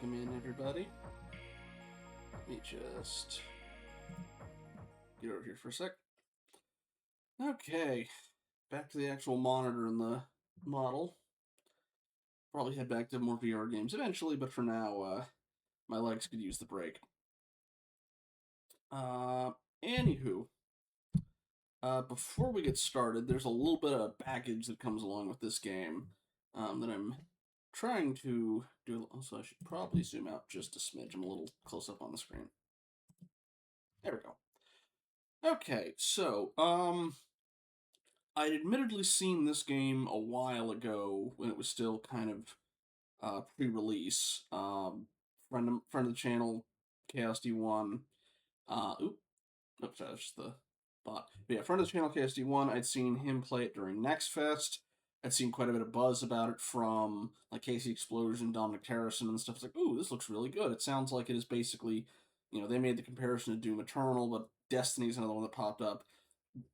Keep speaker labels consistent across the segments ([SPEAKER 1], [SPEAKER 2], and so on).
[SPEAKER 1] Welcome in, everybody. Let me just get over here for a sec. Okay, back to the actual monitor and the model. Probably head back to more VR games eventually, but for now, my legs could use the break. Anywho, before we get started, there's a little bit of baggage that comes along with this game that I'm trying to do. Also, I should probably zoom out just a smidge. I'm a little close up on the screen. There we go. Okay, so, I'd admittedly seen this game a while ago when it was still kind of pre-release. Friend of the channel, KSD1. Oops, that's just the bot. But yeah, friend of the channel, KSD1. I'd seen him play it during Next Fest. I'd seen quite a bit of buzz about it from like Casey Explosion, Dominic Harrison, and stuff. It's like, ooh, this looks really good. It sounds like it is basically, they made the comparison to Doom Eternal, but Destiny's another one that popped up.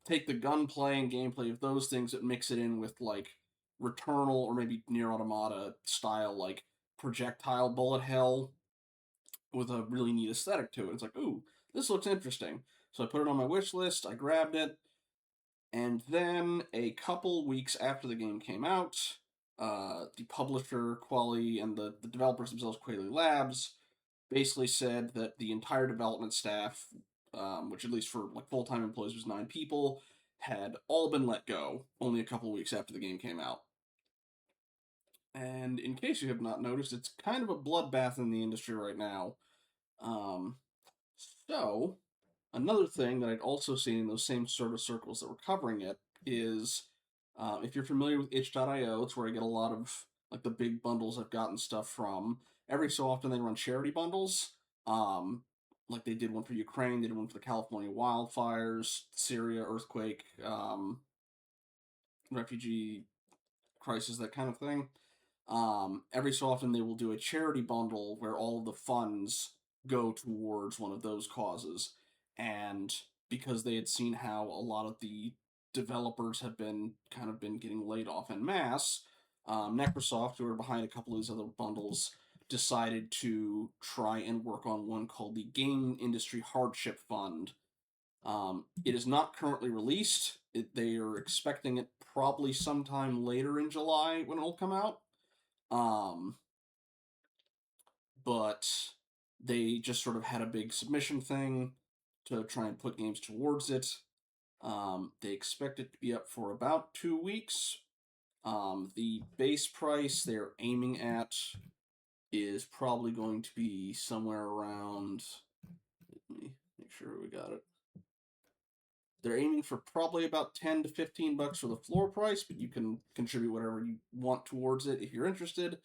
[SPEAKER 1] Take the gunplay and gameplay of those things and mix it in with like Returnal or maybe Nier Automata style like projectile bullet hell with a really neat aesthetic to it. It's like, ooh, this looks interesting. So I put it on my wish list, I grabbed it, and then a couple weeks after the game came out, the publisher, Quali, and the developers themselves, Quali Labs, basically said that the entire development staff, which at least for like full-time employees was 9 people, had all been let go only a couple weeks after the game came out. And in case you have not noticed, it's kind of a bloodbath in the industry right now. So, another thing that I'd also seen in those same sort of circles that were covering it is, if you're familiar with itch.io, it's where I get a lot of like the big bundles I've gotten stuff from. Every so often they run charity bundles. Like they did one for Ukraine, they did one for the California wildfires, Syria earthquake, refugee crisis, that kind of thing. Every so often they will do a charity bundle where all of the funds go towards one of those causes. And because they had seen how a lot of the developers have been getting laid off en masse, Necrosoft, who are behind a couple of these other bundles, decided to try and work on one called the Game Industry Hardship Fund. It is not currently released. They are expecting it probably sometime later in July when it'll come out. But they just sort of had a big submission thing to try and put games towards it. They expect it to be up for about 2 weeks. The base price they're aiming at is probably going to be somewhere around. Let me make sure we got it. They're aiming for probably about $10 to $15 for the floor price, but you can contribute whatever you want towards it if you're interested.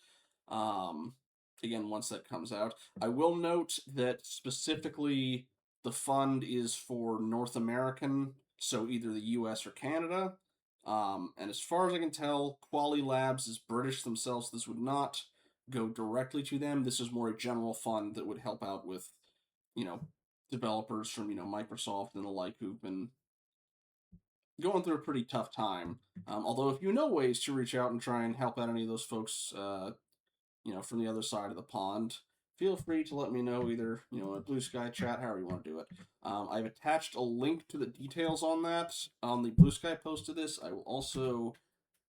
[SPEAKER 1] Again, once that comes out. I will note that specifically the fund is for North American, so either the US or Canada. And as far as I can tell, Quali Labs is British themselves. This would not go directly to them. This is more a general fund that would help out with, developers from, Microsoft and the like who've been going through a pretty tough time. Although if you know ways to reach out and try and help out any of those folks, from the other side of the pond, feel free to let me know either, in a Blue Sky chat, however you want to do it. I've attached a link to the details on that on the Blue Sky post of this. I will also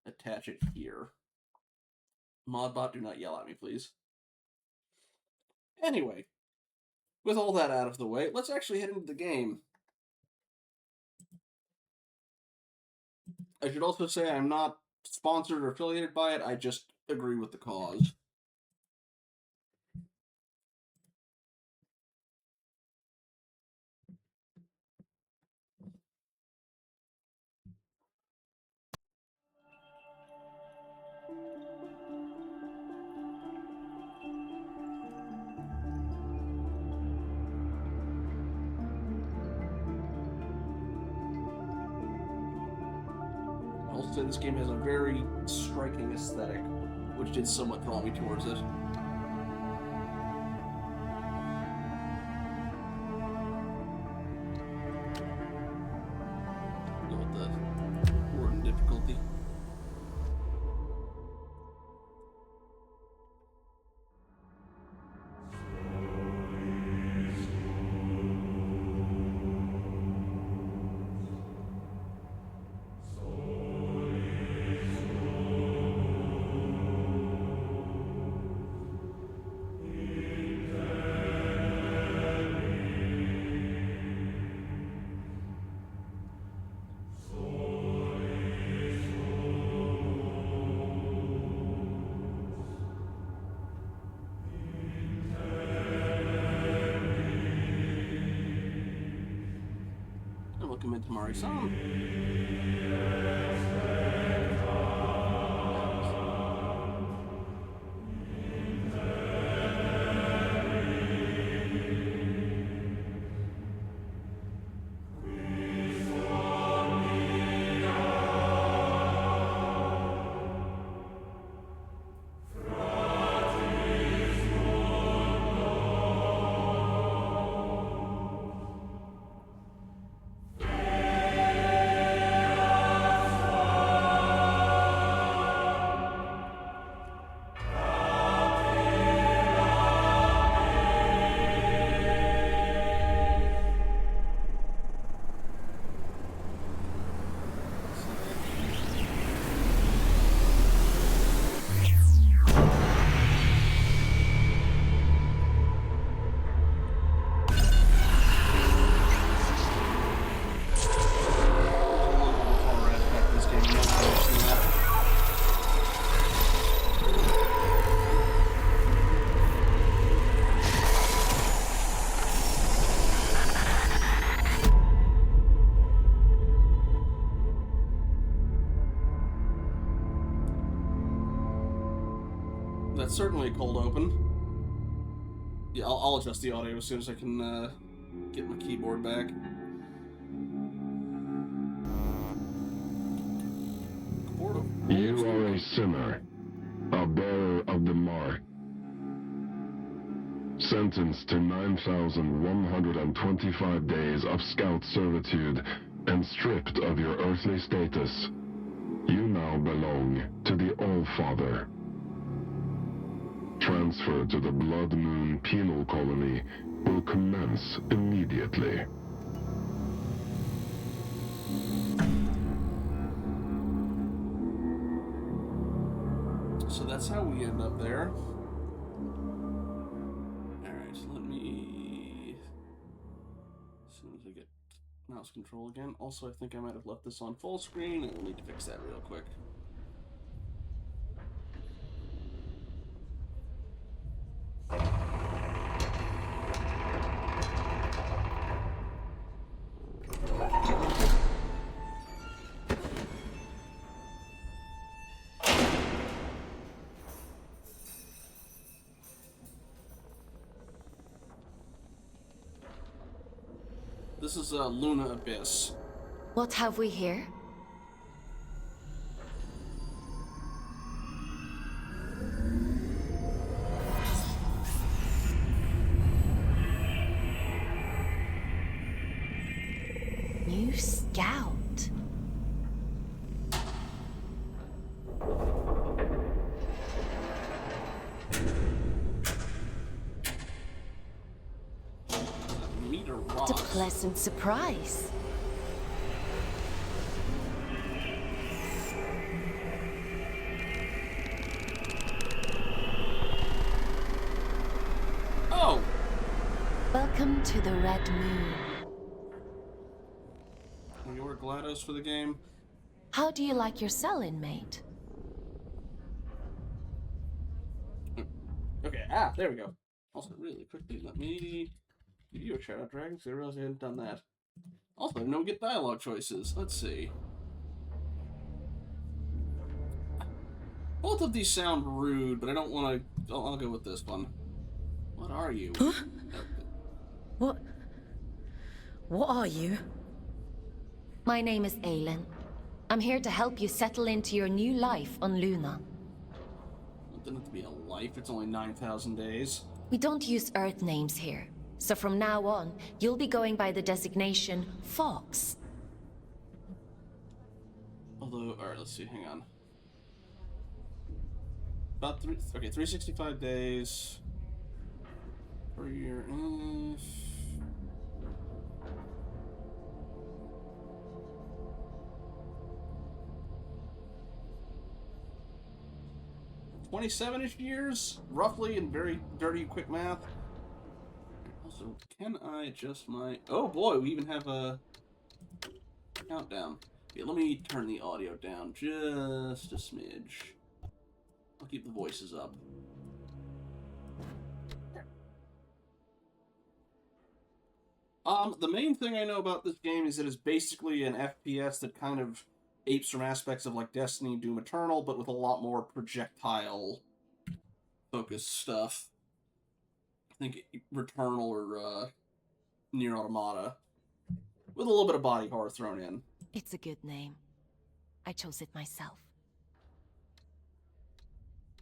[SPEAKER 1] attach it here. Modbot, do not yell at me, please. Anyway, with all that out of the way, let's actually head into the game. I should also say I'm not sponsored or affiliated by it, I just agree with the cause. I'll say this game has a very striking aesthetic, which did somewhat draw me towards it. Go with the shorten difficulty. welcome into Mari-san. That's certainly a cold open. Yeah, I'll adjust the audio as soon as I can get my keyboard back.
[SPEAKER 2] You are a sinner, a bearer of the mark, sentenced to 9,125 days of scout servitude and stripped of your earthly status. You now belong to the All-Father. Transfer to the Blood Moon Penal Colony will commence immediately.
[SPEAKER 1] So that's how we end up there. Alright, let me... As soon as I get mouse control again. Also, I think I might have left this on full screen, and we'll need to fix that real quick. This is Luna Abyss.
[SPEAKER 3] What have we here? New scout. What a pleasant surprise.
[SPEAKER 1] Oh!
[SPEAKER 3] Welcome to the Red Moon.
[SPEAKER 1] You're GLaDOS for the game.
[SPEAKER 3] How do you like your cell, inmate?
[SPEAKER 1] Okay, there we go. Also, really quickly, let me give you a shout out, Dragon, because I realized I hadn't done that. Also, I know we get dialogue choices. Let's see. Both of these sound rude, but I don't want to... I'll go with this one. What are you?
[SPEAKER 4] Huh? What are you?
[SPEAKER 3] My name is Aylin. I'm here to help you settle into your new life on Luna.
[SPEAKER 1] It doesn't have to be a life, it's only 9,000 days.
[SPEAKER 3] We don't use Earth names here. So from now on, you'll be going by the designation Fox.
[SPEAKER 1] Although, alright, let's see, hang on. About 365 days per year. 27-ish years, roughly, in very dirty quick math. Also, can I adjust my... Oh boy, we even have a countdown. Okay, let me turn the audio down just a smidge. I'll keep the voices up. The main thing I know about this game is it is basically an FPS that kind of apes from aspects of like Destiny and Doom Eternal, but with a lot more projectile focused stuff. I think Returnal or Near Automata, with a little bit of body horror thrown in.
[SPEAKER 3] It's a good name. I chose it myself.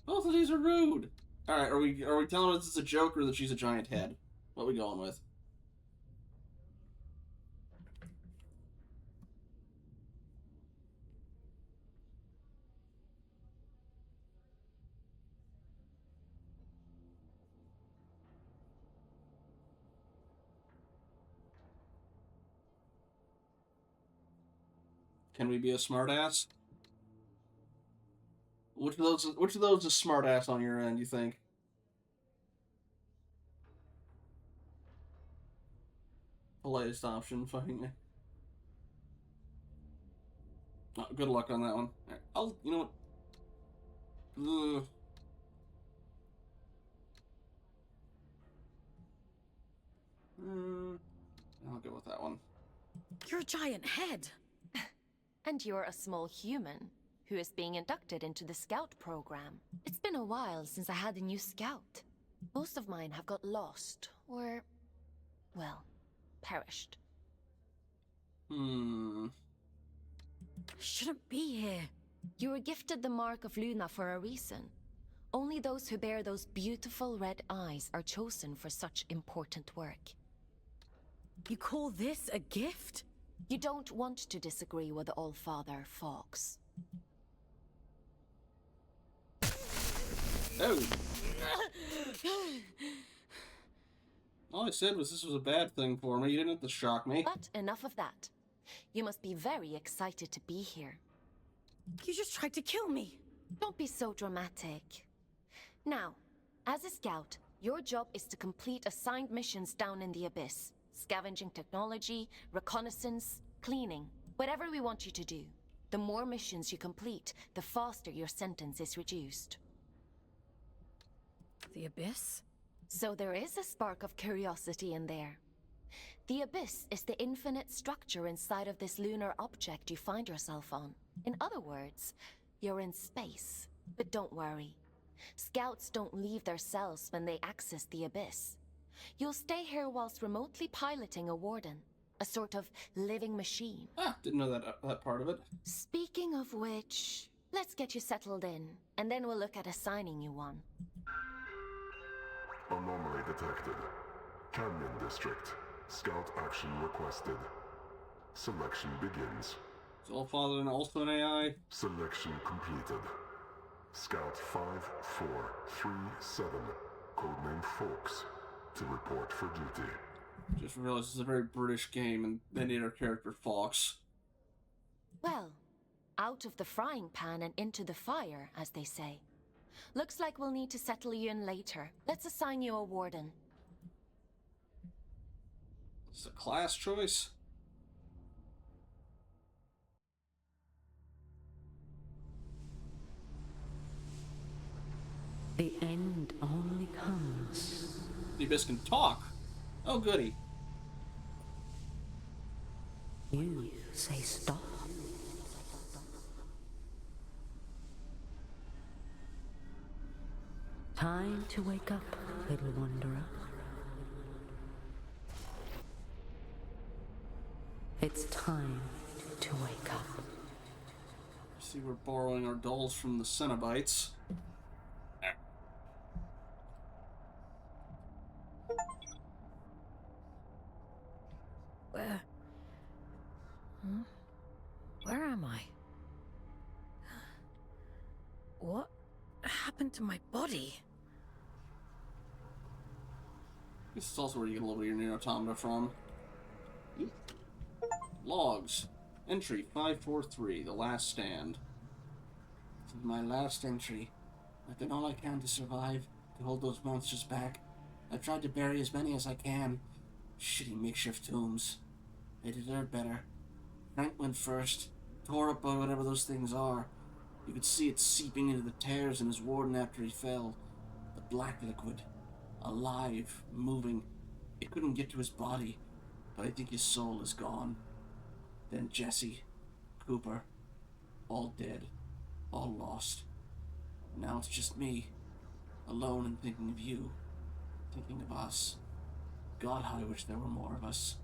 [SPEAKER 1] Both of these are rude. All right, are we telling us it's a joke or that she's a giant head? What are we going with? Can we be a smartass? Which of those is smartass on your end? You think? Politest option, fucking. Oh, good luck on that one. Right, you know what? I'll go with that one.
[SPEAKER 4] You're a giant head.
[SPEAKER 3] And you're a small human who is being inducted into the scout program. It's been a while since I had a new scout. Most of mine have got lost or, well, perished.
[SPEAKER 4] I shouldn't be here.
[SPEAKER 3] You were gifted the Mark of Luna for a reason. Only those who bear those beautiful red eyes are chosen for such important work.
[SPEAKER 4] You call this a gift?
[SPEAKER 3] You don't want to disagree with the Allfather, Fox.
[SPEAKER 1] Oh. All I said was this was a bad thing for me. You didn't have to shock me.
[SPEAKER 3] But enough of that. You must be very excited to be here.
[SPEAKER 4] You just tried to kill me.
[SPEAKER 3] Don't be so dramatic. Now, as a scout, your job is to complete assigned missions down in the Abyss. Scavenging technology, reconnaissance, cleaning. Whatever we want you to do. The more missions you complete, the faster your sentence is reduced.
[SPEAKER 4] The Abyss?
[SPEAKER 3] So there is a spark of curiosity in there. The Abyss is the infinite structure inside of this lunar object you find yourself on. In other words, you're in space. But don't worry. Scouts don't leave their cells when they access the Abyss. You'll stay here whilst remotely piloting a warden. A sort of living machine.
[SPEAKER 1] Ah, didn't know that part of it.
[SPEAKER 3] Speaking of which, let's get you settled in, and then we'll look at assigning you one.
[SPEAKER 2] Anomaly detected. Canyon District. Scout action requested. Selection begins.
[SPEAKER 1] Is Allfather and also an AI?
[SPEAKER 2] Selection completed. Scout 5437, codename Fox, to report for duty.
[SPEAKER 1] Just realized this is a very British game and they need our character Fox.
[SPEAKER 3] Well, out of the frying pan and into the fire, as they say. Looks like we'll need to settle you in later. Let's assign you a warden.
[SPEAKER 1] It's a class choice.
[SPEAKER 5] The end only comes.
[SPEAKER 1] The Abyss can talk. Oh, goody.
[SPEAKER 5] You say stop. Time to wake up, little wanderer. It's time to wake up.
[SPEAKER 1] See, we're borrowing our dolls from the Cenobites.
[SPEAKER 4] Where? Where am I? What happened to my body?
[SPEAKER 1] This is also where you get a little bit of your Nier Automata from. Logs. Entry 543, The Last Stand. This is my last entry. I've done all I can to survive, to hold those monsters back. I've tried to bury as many as I can. Shitty makeshift tombs. They deserve better. Frank went first, tore up by whatever those things are. You could see it seeping into the tears in his warden after he fell. The black liquid. Alive, moving. It couldn't get to his body. but I think his soul is gone. Then Jesse, Cooper, all dead, all lost. Now it's just me, alone and thinking of you, thinking of us. God, how I wish there were more of us.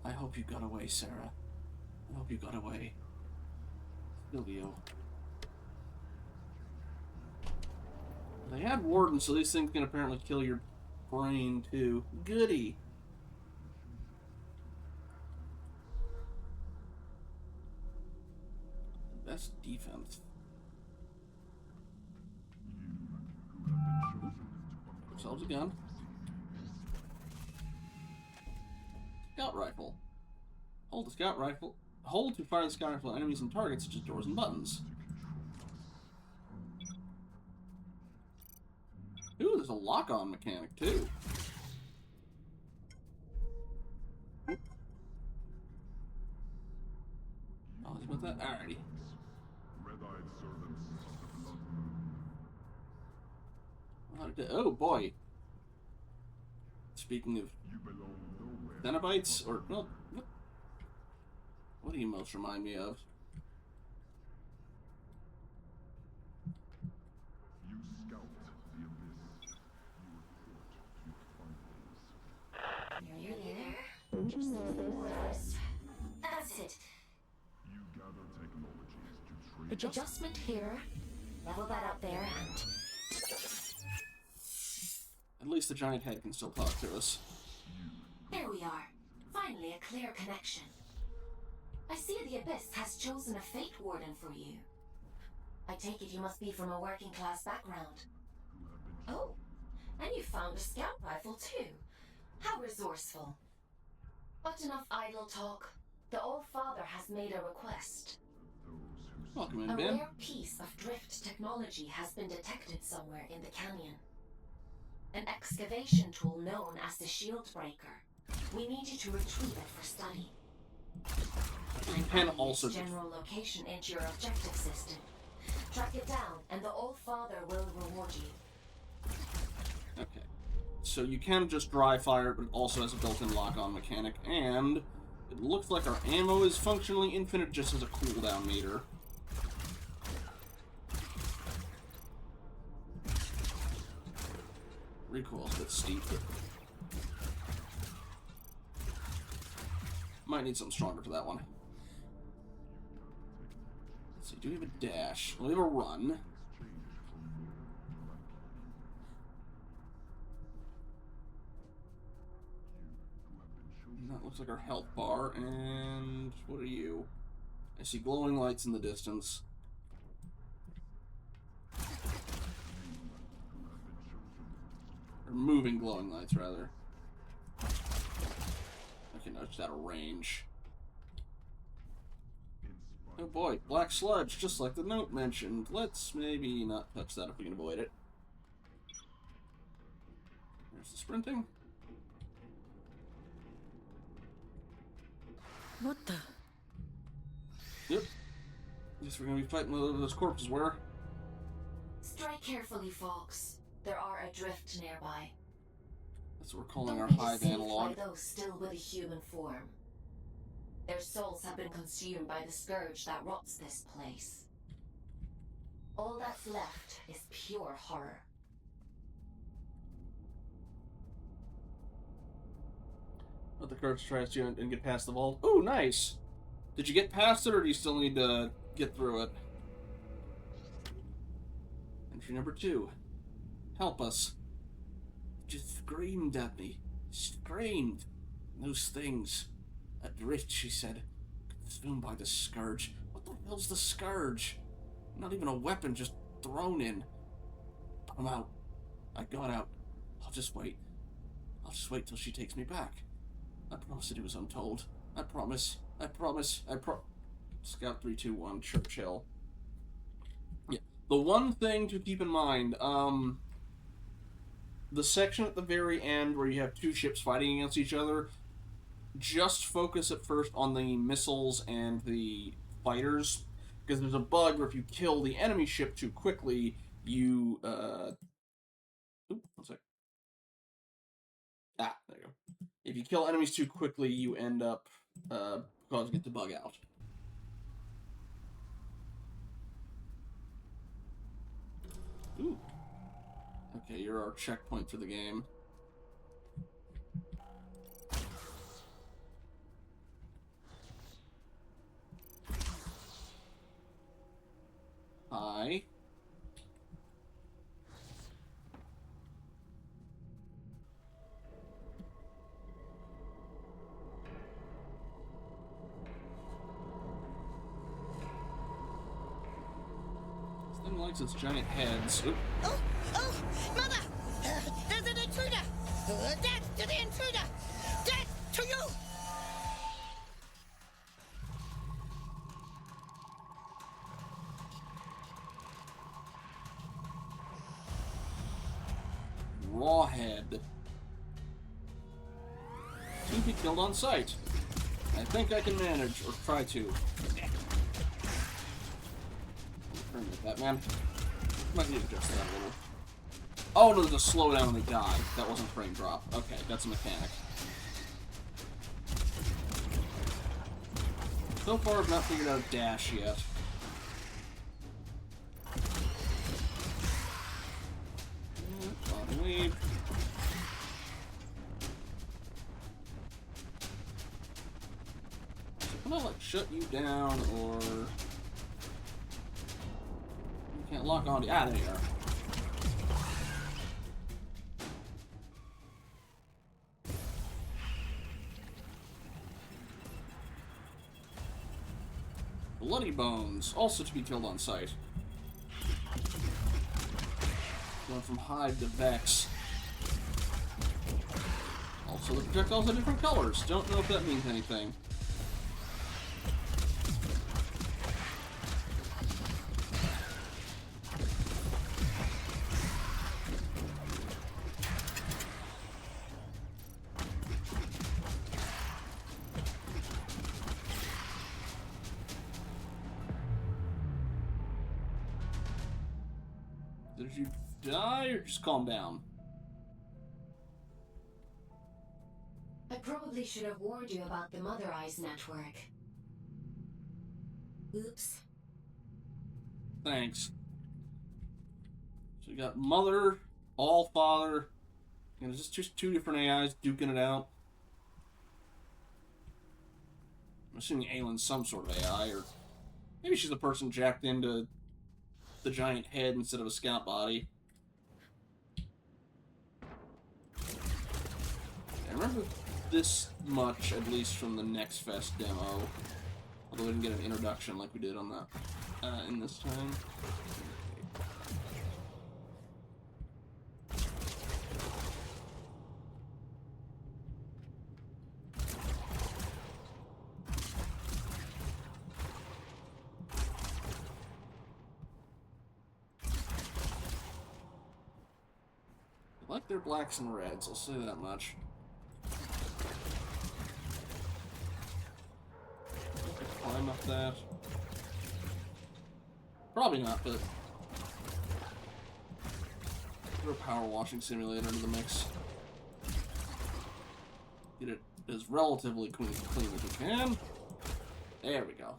[SPEAKER 1] I hope you got away, Sarah. I hope you got away. Silvio. They had Warden, so these things can apparently kill your brain, too. Goody! Best defense. Ourselves a gun. Scout rifle. Hold the scout rifle. Hold to fire the scout rifle at enemies and targets such as doors and buttons. Ooh, there's a lock-on mechanic too. Oh, is about that? Alrighty. Oh boy. Speaking of Cenobites, or well, what do you most remind me of?
[SPEAKER 2] You scout the abyss. You report, you find things.
[SPEAKER 3] That's it.
[SPEAKER 2] You gather technologies to trade.
[SPEAKER 3] Adjustment here. Level that up there, and
[SPEAKER 1] At least the giant head can still talk to us.
[SPEAKER 3] there we are. Finally, a clear connection. I see the Abyss has chosen a Fate Warden for you. I take it you must be from a working class background. Oh, and you found a scout rifle too. How resourceful. But enough idle talk. The All-Father has made a request.
[SPEAKER 1] Welcome in,
[SPEAKER 3] A
[SPEAKER 1] Ben.
[SPEAKER 3] rare piece of drift technology has been detected somewhere in the canyon. An excavation tool known as the Shield Breaker. We need you to retrieve it for study.
[SPEAKER 1] You can also
[SPEAKER 3] General location into your objective system. Track it down, and the All-Father will reward you.
[SPEAKER 1] Okay. So you can just dry fire, but it also has a built-in lock-on mechanic, and it looks like our ammo is functionally infinite just as a cooldown meter. Recoil's a bit steep, but might need something stronger for that one. Let's see, do we have a dash? We have a run. And that looks like our health bar, and what are you? I see glowing lights in the distance. Or moving glowing lights, rather. Okay, no, it's out of range. Oh boy, black sludge, just like the note mentioned. Let's maybe not touch that if we can avoid it. There's the sprinting.
[SPEAKER 4] What the?
[SPEAKER 1] Yep. Guess we're gonna be fighting whatever those corpses were.
[SPEAKER 3] Strike carefully, folks. There are adrift nearby.
[SPEAKER 1] That's what we're calling
[SPEAKER 3] Don't
[SPEAKER 1] our
[SPEAKER 3] be
[SPEAKER 1] hive
[SPEAKER 3] deceived
[SPEAKER 1] analog.
[SPEAKER 3] by those still with a human form. Their souls have been consumed by the scourge that rots this place. All that's left is pure horror.
[SPEAKER 1] Let the courage tries to and get past the vault. Ooh, nice! Did you get past it, or do you still need to get through it? Entry number 2. Help us. Just screamed at me. Screamed. Those things. Adrift, she said. Consumed by the scourge. What the hell's the scourge? Not even a weapon, just thrown in. I'm out. I got out. I'll just wait. I'll just wait till she takes me back. I promise to do as I'm told. I promise. I promise. Scout 321, Churchill. Yeah. The one thing to keep in mind, the section at the very end where you have two ships fighting against each other, just focus at first on the missiles and the fighters, because there's a bug where if you kill the enemy ship too quickly, you, Oop, one sec. Ah, there you go. If you kill enemies too quickly, you end up causing it to bug out. Ooh. Okay, you're our checkpoint for the game. Hi. This thing likes its giant heads. Oop.
[SPEAKER 6] Oh, Mother! There's an intruder! Death to the intruder! Death to you!
[SPEAKER 1] Rawhead. To be killed on sight. I think I can manage, or try to. Turn like that, man. Might need to adjust that a little. Oh no, there's a slowdown when they die. That wasn't frame drop. Okay, that's a mechanic. So far, I've not figured out a dash yet. Leave. So can I like shut you down, or you can't lock on? Ah, there you are. Bloody bones, also to be killed on sight. Going from Hive to Vex. Also, the projectiles are different colors. Don't know if that means anything. Did you die or just calm down?
[SPEAKER 3] I probably should have warned you about the Mother Eyes network. Oops.
[SPEAKER 1] Thanks. So you got Mother, All Father, and it's just two different AIs duking it out. I'm assuming Aylin's some sort of AI, or maybe she's a person jacked into the giant head instead of a scout body. I remember this much, at least from the Next Fest demo. Although we didn't get an introduction like we did on the in this time. I like their blacks and reds, I'll say that much. Climb up that. Probably not, but throw a power washing simulator into the mix. Get it as relatively clean as we can. There we go.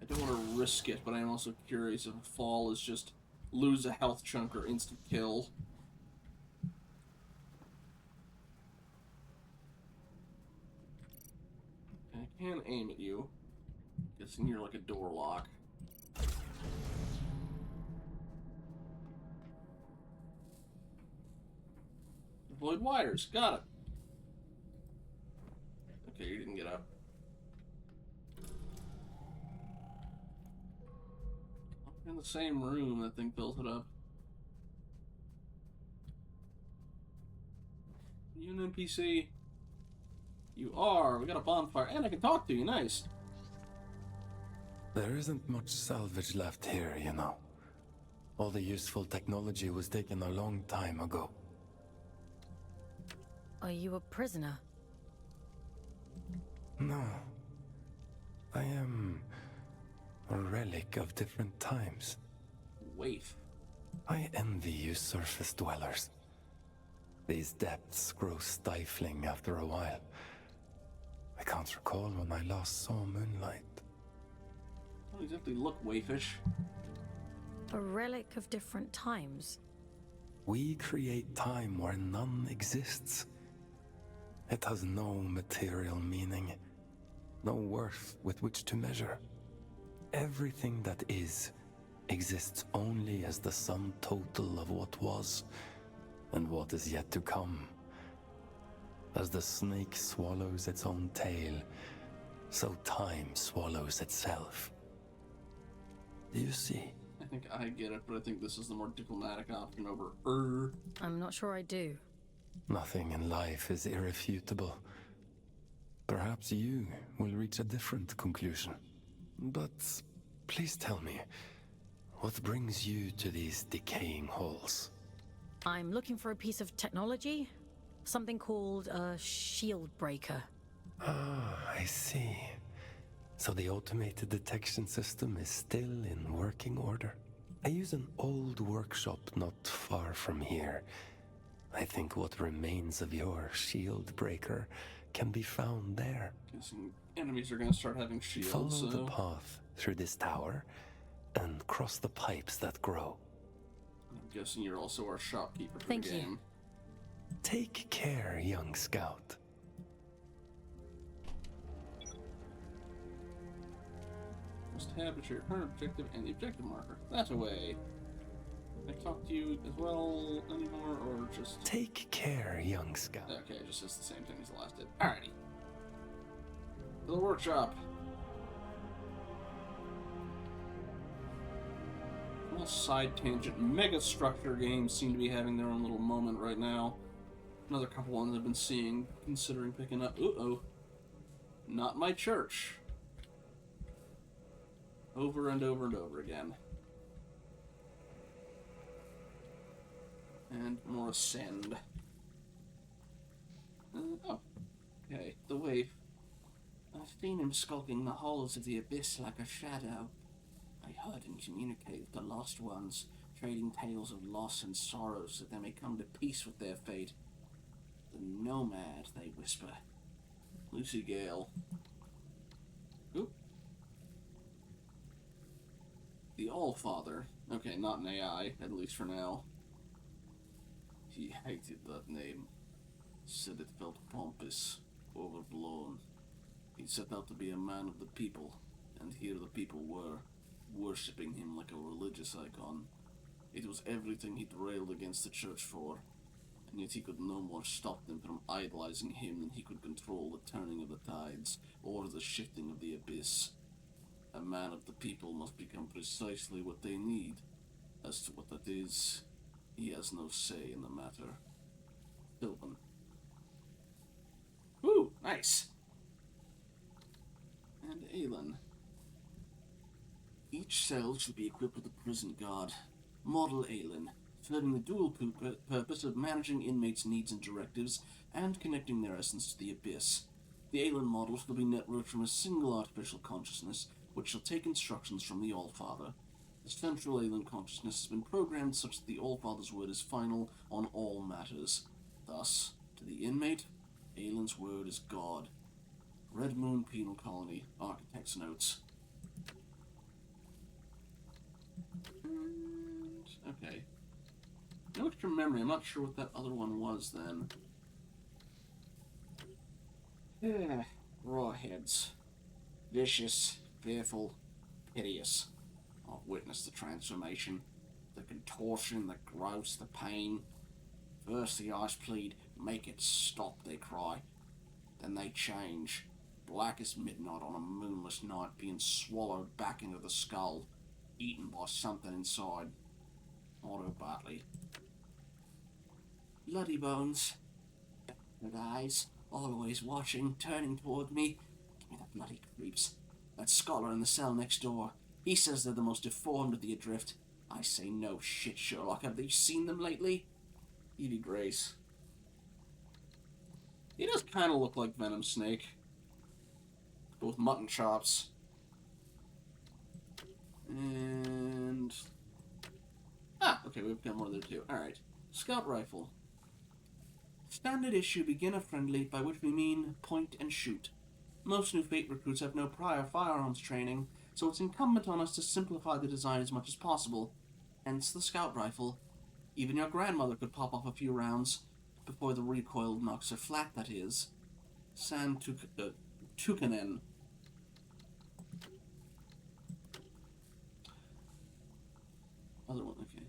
[SPEAKER 1] I don't want to risk it, but I'm also curious if a fall is just lose a health chunk or instant kill. I can aim at you. Guessing you're like a door lock. Avoid wires. Got it. Okay, you didn't get up. In the same room, that thing fills it up. You an NPC? You are. We got a bonfire, and I can talk to you. Nice.
[SPEAKER 7] There isn't much salvage left here, you know. All the useful technology was taken a long time ago.
[SPEAKER 4] Are you a prisoner?
[SPEAKER 7] No, I am a relic of different times.
[SPEAKER 1] Waif.
[SPEAKER 7] I envy you surface dwellers. These depths grow stifling after a while. I can't recall when I last saw moonlight.
[SPEAKER 1] Don't exactly look waifish.
[SPEAKER 4] A relic of different times.
[SPEAKER 7] We create time where none exists. It has no material meaning, no worth with which to measure. Everything that is exists only as the sum total of what was and what is yet to come. As the snake swallows its own tail, so time swallows itself. Do you see?
[SPEAKER 1] I think I get it, but I think this is the more diplomatic option over
[SPEAKER 4] I'm not sure I do.
[SPEAKER 7] Nothing in life is irrefutable. Perhaps you will reach a different conclusion. But please tell me, what brings you to these decaying halls?
[SPEAKER 4] I'm looking for a piece of technology. Something called a shield breaker.
[SPEAKER 7] Ah, I see. So the automated detection system is still in working order. I use an old workshop not far from here. I think what remains of your shield breaker can be found there.
[SPEAKER 1] Guessing enemies are gonna start having shields.
[SPEAKER 7] Follow the path through this tower and cross the pipes that grow.
[SPEAKER 1] I'm guessing you're also our shopkeeper for
[SPEAKER 4] Thank
[SPEAKER 1] the
[SPEAKER 4] you.
[SPEAKER 1] game.
[SPEAKER 7] Take care, young scout.
[SPEAKER 1] Must tab to your current objective and the objective marker. That away. Can I talk to you as well anymore, or just...
[SPEAKER 7] Take care, young scout.
[SPEAKER 1] Okay, it just says the same thing as the last did. Alrighty. To the workshop. Well, side tangent. Mega structure games seem to be having their own little moment right now. Another couple ones I've been seeing, considering picking up. Uh-oh. Not my church. Over and over and over again. And more ascend. Oh. Okay, the waif. I've seen him skulking the halls of the abyss like a shadow. I heard him communicate with the lost ones, trading tales of loss and sorrow so they may come to peace with their fate. The nomad, they whisper. Lucy Gale. Oop. The Allfather. Okay, not an AI, at least for now. He hated that name. Said it felt pompous, overblown. He set out to be a man of the people, and here the people were, worshipping him like a religious icon. It was everything he'd railed against the church for, and yet he could no more stop them from idolizing him than he could control the turning of the tides, or the shifting of the abyss. A man of the people must become precisely what they need. As to what that is, he has no say in the matter. Philbin. Ooh, nice! And Aelin. Each cell should be equipped with a prison guard. Model Aelin, serving the dual purpose of managing inmates' needs and directives, and connecting their essence to the abyss. The Aelin models will be networked from a single artificial consciousness, which shall take instructions from the Allfather. The central Aelin consciousness has been programmed such that the Allfather's word is final on all matters. Thus, to the inmate, Aelin's word is God. Red Moon Penal Colony, Architect's Notes. Okay. No extra memory. I'm not sure what that other one was then. Yeah. Rawheads. Vicious, fearful, piteous. I've witnessed the transformation. The contortion, the gross, the pain. First the eyes plead, make it stop, they cry. Then they change. Black as midnight on a moonless night, being swallowed back into the skull, eaten by something inside. Otto Bartley. Bloody bones. Red eyes, always watching, turning toward me. Give me the bloody creeps. That scholar in the cell next door. He says they're the most deformed of the Adrift. I say no shit, Sherlock. Have you seen them lately? Evie Grace. He does kind of look like Venom Snake. Both mutton chops. And... okay, we've got more there too. Alright. Scout rifle. Standard issue beginner friendly, by which we mean point and shoot. Most new Fate recruits have no prior firearms training, so it's incumbent on us to simplify the design as much as possible. Hence the scout rifle. Even your grandmother could pop off a few rounds, before the recoil knocks her flat, that is. Tukanen. Other one, okay.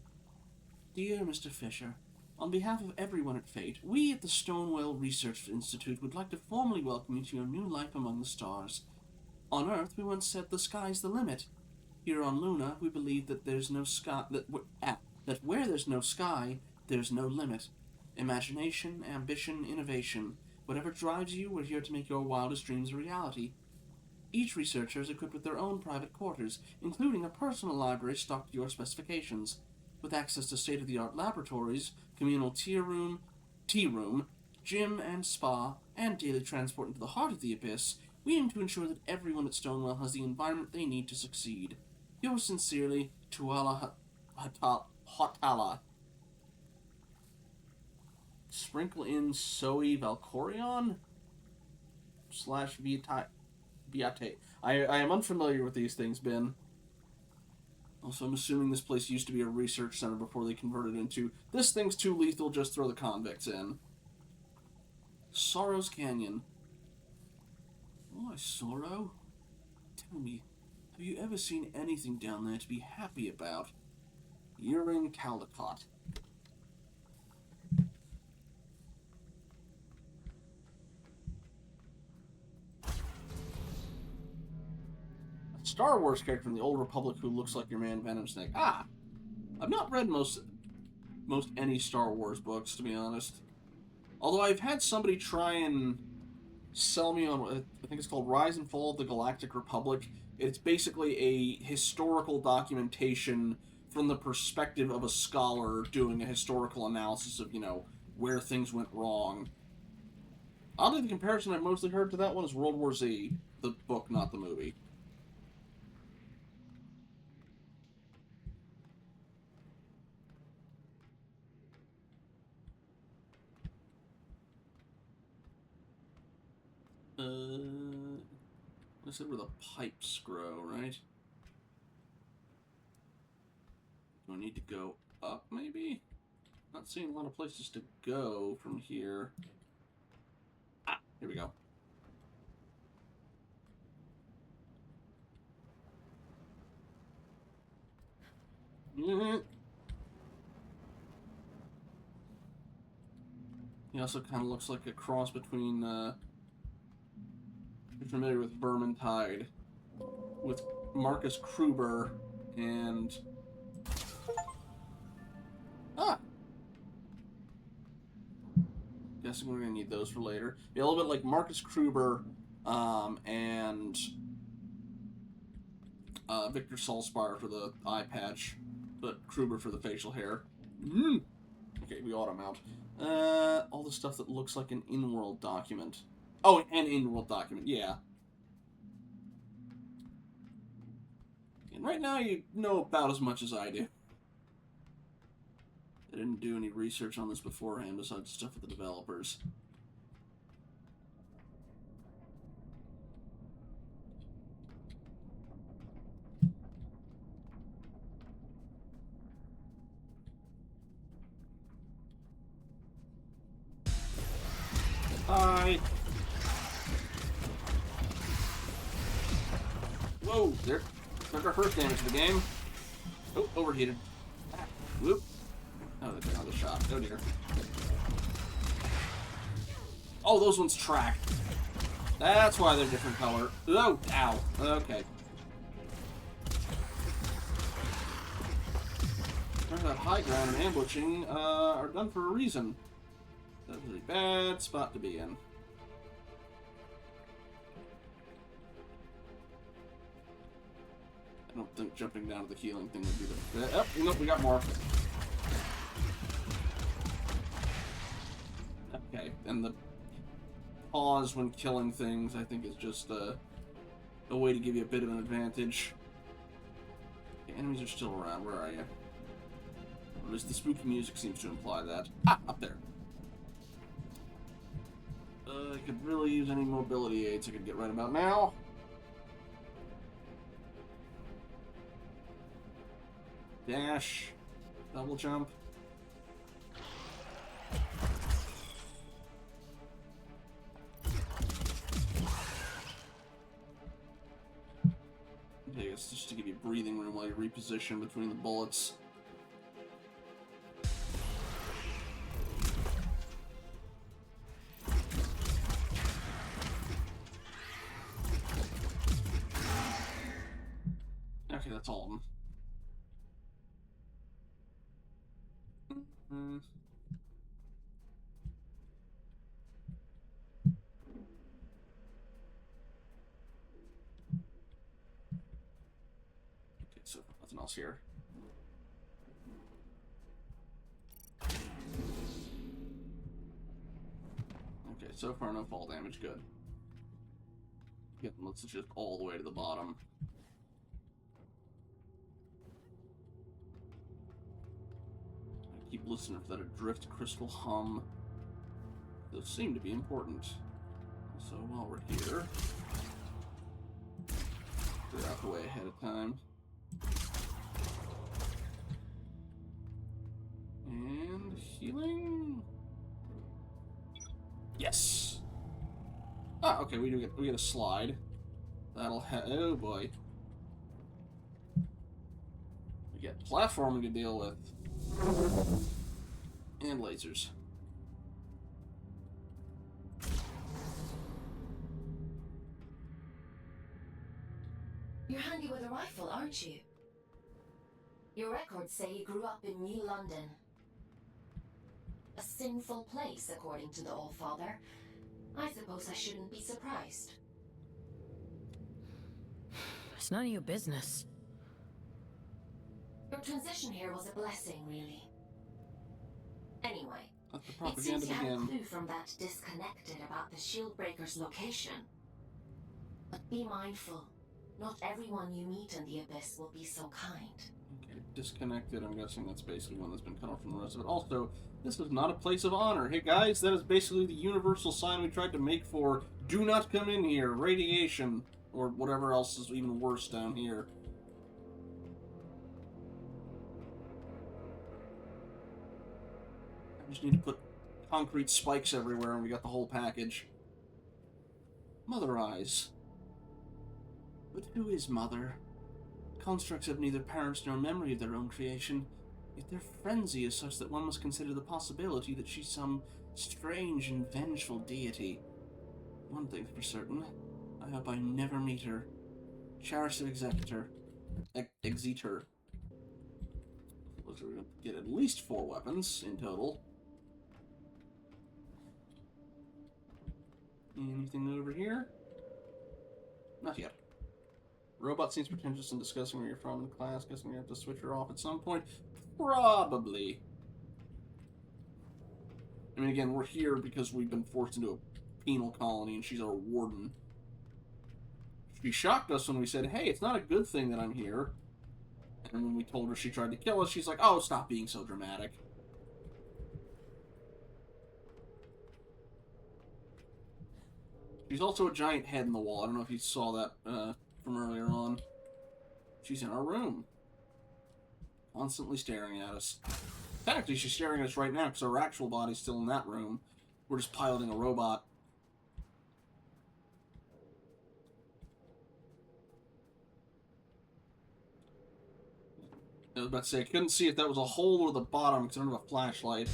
[SPEAKER 1] Dear Mr. Fisher, on behalf of everyone at Fate, we at the Stonewell Research Institute would like to formally welcome you to your new life among the stars. On Earth, we once said the sky's the limit. Here on Luna, we believe that there's no sky, that where there's no sky, there's no limit. Imagination, ambition, innovation, whatever drives you, we're here to make your wildest dreams a reality. Each researcher is equipped with their own private quarters, including a personal library stocked to your specifications. With access to state-of-the-art laboratories, communal tea room, gym and spa, and daily transport into the heart of the Abyss, we aim to ensure that everyone at Stonewell has the environment they need to succeed. Yours sincerely, Tuala Hotala. Sprinkle in Zoe Valkorion / Viate. I am unfamiliar with these things, Ben. Also, I'm assuming this place used to be a research center before they converted into, this thing's too lethal, just throw the convicts in. Sorrow's Canyon. Why, Sorrow? Tell me, have you ever seen anything down there to be happy about? Urine Caldecott. Star Wars character from the Old Republic who looks like your man Venom Snake. I've not read most any Star Wars books, to be honest. Although I've had somebody try and sell me on, I think it's called Rise and Fall of the Galactic Republic. It's basically a historical documentation from the perspective of a scholar doing a historical analysis of, where things went wrong. Oddly, the comparison I've mostly heard to that one is World War Z, the book, not the movie. I said where the pipes grow, right? Do I need to go up, maybe? Not seeing a lot of places to go from here. Here we go. He also kind of looks like a cross between, you're familiar with Vermintide, with Marcus Kruber and... Guessing we're gonna need those for later. Yeah, a little bit like Marcus Kruber, and Victor Salspire for the eye patch, but Kruber for the facial hair. Okay, we auto mount. All the stuff that looks like an in-world document. Oh, an in-world document, yeah. And right now you know about as much as I do. I didn't do any research on this beforehand besides stuff with the developers. Hi. Whoa, there. Took our first damage of the game. Oh, overheated. Whoop. Oh, that's another shot. Oh dear. Oh, those ones track. That's why they're different color. Oh, ow. Okay. Turns out high ground and ambushing are done for a reason. That's a really bad spot to be in. I don't think jumping down to the healing thing would be the... Oh, nope, we got more. Okay, and the pause when killing things, I think, is just a way to give you a bit of an advantage. Okay, enemies are still around. Where are you? Or at least the spooky music seems to imply that. Ah, up there. I could really use any mobility aids I could get right about now. Dash. Double jump. Okay, it's just to give you breathing room while you reposition between the bullets. Okay, that's all of them. Okay, so nothing else here. Okay, so far no fall damage, good. Yep, let's just all the way to the bottom. I keep listening for that adrift crystal hum. Those seem to be important. So while we're here, get out the way ahead of time. And healing. Yes. Ah, okay. We get a slide. That'll oh boy. We get platforming to deal with, and lasers.
[SPEAKER 3] You're handy with a rifle, aren't you? Your records say you grew up in New London. A sinful place, according to the All-Father. I suppose I shouldn't be surprised.
[SPEAKER 4] It's none of your business.
[SPEAKER 3] Your transition here was a blessing, really. Anyway,
[SPEAKER 1] Let the
[SPEAKER 3] it seems
[SPEAKER 1] propaganda
[SPEAKER 3] you had a
[SPEAKER 1] begin.
[SPEAKER 3] clue from that disconnected about the Shieldbreaker's location. But be mindful. Not everyone you meet in the Abyss will be so kind.
[SPEAKER 1] Okay, disconnected. I'm guessing that's basically one that's been cut off from the rest of it. Also, this is not a place of honor. Hey guys, that is basically the universal sign we tried to make for do not come in here, radiation, or whatever else is even worse down here. I just need to put concrete spikes everywhere and we got the whole package. Mother eyes. But who is Mother? Constructs have neither parents nor memory of their own creation, yet their frenzy is such that one must consider the possibility that she's some strange and vengeful deity. One thing's for certain, I hope I never meet her. Charice Executor. Exeter. Looks like we're going to get at least 4 weapons in total. Anything over here? Not yet. Robot seems pretentious and discussing where you're from in class. Guessing we have to switch her off at some point. Probably. I mean, again, we're here because we've been forced into a penal colony and she's our warden. She shocked us when we said, hey, it's not a good thing that I'm here. And when we told her she tried to kill us, she's like, oh, stop being so dramatic. She's also a giant head in the wall. I don't know if you saw that from earlier on. She's in our room. Constantly staring at us. Technically, she's staring at us right now because our actual body's still in that room. We're just piloting a robot. I was about to say, I couldn't see if that was a hole or the bottom because I don't have a flashlight.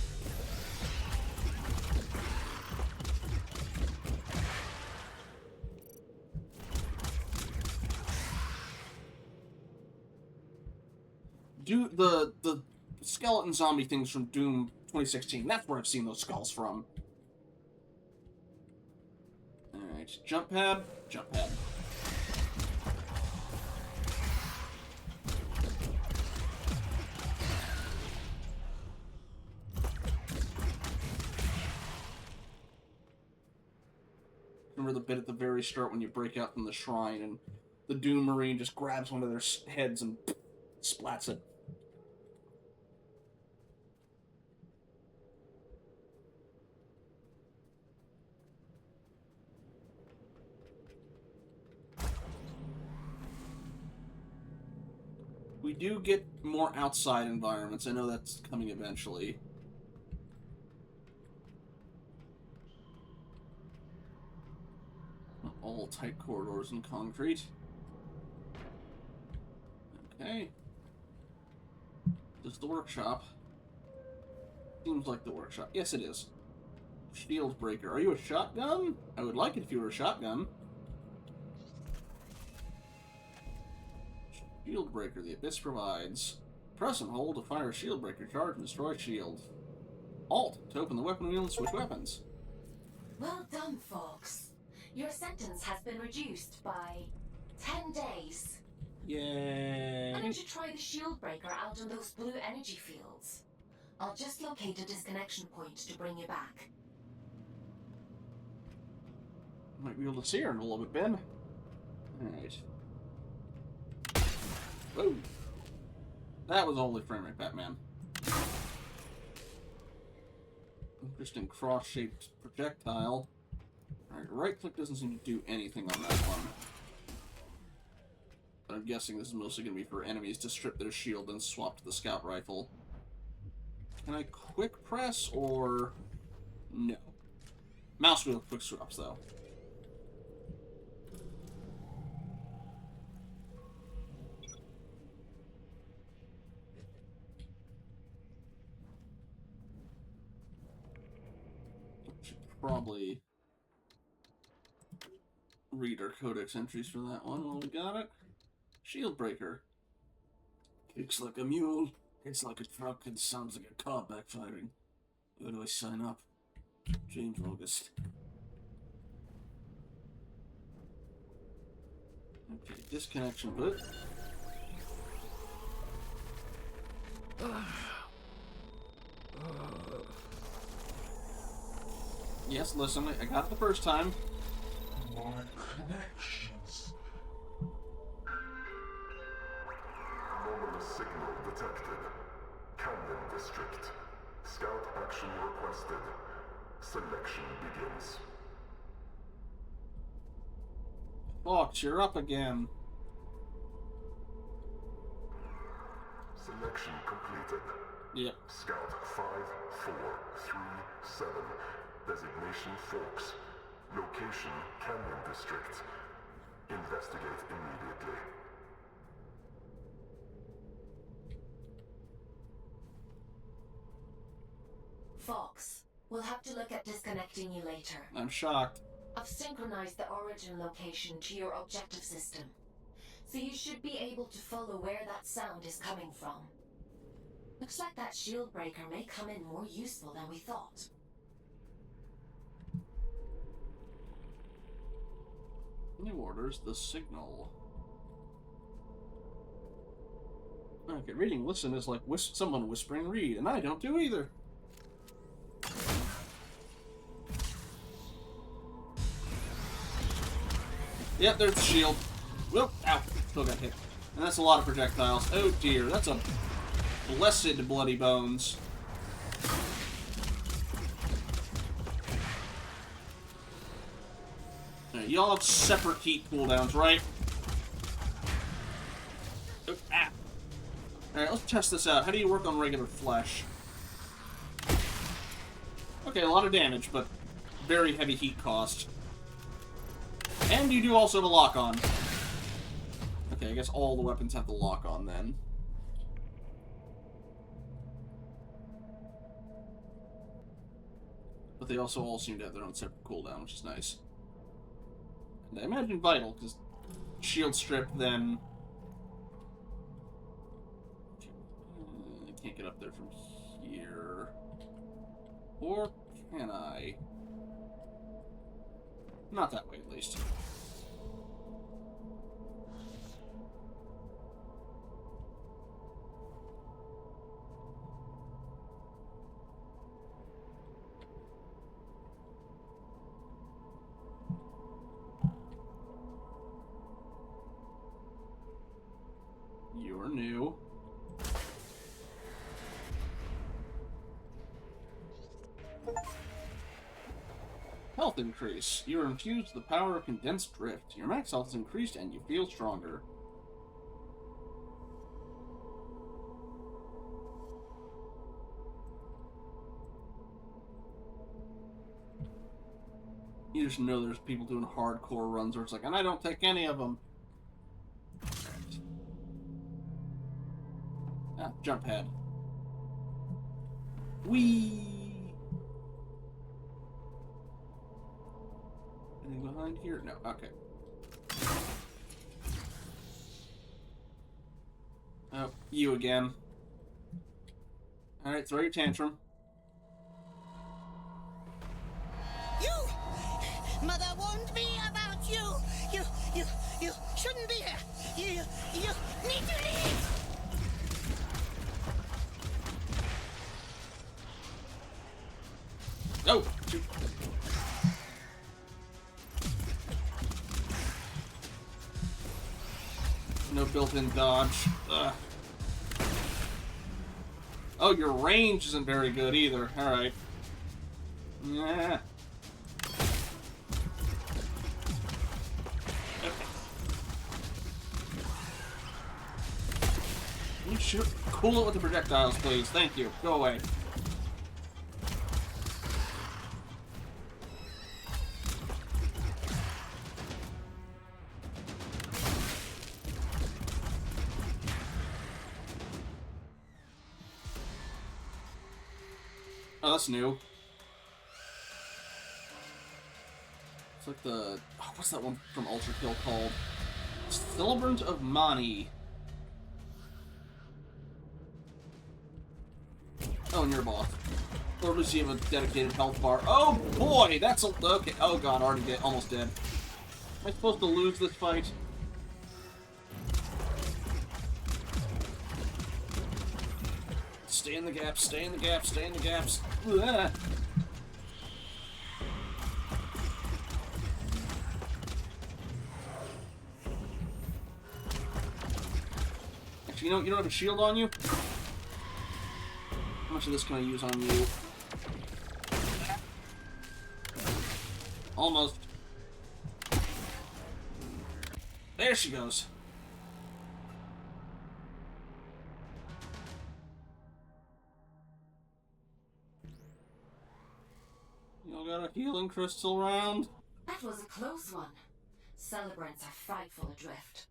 [SPEAKER 1] The skeleton zombie things from Doom 2016. That's where I've seen those skulls from. Alright, jump pad, jump pad. Remember the bit at the very start when you break out from the shrine and the Doom Marine just grabs one of their heads and Splats it. We do get more outside environments. I know that's coming eventually. All tight corridors and concrete. Okay. This is the workshop. Seems like the workshop. Yes, it is. Shield breaker. Are you a shotgun? I would like it if you were a shotgun. Shield breaker. The Abyss provides. Press and hold to fire a shield breaker charge and destroy shield. Alt to open the weapon wheel and switch weapons.
[SPEAKER 3] Well done, Fox. Your sentence has been reduced by 10 days.
[SPEAKER 1] Yay!
[SPEAKER 3] Why don't you try the shield breaker out on those blue energy fields? I'll just locate a disconnection point to bring you back.
[SPEAKER 1] Might be able to see her in a little bit, Ben. Alright. Whoa! That was only frame rate, Batman. Interesting cross-shaped projectile. Alright, right-click doesn't seem to do anything on that one. But I'm guessing this is mostly going to be for enemies to strip their shield and swap to the scout rifle. Can I quick press, or... no? Mouse wheel quick swaps, though. Should probably read our codex entries for that one while we got it. Shield breaker. Kicks like a mule, hits like a truck, and sounds like a car backfiring. Where do I sign up? James August. Okay, disconnection bit. Yes, listen, I got it the first time.
[SPEAKER 2] My connections. Anomalous signal detected. Canyon District. Scout action requested. Selection begins.
[SPEAKER 1] Fox, you're up again.
[SPEAKER 2] Selection completed.
[SPEAKER 1] Yep.
[SPEAKER 2] Scout 5437. Designation Forks. Location Canyon District. Investigate immediately.
[SPEAKER 3] Fox, we'll have to look at disconnecting you later.
[SPEAKER 1] I'm shocked.
[SPEAKER 3] I've synchronized the origin location to your objective system, so you should be able to follow where that sound is coming from. Looks like that shield breaker may come in more useful than we thought.
[SPEAKER 1] New orders, the signal. Okay, reading listen is like someone whispering read, and I don't do either. Yep, there's the shield. Whoop, ow, still got hit. And that's a lot of projectiles. Oh dear, that's a blessed bloody bones. Alright, y'all have separate heat cooldowns, right? Oh, ah. Alright, let's test this out. How do you work on regular flesh? Okay, a lot of damage, but very heavy heat cost. And you do also have a lock-on. Okay, I guess all the weapons have the lock-on then. But they also all seem to have their own separate cooldown, which is nice. And I imagine vital, because shield strip, then... I can't get up there from here. Or can I? Not that way, at least. You're new. health increase. You are infused with the power of condensed drift. Your max health is increased and you feel stronger. You just know there's people doing hardcore runs where it's like, and I don't take any of them. Ah, jump pad. Whee! Anything behind here? No. Okay. Oh, you again. Alright, throw your tantrum.
[SPEAKER 6] You! Mother warned me about you! You shouldn't be here! You need to leave!
[SPEAKER 1] Oh! Shoot. No built-in dodge. Ugh. Oh, your range isn't very good either. Alright. Yeah. Can you shoot? Cool it with the projectiles, please. Thank you. Go away. Oh, that's new. It's like the... Oh, what's that one from Ultra Kill called? Celebrant of Mani. Oh, and you're a boss. Or at least you have a dedicated health bar. Oh boy, that's a... Okay, oh god, already dead, almost dead. Am I supposed to lose this fight? Stay in the gaps, stay in the gaps, stay in the gaps. Ugh. Actually, you don't have a shield on you? How much of this can I use on you? Almost. There she goes. Y'all got a healing crystal round?
[SPEAKER 3] That was a close one. Celebrants are frightful adrift.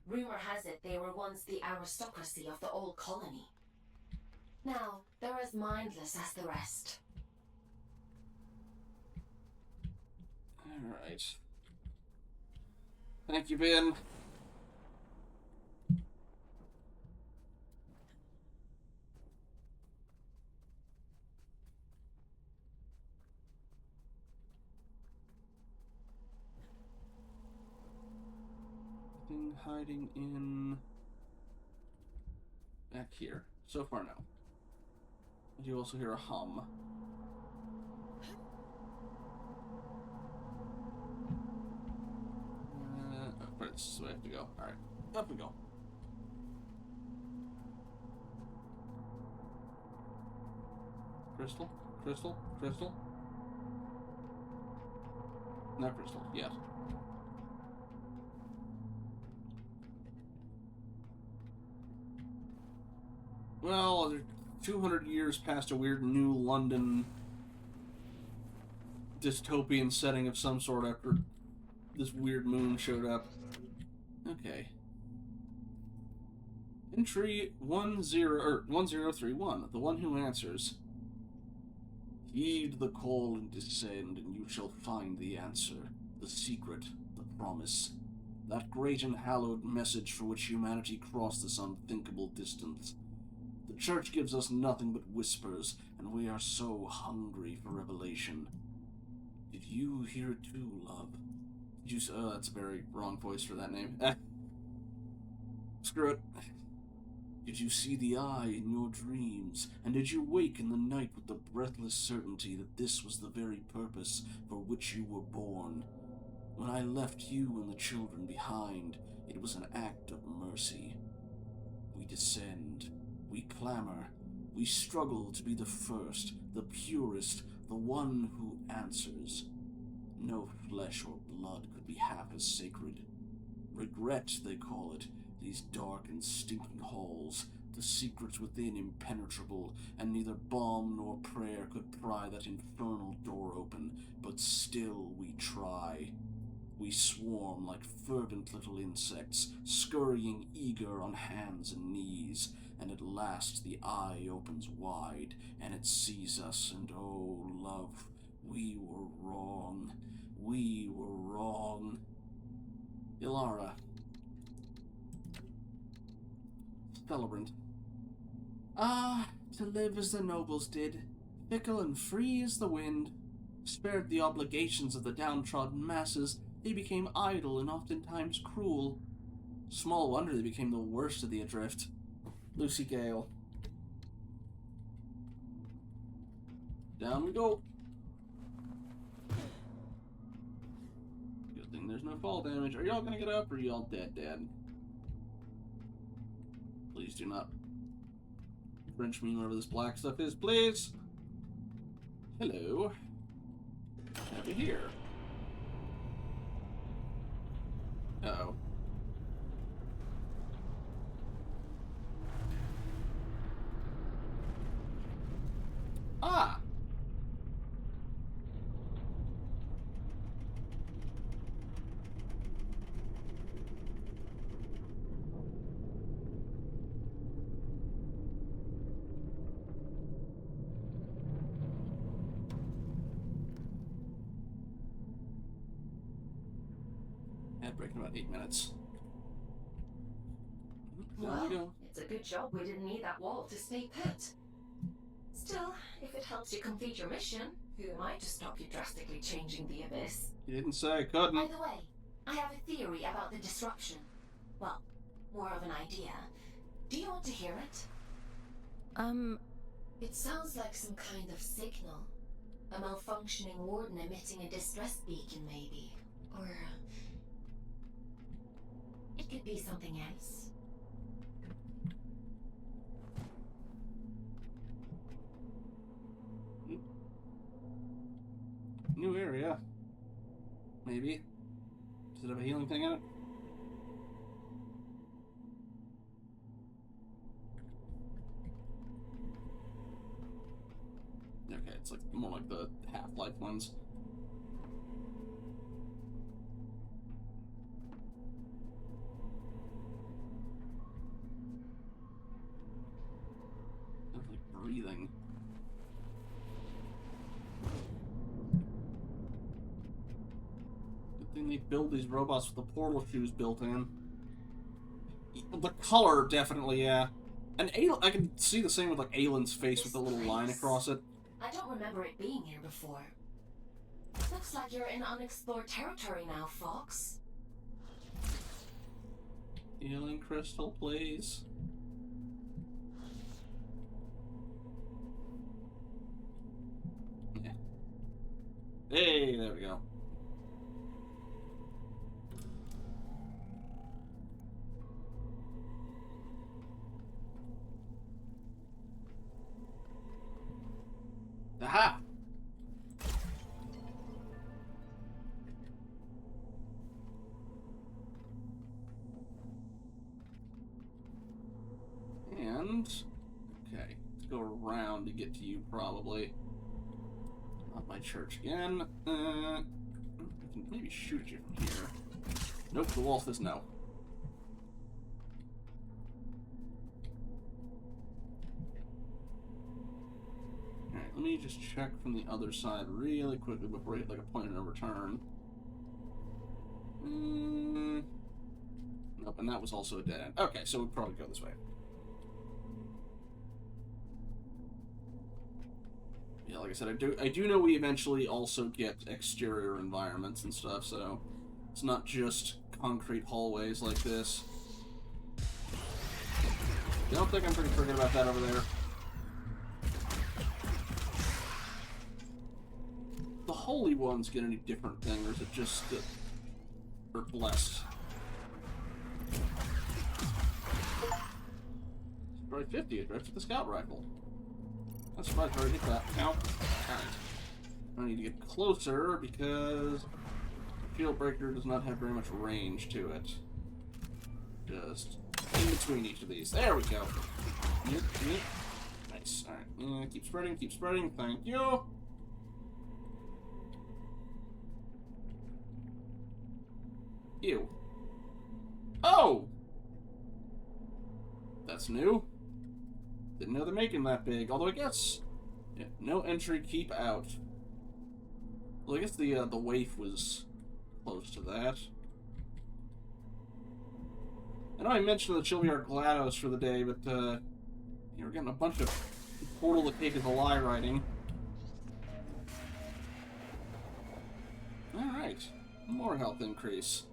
[SPEAKER 3] Rumor has it they were once the aristocracy of the old colony. Now, they're as mindless as the rest.
[SPEAKER 1] Alright. Thank you, Ben. Thing hiding in... back here. So far, no. I do also hear a hum. Oh, right, this is the way I have to go. Alright, up we go. Crystal? Crystal? Crystal? Not crystal, yet. Well, they're 200 years past a weird new London dystopian setting of some sort after this weird moon showed up. Okay. Entry 1031, the one who answers. Heed the call and descend, and you shall find the answer, the secret, the promise. That great and hallowed message for which humanity crossed this unthinkable distance. The Church gives us nothing but whispers, and we are so hungry for revelation. Did you hear it too, love? Did you... Oh, that's a very wrong voice for that name. Screw it. Did you see the eye in your dreams, and did you wake in the night with the breathless certainty that this was the very purpose for which you were born? When I left you and the children behind, it was an act of mercy. We descend, we clamor, we struggle to be the first, the purest, the one who answers. No flesh or blood could be half as sacred. Regret, they call it, these dark and stinking halls, the secrets within impenetrable, and neither balm nor prayer could pry that infernal door open, but still we try. We swarm like fervent little insects, scurrying eager on hands and knees, and at last the eye opens wide, and it sees us, and oh, love, we were wrong. We were wrong. Ilara. Celebrant. Ah, to live as the nobles did, fickle and free as the wind. Spared the obligations of the downtrodden masses, they became idle and oftentimes cruel. Small wonder they became the worst of the adrift. Lucy Gale. Down we go. Good thing there's no fall damage. Are y'all gonna get up, or are y'all dead? Please do not wrench me wherever this black stuff is, please. Hello. Over here. Uh-oh. Ah! Ad break in about 8 minutes. There we go.
[SPEAKER 3] It's a good job we didn't need that wall to stay put. Still, if it helps you complete your mission, who am I to stop you drastically changing the abyss?
[SPEAKER 1] You didn't say I couldn't.
[SPEAKER 3] By the way, I have a theory about the disruption. Well, more of an idea. Do you want to hear it? It sounds like some kind of signal. A malfunctioning warden emitting a distress beacon, maybe. Or... it could be something else.
[SPEAKER 1] New area. Maybe. Does it have a healing thing in it? Okay, it's like more like the Half-Life ones. Sounds like breathing. Good thing they build these robots with the portal shoes built in. The color, definitely, yeah. And I can see the same with like Aylin's face with the little line across it.
[SPEAKER 3] I don't remember it being here before. Looks like you're in unexplored territory now, Fox.
[SPEAKER 1] Healing crystal, please. Yeah. Hey, there we go. Aha! And... okay, let's go around to get to you, probably. Not my church again. I can maybe shoot at you from here. Nope, the wall says no. Alright, let me just check from the other side really quickly before I hit like a point of no return. Nope, and that was also a dead end. Okay, so we'd probably go this way. Yeah, like I said, I do know we eventually also get exterior environments and stuff, so it's not just concrete hallways like this. Don't think I'm pretty forget about that over there. The Holy Ones get any different thing, or is it just that they're blessed? Destroy 50, address with the scout rifle. That's surprised I already hit that. Ow. Alright. I need to get closer because the shield breaker does not have very much range to it. Just in between each of these. There we go. Yep, yep. Nice. Alright. Keep spreading, keep spreading. Thank you. Ew. Oh! That's new. Didn't know they're making that big. Although I guess... Yeah, no entry, keep out. Well, I guess the waif was close to that. I know I mentioned that she'll be our GLaDOS for the day, but, we're getting a bunch of Portal the Cake is a Lie writing. Alright. More health increase.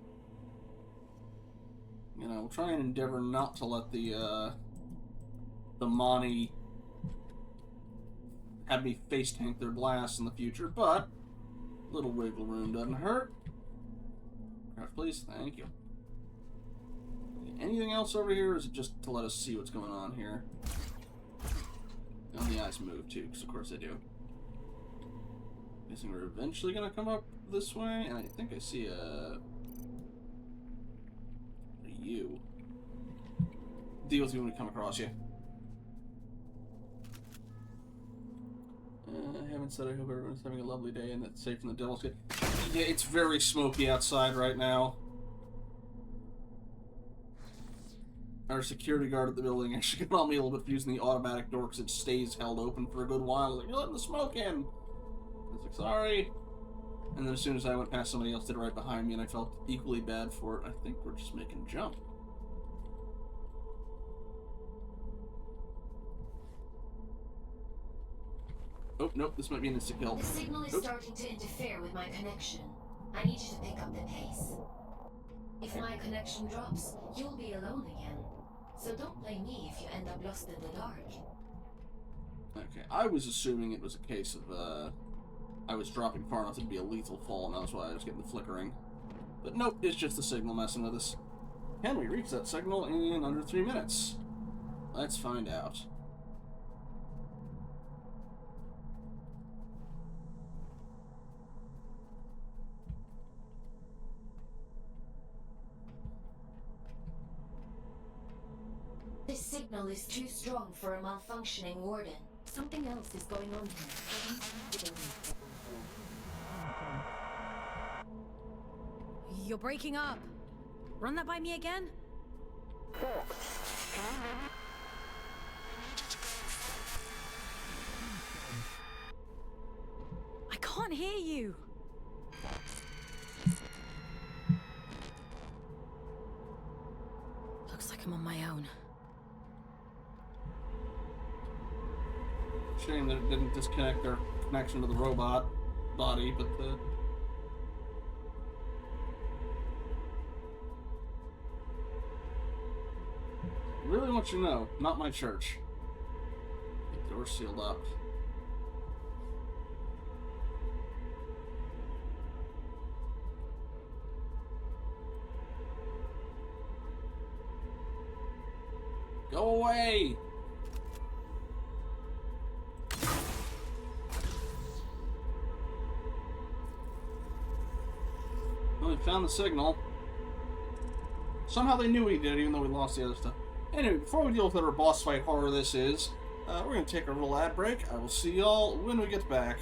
[SPEAKER 1] You know, we'll try and endeavor not to let the Mani have me face tank their blasts in the future, but a little wiggle room doesn't hurt. Craft, please. Thank you. Anything else over here, or is it just to let us see what's going on here? And the eyes move too, because of course they do. Guessing we're eventually gonna come up this way, and I think I see a U. Deal with you when we come across you. I haven't said I hope everyone's having a lovely day and that's safe from the devil's kit. Yeah, it's very smoky outside right now. Our security guard at the building actually got on me a little bit for using the automatic door because it stays held open for a good while. I was like, you're letting the smoke in! I was like, sorry. And then as soon as I went past, somebody else did it right behind me and I felt equally bad for it. I think we're just making a jump. Oh, nope, this might be an insta-kill.
[SPEAKER 3] The signal is starting to interfere with my connection. I need you to pick up the pace. If my connection drops, you'll be alone again. So don't blame me if you end up lost in the dark.
[SPEAKER 1] Okay, I was assuming it was a case of, I was dropping far enough to be a lethal fall, and that's why I was getting the flickering. But nope, it's just the signal messing with us. Can we reach that signal in under 3 minutes? Let's find out.
[SPEAKER 3] This signal is too strong for a malfunctioning warden. Something else is going on here.
[SPEAKER 4] You're breaking up. Run that by me again? I can't hear you. Looks like I'm on my own.
[SPEAKER 1] Shame that it didn't disconnect our connection to the robot body, but the... Really want you to know, not my church. The door's sealed up. Go away! Well, we found the signal. Somehow they knew we did, even though we lost the other stuff. Anyway, before we deal with whatever boss fight horror this is, we're going to take a little ad break. I will see y'all when we get back.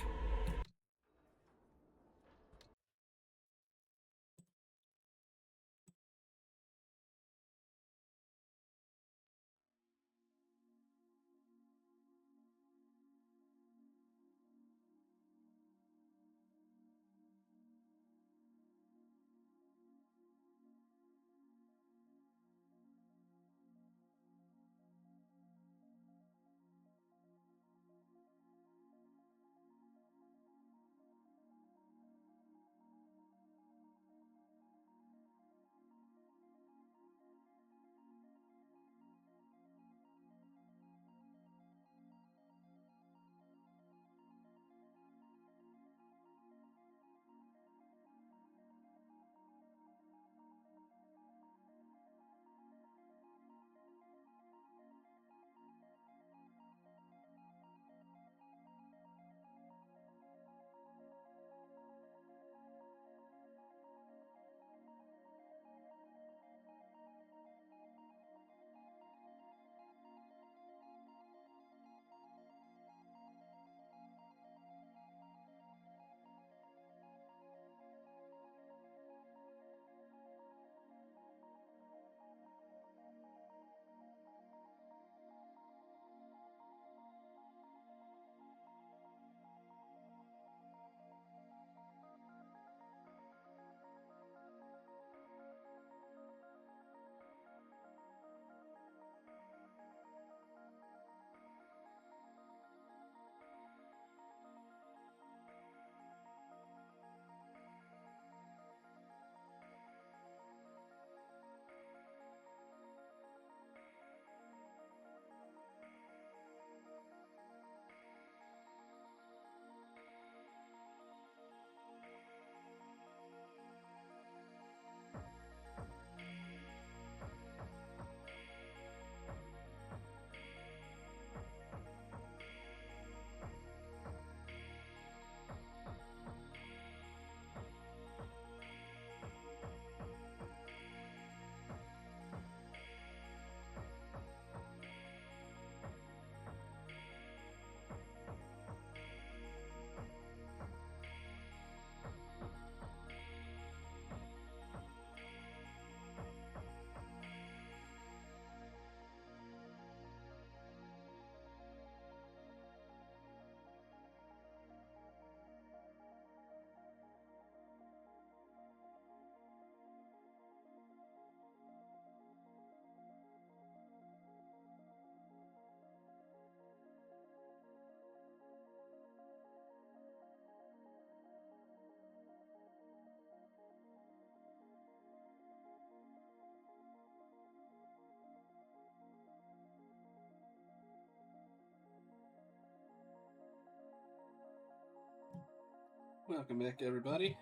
[SPEAKER 1] Welcome back, everybody.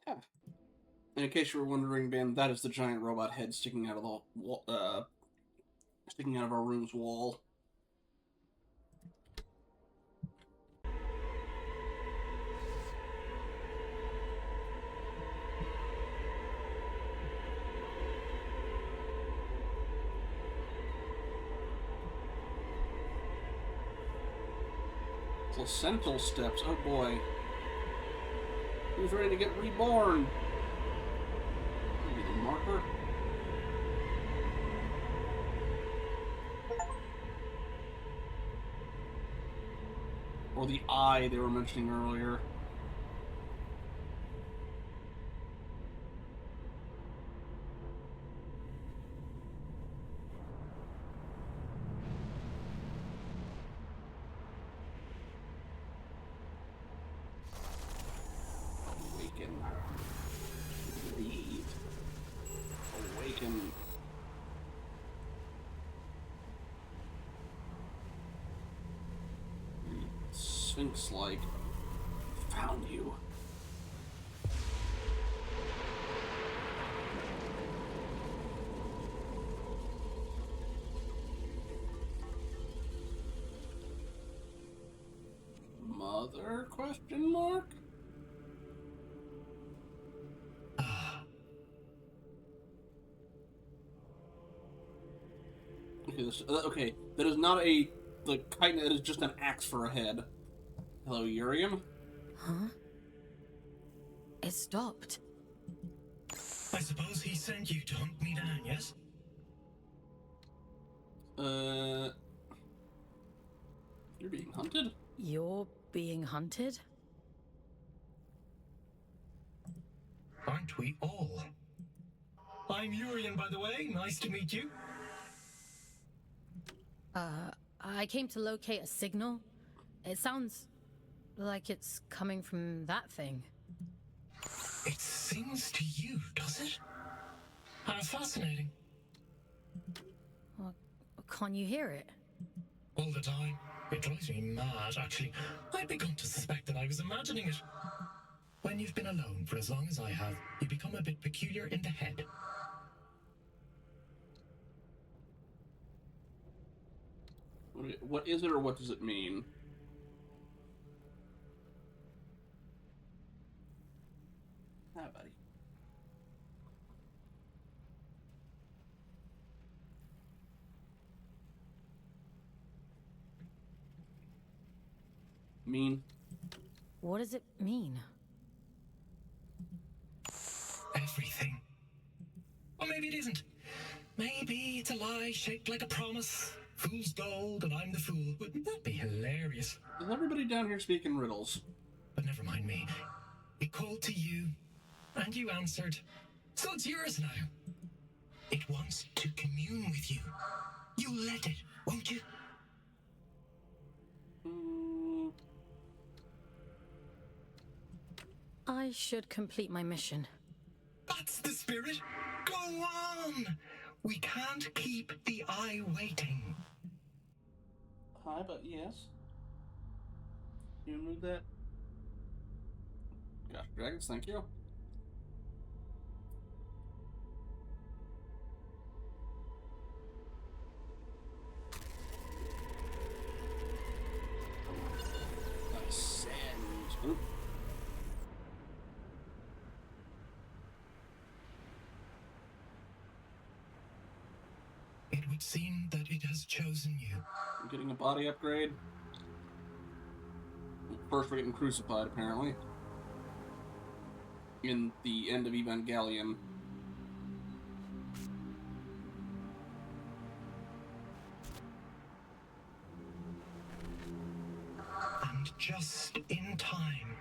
[SPEAKER 1] Yeah. In case you were wondering, Ben, that is the giant robot head sticking out of the wall, sticking out of our room's wall. Placental steps. Oh boy. Who's ready to get reborn? Maybe the marker? Or the eye they were mentioning earlier. Awaken. Breathe. Awaken. Sphinx-like. Found you. Mother? Question mark? Okay, that is not a the chitin. That is just an axe for a head. Hello, Urium.
[SPEAKER 4] Huh? It stopped.
[SPEAKER 8] I suppose he sent you to hunt me down, yes?
[SPEAKER 1] You're being hunted?
[SPEAKER 4] You're being hunted?
[SPEAKER 8] Aren't we all? I'm Urian, by the way. Nice to meet you.
[SPEAKER 4] I came to locate a signal. It sounds like it's coming from that thing.
[SPEAKER 8] It sings to you, does it? How fascinating.
[SPEAKER 4] Well, can't you hear it?
[SPEAKER 8] All the time. It drives me mad, actually. I'd begun to suspect that I was imagining it. When you've been alone for as long as I have, you become a bit peculiar in the head.
[SPEAKER 1] What is it, or what does it mean? Hi, buddy. Mean?
[SPEAKER 4] What does it mean?
[SPEAKER 8] Everything. Or maybe it isn't. Maybe it's a lie shaped like a promise. Fool's gold and I'm the fool. Wouldn't that be hilarious?
[SPEAKER 1] Is everybody down here speaking riddles?
[SPEAKER 8] But never mind me. It called to you, and you answered. So it's yours now. It wants to commune with you. You'll let it, won't you?
[SPEAKER 4] I should complete my mission.
[SPEAKER 8] That's the spirit. Go on. We can't keep the eye waiting.
[SPEAKER 1] Hi, but yes. You move that? Gosh, dragons, thank you. Ascend. Oop.
[SPEAKER 8] It would seem that it has chosen you.
[SPEAKER 1] I'm getting a body upgrade. First, we're getting crucified, apparently. In the end of Evangelion.
[SPEAKER 8] And just in time.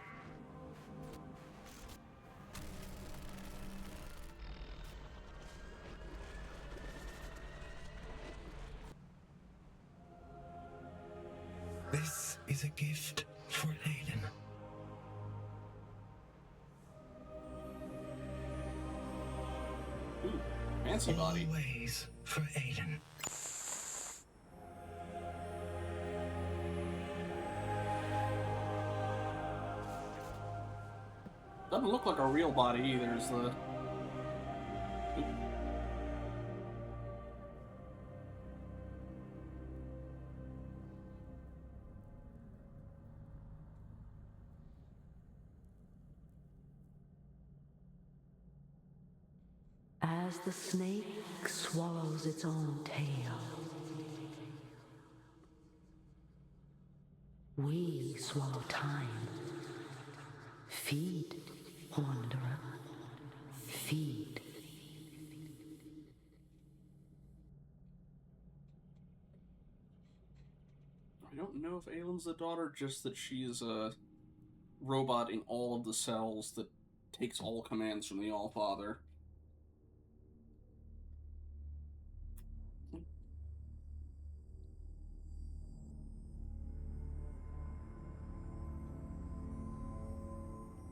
[SPEAKER 8] This is a gift for Aiden.
[SPEAKER 1] Ooh, fancy body.
[SPEAKER 8] Always for Aiden.
[SPEAKER 1] Doesn't look like a real body either, is the... Oop.
[SPEAKER 5] As the snake swallows its own tail, we swallow time. Feed, wanderer. Feed.
[SPEAKER 1] I don't know if Aylin's the daughter, just that she's a robot in all of the cells that takes all commands from the All-Father.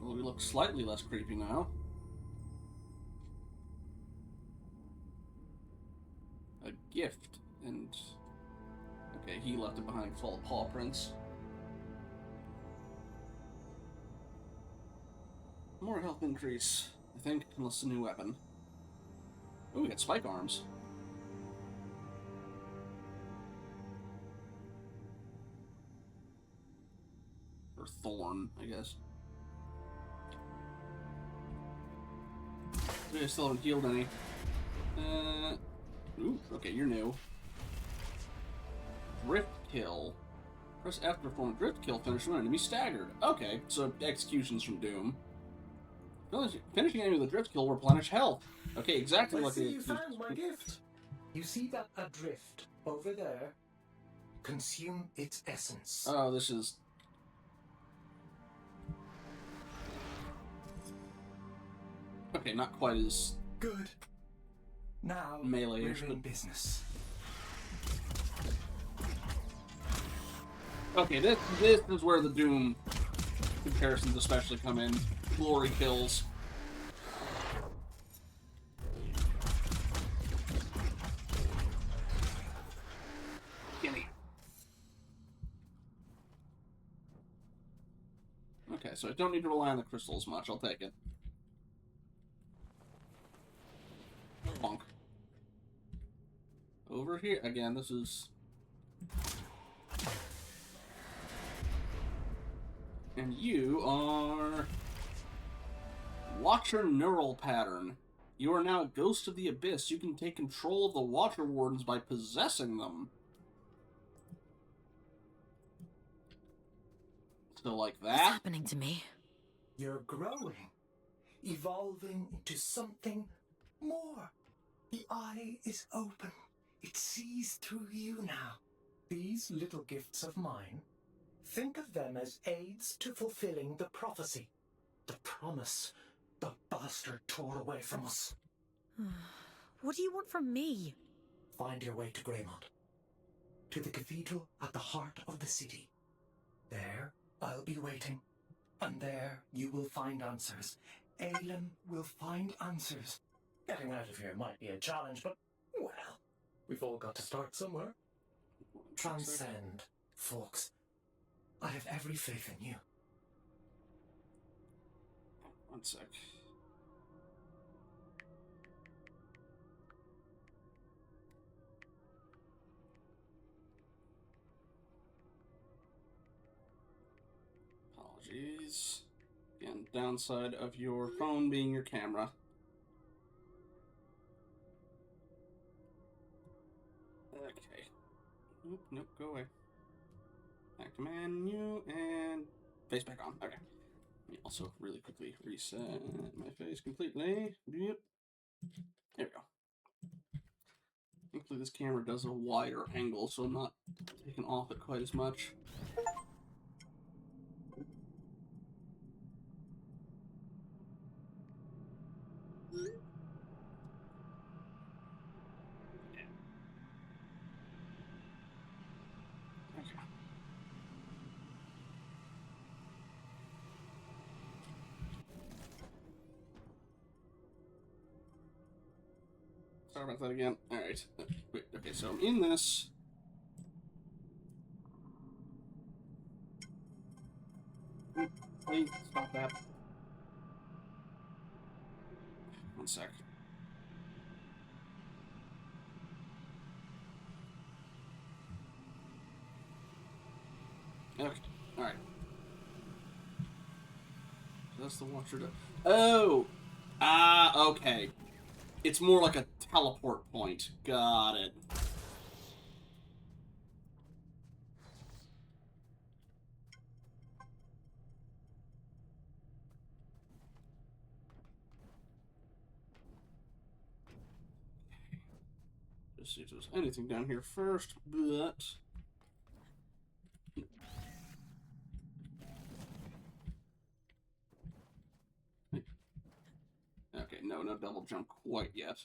[SPEAKER 1] Well, we look slightly less creepy now. A gift, and... Okay, he left it behind full of paw prints. More health increase, I think, unless a new weapon. Oh, we got spike arms. Or thorn, I guess. I still haven't healed any. Ooh, okay, you're new. Drift kill. Press F to perform a drift kill, finish an enemy staggered. Okay, so executions from Doom. Finishing enemy with a drift kill will replenish health. Okay, exactly
[SPEAKER 8] I
[SPEAKER 1] like
[SPEAKER 8] see you found my gift. You see that adrift over there? Consume its essence.
[SPEAKER 1] Oh, this is... Okay, not quite as...
[SPEAKER 8] Good. Now
[SPEAKER 1] melee-ish,
[SPEAKER 8] we're in
[SPEAKER 1] but...
[SPEAKER 8] business.
[SPEAKER 1] Okay, this is where the Doom comparisons especially come in. Glory kills. Gimme. Okay, so I don't need to rely on the crystals much. I'll take it. Bonk. Over here again. This is. And you are... Watcher Neural Pattern. You are now a ghost of the Abyss. You can take control of the Watcher Wardens by possessing them. So like that?
[SPEAKER 4] What's happening to me?
[SPEAKER 8] You're growing, evolving into something more. The eye is open. It sees through you now. These little gifts of mine, think of them as aids to fulfilling the prophecy, the promise the bastard tore away from us.
[SPEAKER 4] What do you want from me?
[SPEAKER 8] Find your way to Greymont, to the cathedral at the heart of the city. There, I'll be waiting, and there you will find answers. Aylin will find answers. Getting out of here might be a challenge, but, well, we've all got to start somewhere. Transcend, folks. I have every faith in you.
[SPEAKER 1] One sec. Apologies. Again, downside of your phone being your camera. Okay. Nope, nope, go away. Back to menu and face back on. Okay. Let me also really quickly reset my face completely. Yep. There we go. Thankfully, this camera does a wider angle, so I'm not taken off it quite as much. Okay. Sorry about that again. Alright. Wait, okay, so I'm in this. Please stop that. One sec. Okay, alright. That's the Watcher. Oh! Ah, okay. It's more like a teleport point. Got it. Just see if there's anything down here first, but... Okay, no double jump quite yet.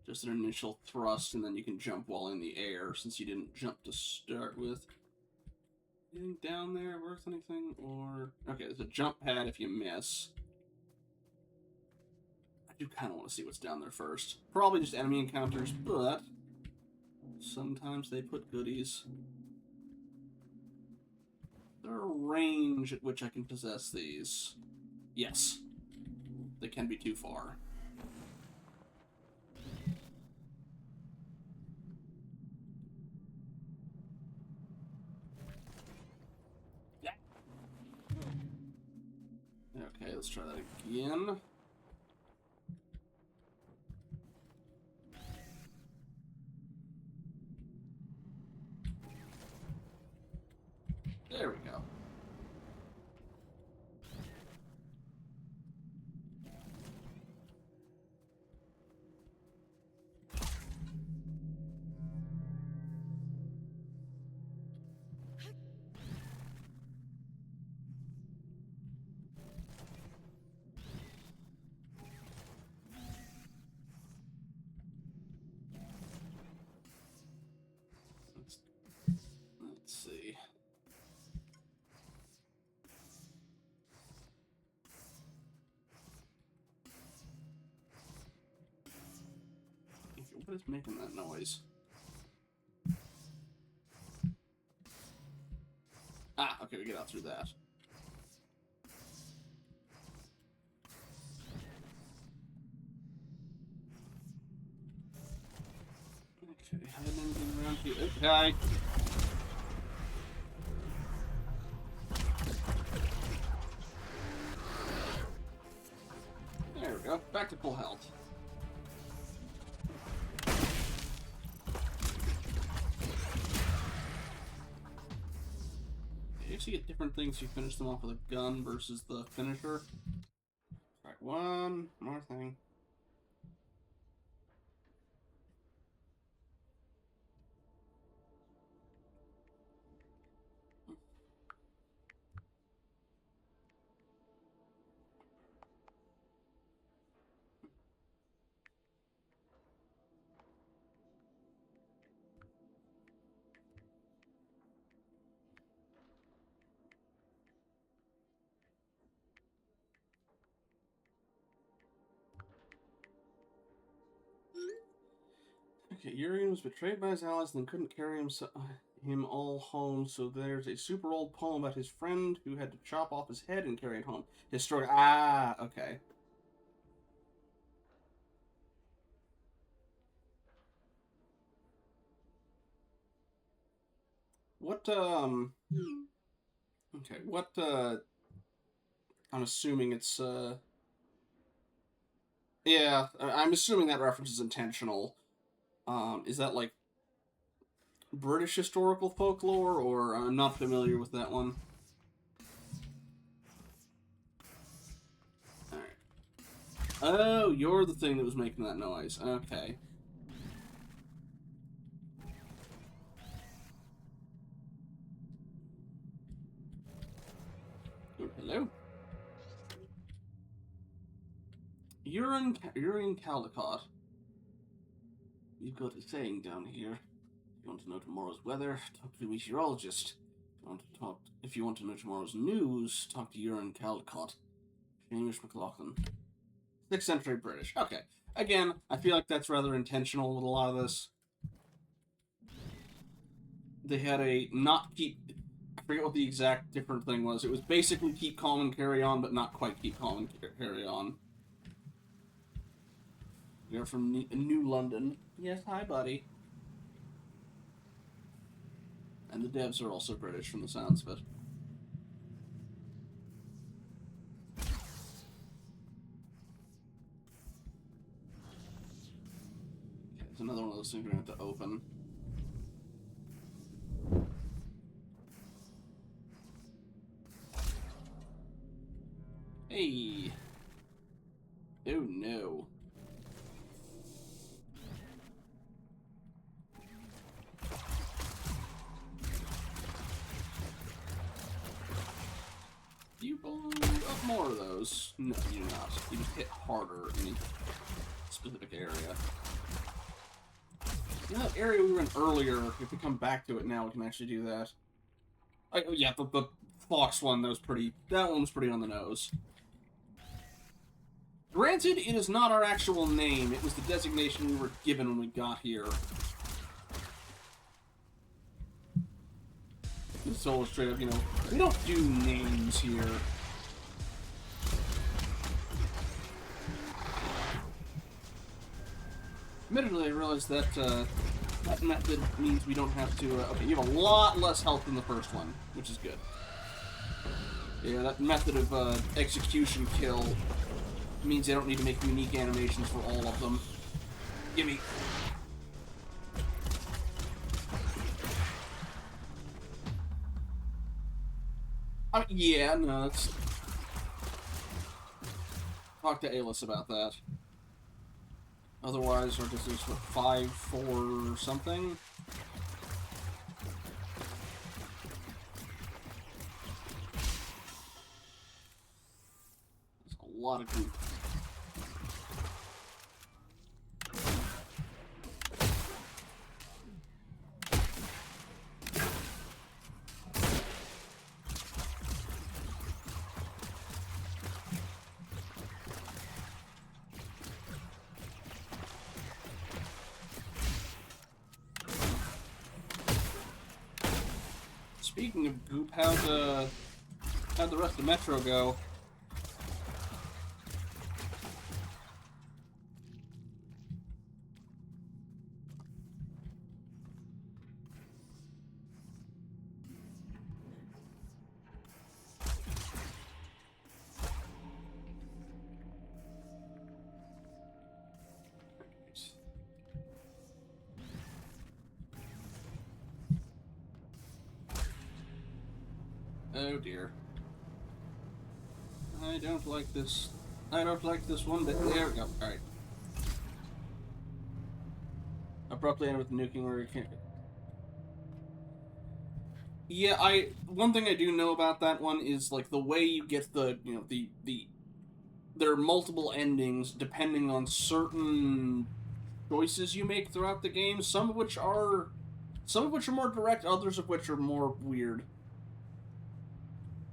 [SPEAKER 1] Just an initial thrust, and then you can jump while in the air, since you didn't jump to start with. Anything down there worth anything, or... Okay, there's a jump pad if you miss. I do kind of want to see what's down there first. Probably just enemy encounters, but... sometimes they put goodies. Is there a range at which I can possess these? Yes. They can be too far. Yeah. Okay, let's try that again. There we go. Let's see. What is making that noise? Ah, okay, we get out through that. Okay, hiding anything around here? Okay. There we go. Back to full health. You actually get different things if you finish them off with a gun versus the finisher. Alright, one more thing. Okay, Urian was betrayed by his allies and then couldn't carry him all home, so there's a super old poem about his friend who had to chop off his head and carry it home. His story. Ah, okay. What, okay, what, I'm assuming it's, yeah, I'm assuming that reference is intentional. Is that, like, British historical folklore, or I'm not familiar with that one? Alright. Oh, you're the thing that was making that noise. Okay. Oh, hello. Urine Caldecott. You've got a saying down here. If you want to know tomorrow's weather, talk to a meteorologist. If you want to know tomorrow's news, talk to Urine Caldecott. Hamish McLaughlin. 6th century British. Okay. Again, I feel like that's rather intentional with a lot of this. They had a not keep... I forget what the exact different thing was. It was basically keep calm and carry on, but not quite keep calm and carry on. We are from New London. Yes, hi, buddy. And the devs are also British from the sounds of it. Okay, it's another one of those things we're going to have to open. Hey! Oh no. Do you blow up more of those? No, you do not. You just hit harder in a specific area. You know, that area we were in earlier, if we come back to it now, we can actually do that. Yeah, the Fox one, that one was pretty on the nose. Granted, it is not our actual name. It was the designation we were given when we got here. It's all straight up, you know, we don't do names here. Admittedly, I realized that that method means we don't have to... okay, you have a lot less health than the first one, which is good. Yeah, that method of execution kill means they don't need to make unique animations for all of them. Gimme. Yeah, no, it's... talk to Alice about that. Otherwise, our distance is 5-4 or something. There's a lot of goop. Speaking of goop, how'd the rest of Metro go? Oh dear. I don't like this. I don't like this one bit. There we go. Alright. Abruptly end with the nuking where you can't... Yeah, one thing I do know about that one is, like, the way you get the, you know, there are multiple endings depending on certain choices you make throughout the game, some of which are more direct, others of which are more weird.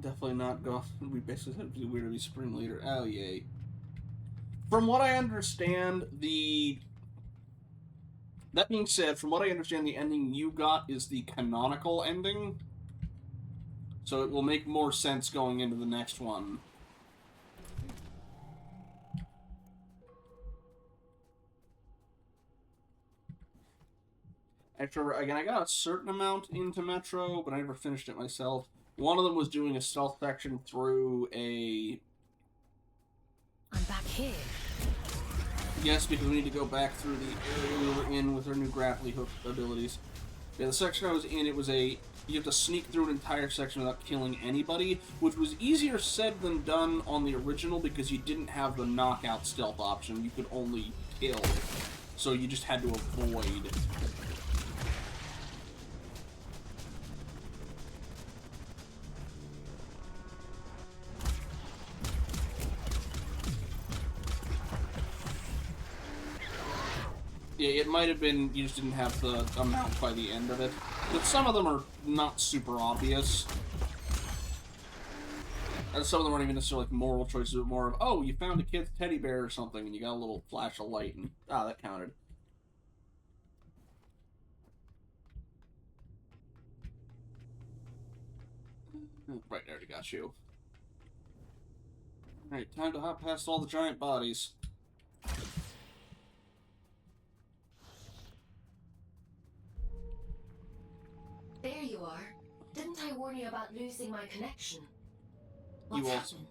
[SPEAKER 1] Definitely not go. We basically said it'd be weird to be Supreme Leader. Oh, yay. From what I understand, that being said, from what I understand, the ending you got is the canonical ending. So it will make more sense going into the next one. After, again, I got a certain amount into Metro, but I never finished it myself. One of them was doing a stealth section through a...
[SPEAKER 4] I'm back here.
[SPEAKER 1] Yes, because we need to go back through the area we were in with our new grappling hook abilities. Yeah, the section I was in, it was a... You have to sneak through an entire section without killing anybody, which was easier said than done on the original because you didn't have the knockout stealth option. You could only kill. So you just had to avoid. Yeah, it might have been you just didn't have the amount by the end of it. But some of them are not super obvious. And some of them aren't even necessarily like moral choices, but more of, oh, you found a kid's teddy bear or something, and you got a little flash of light, and that counted. Right, I already got you. Alright, time to hop past all the giant bodies.
[SPEAKER 3] there you are. Didn't I warn you about losing my connection?
[SPEAKER 1] You
[SPEAKER 3] What's
[SPEAKER 1] also-
[SPEAKER 3] happened?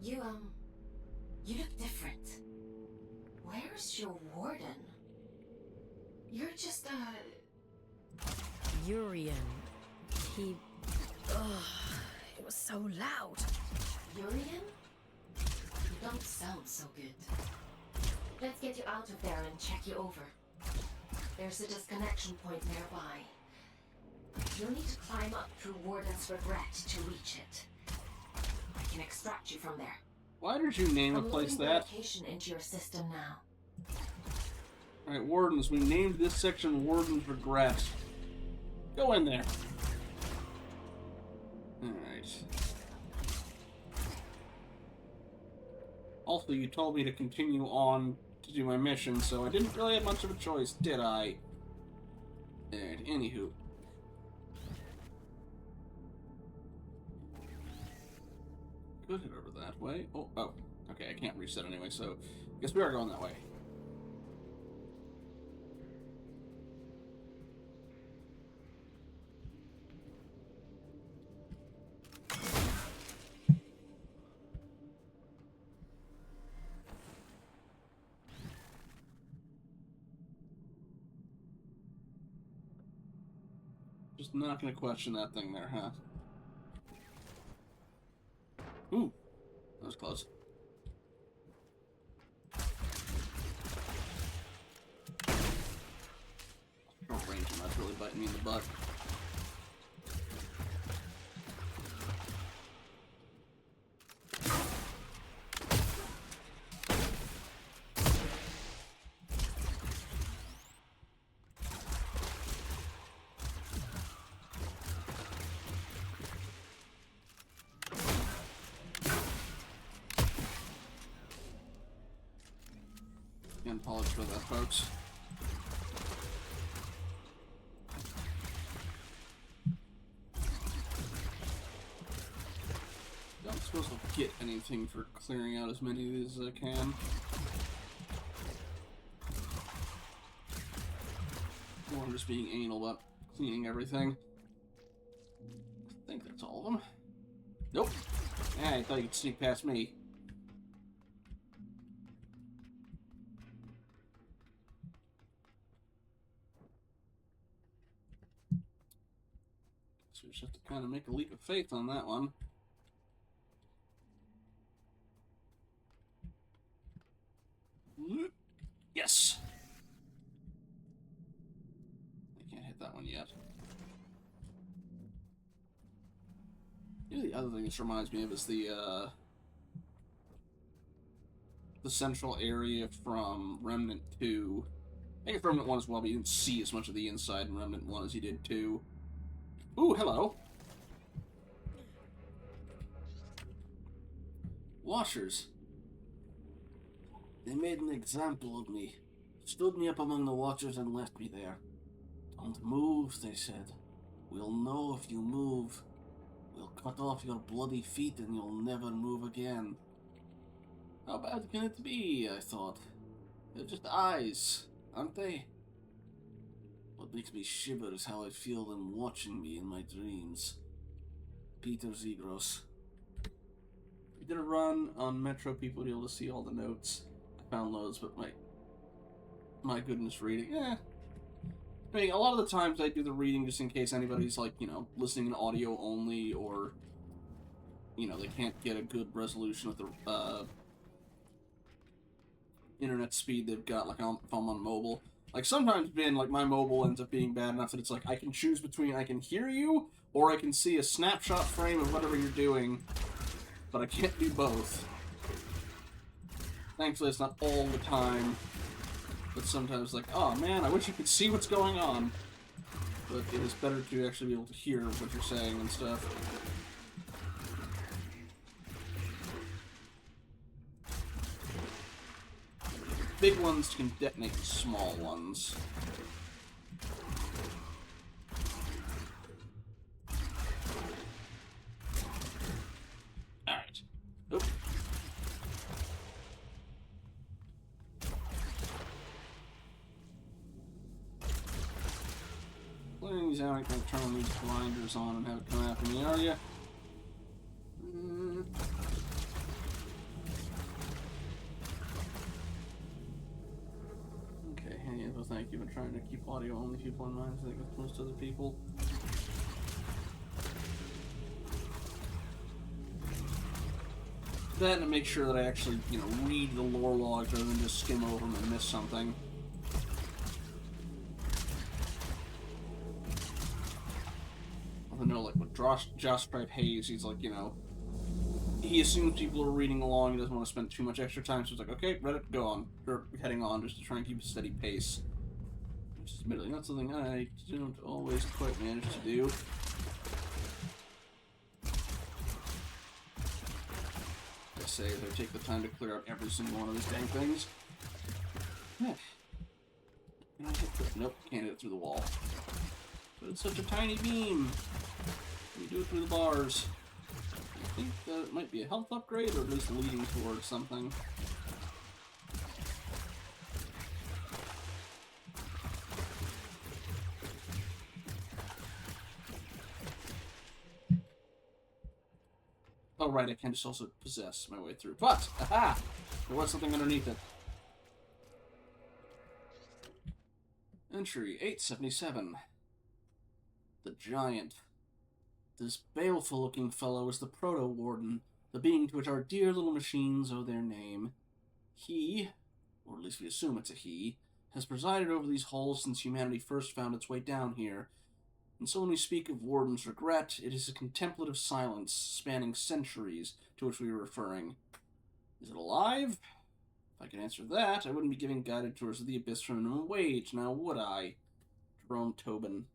[SPEAKER 3] You look different. Where's your warden? You're just,
[SPEAKER 4] Urian. He. Ugh. It was so loud.
[SPEAKER 3] Urian? You don't sound so good. Let's get you out of there and check you over. There's a disconnection point nearby. You'll need to climb up through Warden's Regret to reach it. I can extract you from there.
[SPEAKER 1] Why did you name a
[SPEAKER 3] I'm
[SPEAKER 1] place
[SPEAKER 3] loading the
[SPEAKER 1] that?
[SPEAKER 3] location into your system now.
[SPEAKER 1] Alright, Wardens. We named this section Warden's Regret. Go in there. Alright. Also, you told me to continue on to do my mission, so I didn't really have much of a choice, did I? Alright, anywho. Could head over that way. Oh, okay, I can't reach that anyway, so I guess we are going that way. Just not gonna question that thing there, huh? Ooh, that was close. Short range, and that's really biting me in the butt. Again, apologies for that, folks. Don't suppose I'll get anything for clearing out as many as I can. Or I'm just being anal about cleaning everything. I think that's all of them. Nope. Yeah, I thought you could sneak past me. So we just have to kind of make a leap of faith on that one. Yes! I can't hit that one yet. You know, the other thing this reminds me of is the central area from Remnant 2. I think it's Remnant 1 as well, but you didn't see as much of the inside in Remnant 1 as you did 2. Ooh, hello! Washers. They made an example of me. Stood me up among the watchers and left me there. Don't move, they said. We'll know if you move. We'll cut off your bloody feet and you'll never move again. How bad can it be, I thought. They're just eyes, aren't they? What makes me shiver is how I feel them watching me in my dreams. Peter Zigros. We did a run on Metro, people would be able to see all the notes. I found those, but my goodness, reading, I mean, a lot of the times I do the reading just in case anybody's, like, you know, listening in audio only, or, you know, they can't get a good resolution with the, internet speed they've got, like, if I'm on mobile. Like, sometimes, like, my mobile ends up being bad enough that it's like, I can choose between I can hear you, or I can see a snapshot frame of whatever you're doing, but I can't do both. Thankfully, it's not all the time, but sometimes, like, oh man, I wish you could see what's going on. But it is better to actually be able to hear what you're saying and stuff. Big ones can detonate small ones. Alright. Oop. Clearing these out. I can turn these blinders on and have it come after me, are you? Okay, hey, well, thank you. I've been trying to keep audio only people in mind, I think, with most other people. That, and make sure that I actually, you know, read the lore logs rather than just skim over them and miss something. I know, like, with Josh Stripe Hayes, he's like, you know, he assumes people are reading along, he doesn't want to spend too much extra time, so he's like, okay, Reddit, go on. Or heading on, just to try and keep a steady pace. Which is admittedly not something I don't always quite manage to do. I say, they take the time to clear out every single one of these dang things. Can I hit the... Nope, can't hit it through the wall. But it's such a tiny beam. You do it through the bars. I think that it might be a health upgrade, or at least leading towards something. Oh, right, I can just also possess my way through. But, aha! There was something underneath it. Entry 877. The Giant. This baleful-looking fellow is the Proto-Warden, the being to which our dear little machines owe their name. He, or at least we assume it's a he, has presided over these halls since humanity first found its way down here. And so when we speak of Warden's regret, it is a contemplative silence spanning centuries to which we are referring. Is it alive? If I could answer that, I wouldn't be giving guided tours of the Abyss for minimum wage, now would I? Jerome Tobin.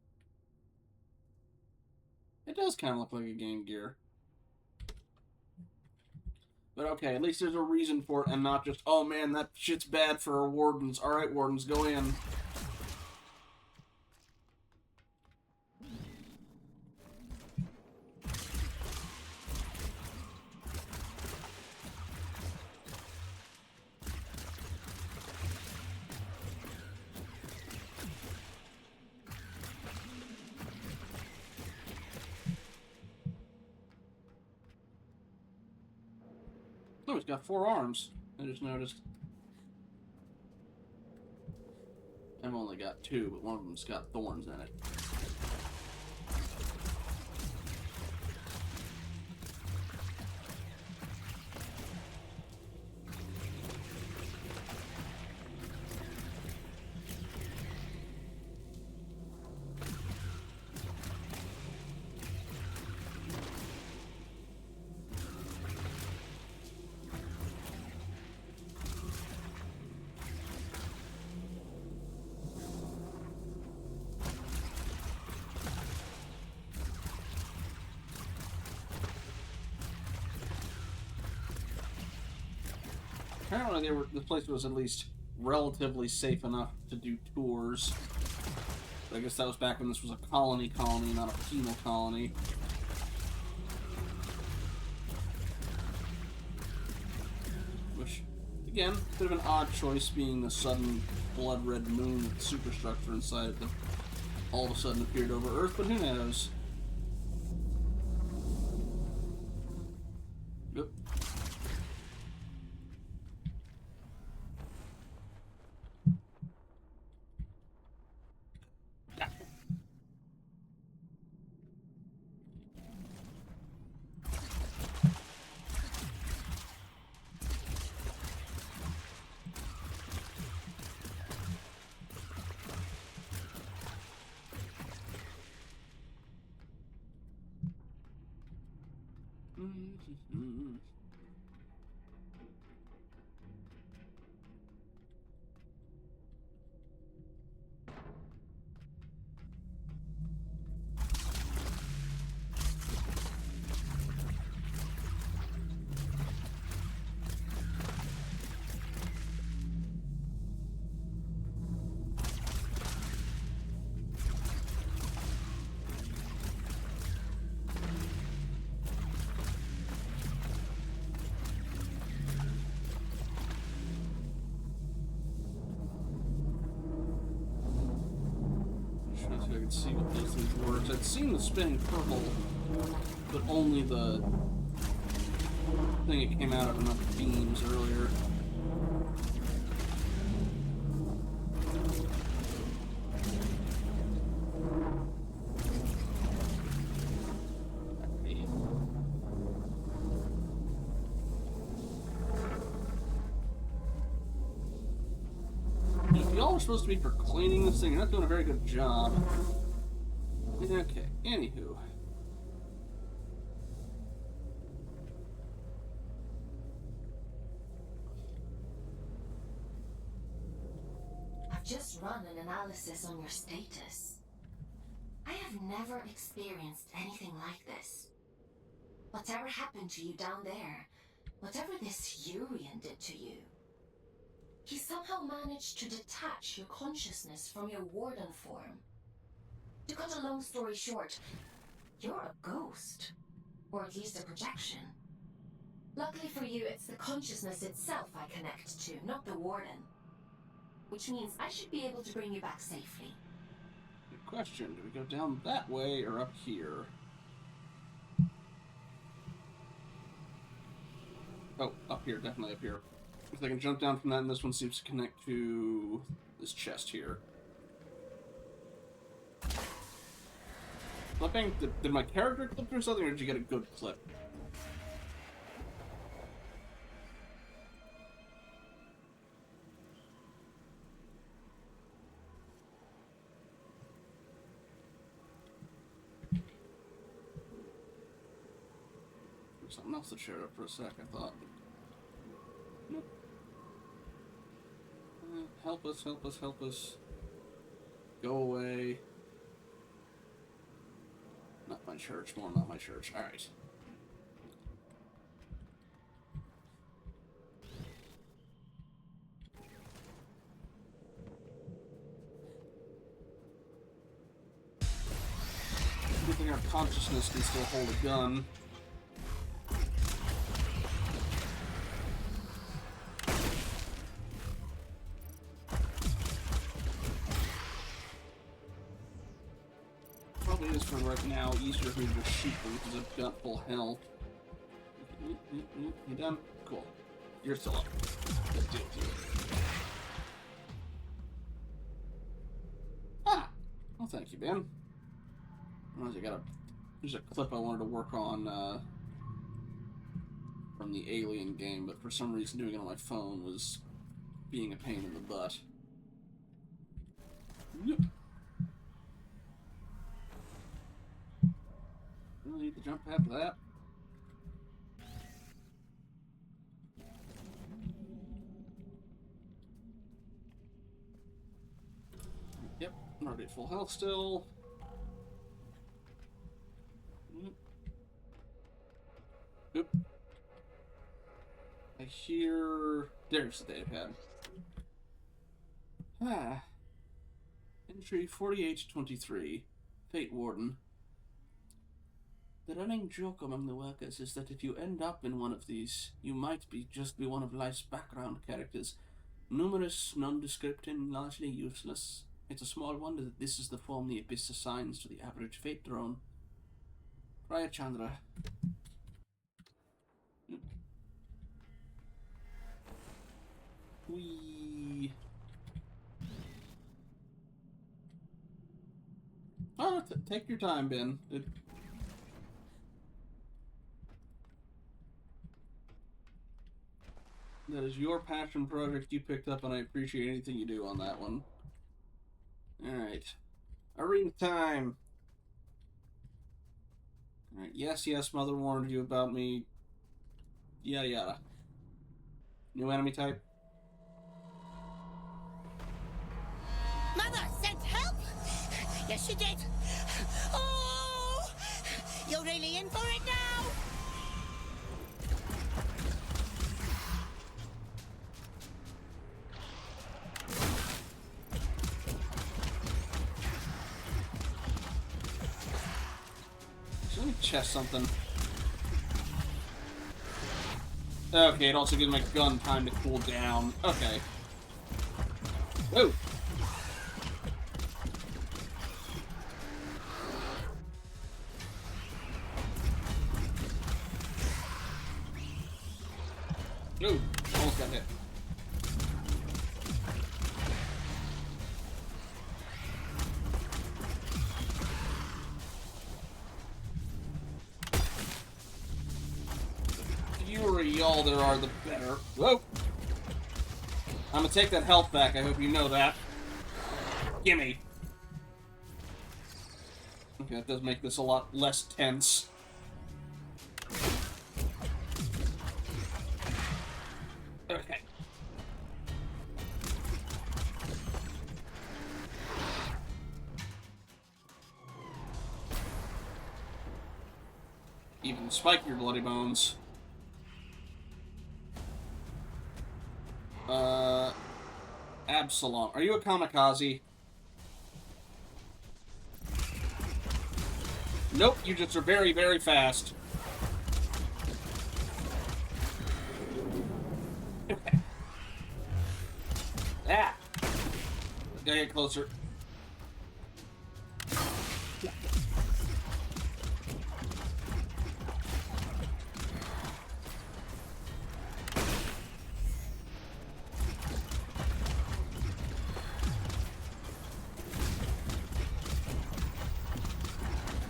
[SPEAKER 1] It does kind of look like a Game Gear. But okay, at least there's a reason for it and not just, oh man, that shit's bad for our Wardens. Alright, Wardens, go in. Oh, he's got 4 arms. I just noticed. I've only got 2, but one of them's got thorns in it. Apparently this place was at least relatively safe enough to do tours. But I guess that was back when this was a colony, not a penal colony. Which, again, bit of an odd choice, being the sudden blood-red moon with the superstructure inside it that all of a sudden appeared over Earth, but who knows? Yep. I could see what those things were. I'd seen the spinning purple, but only the thing it came out of, not the beams earlier. Y'all are supposed to be for cleaning this thing. You're not doing a very good job. Okay, anywho.
[SPEAKER 3] I've just run an analysis on your status. I have never experienced anything like this. Whatever happened to you down there, whatever this Urian did to you, he somehow managed to detach your consciousness from your warden form. To cut a long story short, you're a ghost. Or at least a projection. Luckily for you, it's the consciousness itself I connect to, not the warden. Which means I should be able to bring you back safely.
[SPEAKER 1] Good question. Do we go down that way or up here? Oh, up here. Definitely up here. If I can jump down from that, and this one seems to connect to this chest here. Clipping? Did my character clip through something, or did you get a good clip? There's something else that showed up for a sec, I thought. Nope. Help us, help us, help us. Go away. Not my church, more not my church. Alright. Good thing our consciousness can still hold a gun. Probably is for right now easier for me to just shoot them because I've got full health. You done? Cool. You're still up. Let's do it. Ah! Well, thank you, Ben. There's a clip I wanted to work on from the Alien game, but for some reason doing it on my phone was being a pain in the butt. Yep. Really need to jump after that. Yep, I'm already at full health still. Oop. I hear... There's the data pad. Ah. Entry 4823. Fate Warden. The running joke among the workers is that if you end up in one of these, you might just be one of life's background characters. Numerous, nondescript, and largely useless. It's a small wonder that this is the form the Abyss assigns to the average Fate drone. Raya Chandra. Whee. Oh, take your time, Ben. That is your passion project you picked up, and I appreciate anything you do on that one. Alright. Arena time! Alright, yes, mother warned you about me. Yada yada. New enemy type?
[SPEAKER 6] Mother sent help? Yes, she did. Oh! You're really in for it now?
[SPEAKER 1] So let me chest something. Okay, it also gives my gun time to cool down. Okay. Whoa! Ooh, almost got hit. The fewer y'all there are, the better. Whoa! I'm gonna take that health back, I hope you know that. Gimme! Okay, that does make this a lot less tense. Okay. Even spike your bloody bones. Absalom. Are you a kamikaze? Nope, you just are very, very fast. Okay. Ah! Gotta get closer.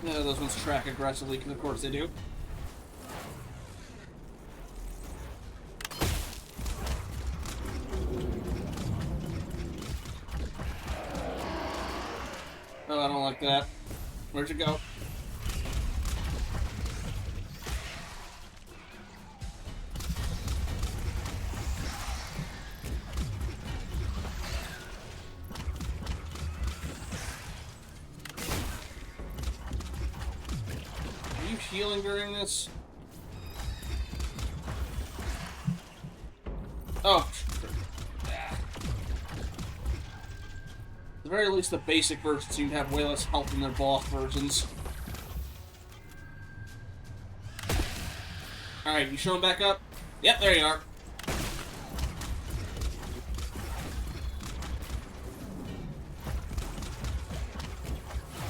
[SPEAKER 1] Yeah, those ones track aggressively, because of course they do. Oh, I don't like that. Where'd you go? Are you healing during this? Oh. At the very least, the basic versions seem to have way less health than their boss versions. Alright, you showing back up? Yep, there you are.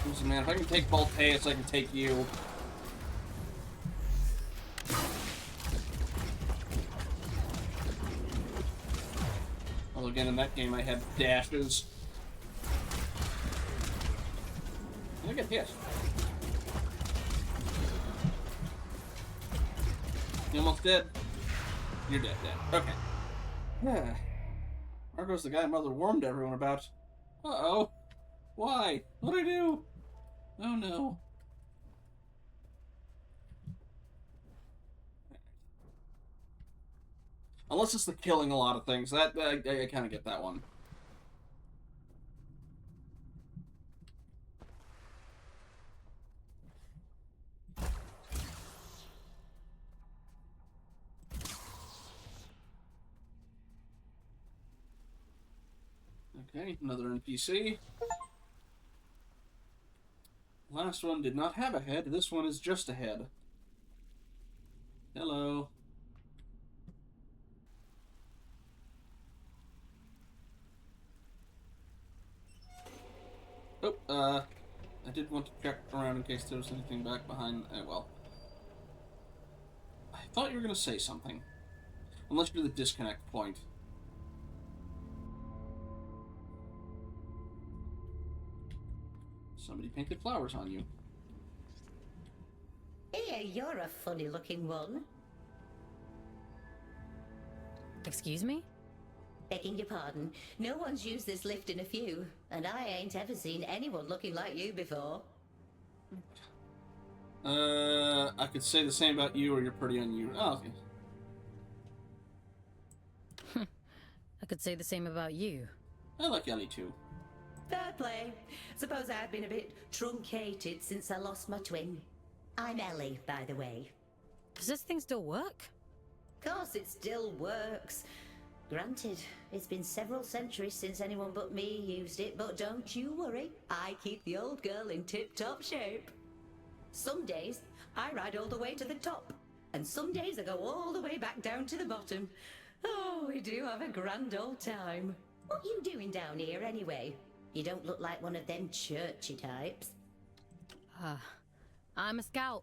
[SPEAKER 1] Listen, man, if I can take Voltaeus, I can take you. Although again, in that game, I had dashes. I get hit. You almost dead? You're dead, dead. Okay. Yeah. Marco's the guy Mother warned everyone about. Uh-oh. Why? What'd I do? Oh no. Unless it's the killing a lot of things. That I kind of get that one. Okay, another NPC. Last one did not have a head. This one is just a head. Hello. Oh, I did want to check around in case there was anything back behind. Well, I thought you were going to say something. Unless you're the disconnect point. Somebody painted flowers on you.
[SPEAKER 9] Hey, you're a funny-looking one.
[SPEAKER 4] Excuse me?
[SPEAKER 9] Begging your pardon, no one's used this lift in a few, and I ain't ever seen anyone looking like you before.
[SPEAKER 1] I could say the same about you, or you're pretty unusual. Oh, okay.
[SPEAKER 4] I could say the same about you.
[SPEAKER 1] I like Ellie too.
[SPEAKER 9] Fair play. Suppose I've been a bit truncated since I lost my twin. I'm Ellie, by the way.
[SPEAKER 4] Does this thing still work?
[SPEAKER 9] Course it still works. Granted, it's been several centuries since anyone but me used it, but don't you worry. I keep the old girl in tip-top shape. Some days, I ride all the way to the top, and some days I go all the way back down to the bottom. Oh, we do have a grand old time. What you doing down here, anyway? You don't look like one of them churchy types.
[SPEAKER 4] I'm a scout.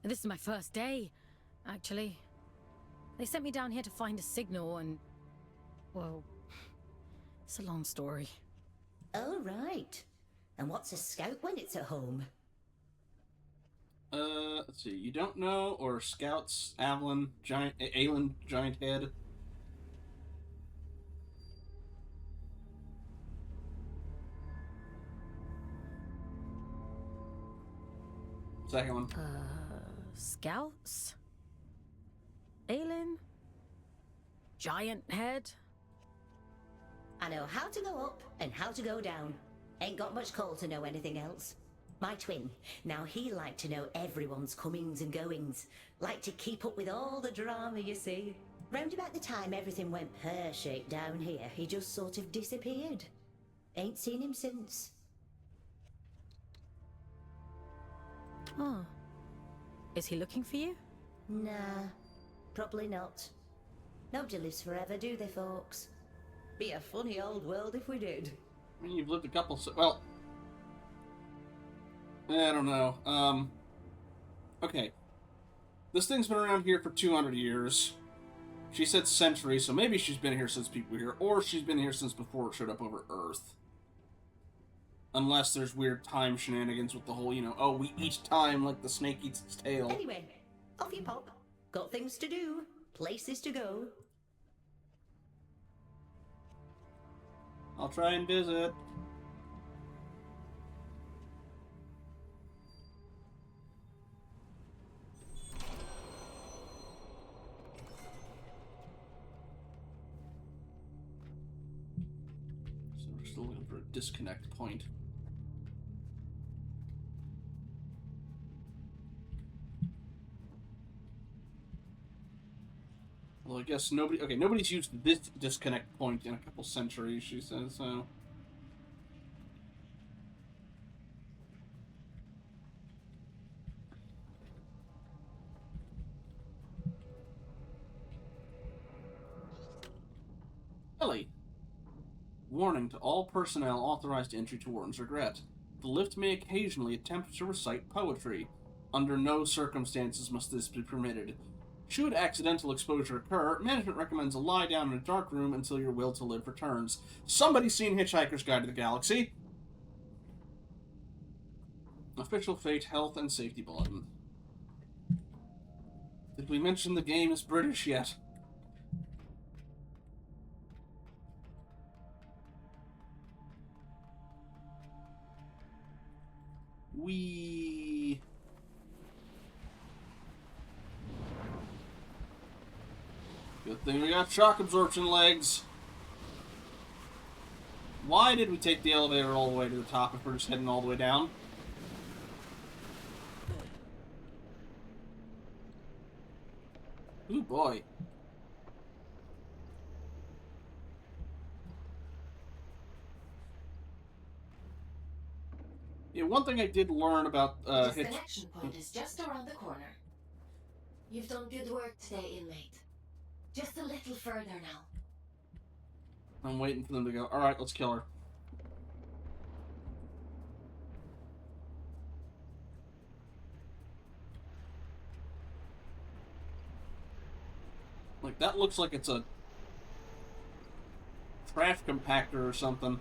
[SPEAKER 4] And this is my first day, actually. They sent me down here to find a signal and... well... it's a long story.
[SPEAKER 9] Oh, right. And what's a scout when it's at home?
[SPEAKER 1] Let's see. You don't know, or scouts, Alan, giant head. Second one.
[SPEAKER 4] Scouts? Aelin? Giant head?
[SPEAKER 9] I know how to go up and how to go down. Ain't got much call to know anything else. My twin, now he liked to know everyone's comings and goings. Liked to keep up with all the drama, you see. Round about the time everything went pear-shaped down here, he just sort of disappeared. Ain't seen him since.
[SPEAKER 4] Oh. Is he looking for you?
[SPEAKER 9] Nah, probably not. Nobody lives forever, do they, folks? Be a funny old world if we did.
[SPEAKER 1] I mean, you've lived a couple... well... I don't know. Okay. This thing's been around here for 200 years. She said centuries, so maybe she's been here since people were here, or she's been here since before it showed up over Earth. Unless there's weird time shenanigans with the whole, you know, oh, we eat time like the snake eats its tail.
[SPEAKER 9] Anyway, off you pop. Got things to do, places to go.
[SPEAKER 1] I'll try and visit. So we're still looking for a disconnect point. Well, I guess nobody's used this disconnect point in a couple centuries, she says, so... Ellie. Warning to all personnel authorized to entry to Warden's Regret. The lift may occasionally attempt to recite poetry. Under no circumstances must this be permitted. Should accidental exposure occur, management recommends a lie down in a dark room until your will to live returns. Somebody's seen Hitchhiker's Guide to the Galaxy. Official Fate Health and Safety Bulletin. Did we mention the game is British yet? Good thing we got shock absorption legs. Why did we take the elevator all the way to the top if we're just heading all the way down? Ooh, boy. Yeah, one thing I did learn about
[SPEAKER 3] The disconnection point is just around the corner. You've done good work today, inmate. Just a little further now.
[SPEAKER 1] I'm waiting for them to go, alright, let's kill her. Like, that looks like it's a trash compactor or something.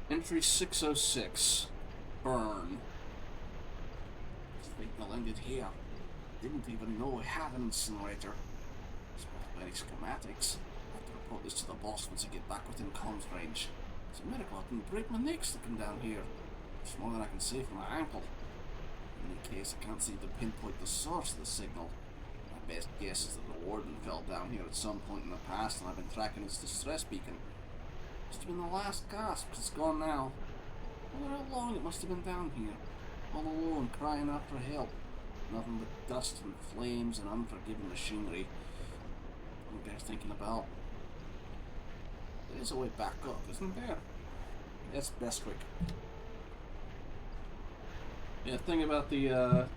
[SPEAKER 1] Entry 606. Burn. Signal ended here. Didn't even know we had an incinerator. Spot very schematics. I have to report this to the boss once I get back within comms range. It's a miracle I didn't break my neck sticking down here. It's more than I can say for my ankle. In any case, I can't seem to pinpoint the source of the signal. My best guess is that the warden fell down here at some point in the past and I've been tracking his distress beacon. Must have been the last gasp, because it's gone now. I wonder how long it must have been down here. All alone, crying after help. Nothing but dust and flames and unforgiving machinery. What they're thinking about. There is a way back up, isn't there? That's Bestwick. Yeah, the thing about the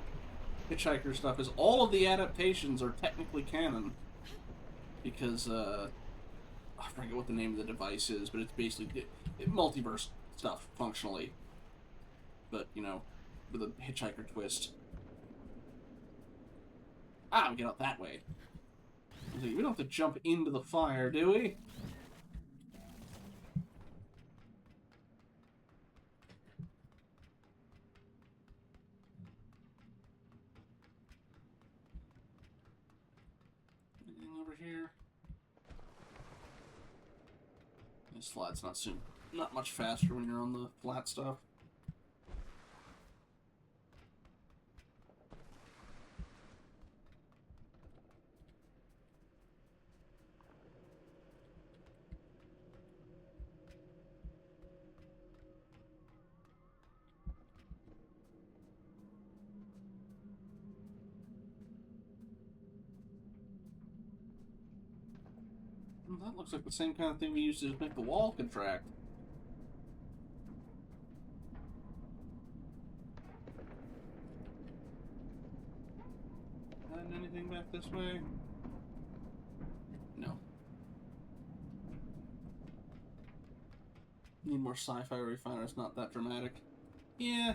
[SPEAKER 1] Hitchhiker stuff is all of the adaptations are technically canon. Because, I forget what the name of the device is, but it's basically multiverse stuff, functionally. But, you know, with a hitchhiker twist. Ah, we get out that way. We don't have to jump into the fire, do we? Anything over here? This flat's not much faster when you're on the flat stuff. Well, that looks like the same kind of thing we used to make the wall contract. Anything back this way? No. Need more sci-fi refiner. It's not that dramatic. Yeah.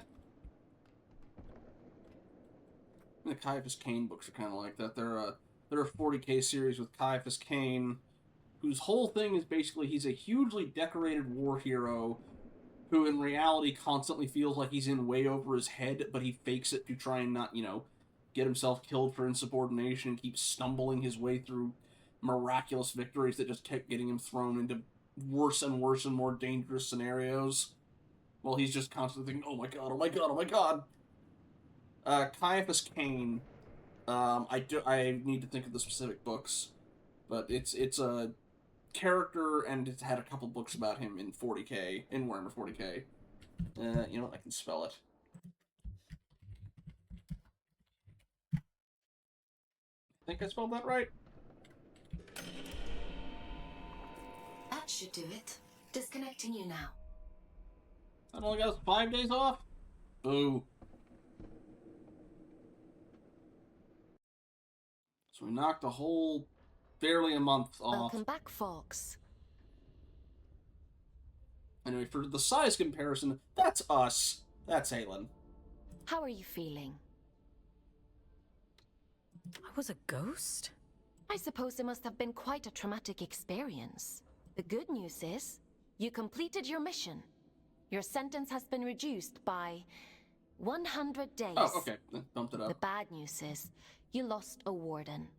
[SPEAKER 1] The Caiaphas Cain books are kind of like that. They're a 40K series with Caiaphas Cain, whose whole thing is basically he's a hugely decorated war hero who in reality constantly feels like he's in way over his head, but he fakes it to try and not, get himself killed for insubordination and keeps stumbling his way through miraculous victories that just kept getting him thrown into worse and worse and more dangerous scenarios. Well, he's just constantly thinking, oh my god, oh my god, oh my god. Caiaphas Cain. I need to think of the specific books, but it's a character, and it's had a couple books about him in 40K, in Warhammer 40K. You know what? I can spell it. I think I spelled that right.
[SPEAKER 3] That should do it. Disconnecting you now.
[SPEAKER 1] That only got us 5 days off? Boo. So we knocked a whole, barely a month off.
[SPEAKER 3] Welcome back, folks.
[SPEAKER 1] Anyway, for the size comparison, that's us. That's Aelin.
[SPEAKER 3] How are you feeling?
[SPEAKER 4] I was a ghost?
[SPEAKER 3] I suppose it must have been quite a traumatic experience. The good news is, you completed your mission. Your sentence has been reduced by 100 days.
[SPEAKER 1] Oh, okay. Bumped it up.
[SPEAKER 3] The bad news is, you lost a warden.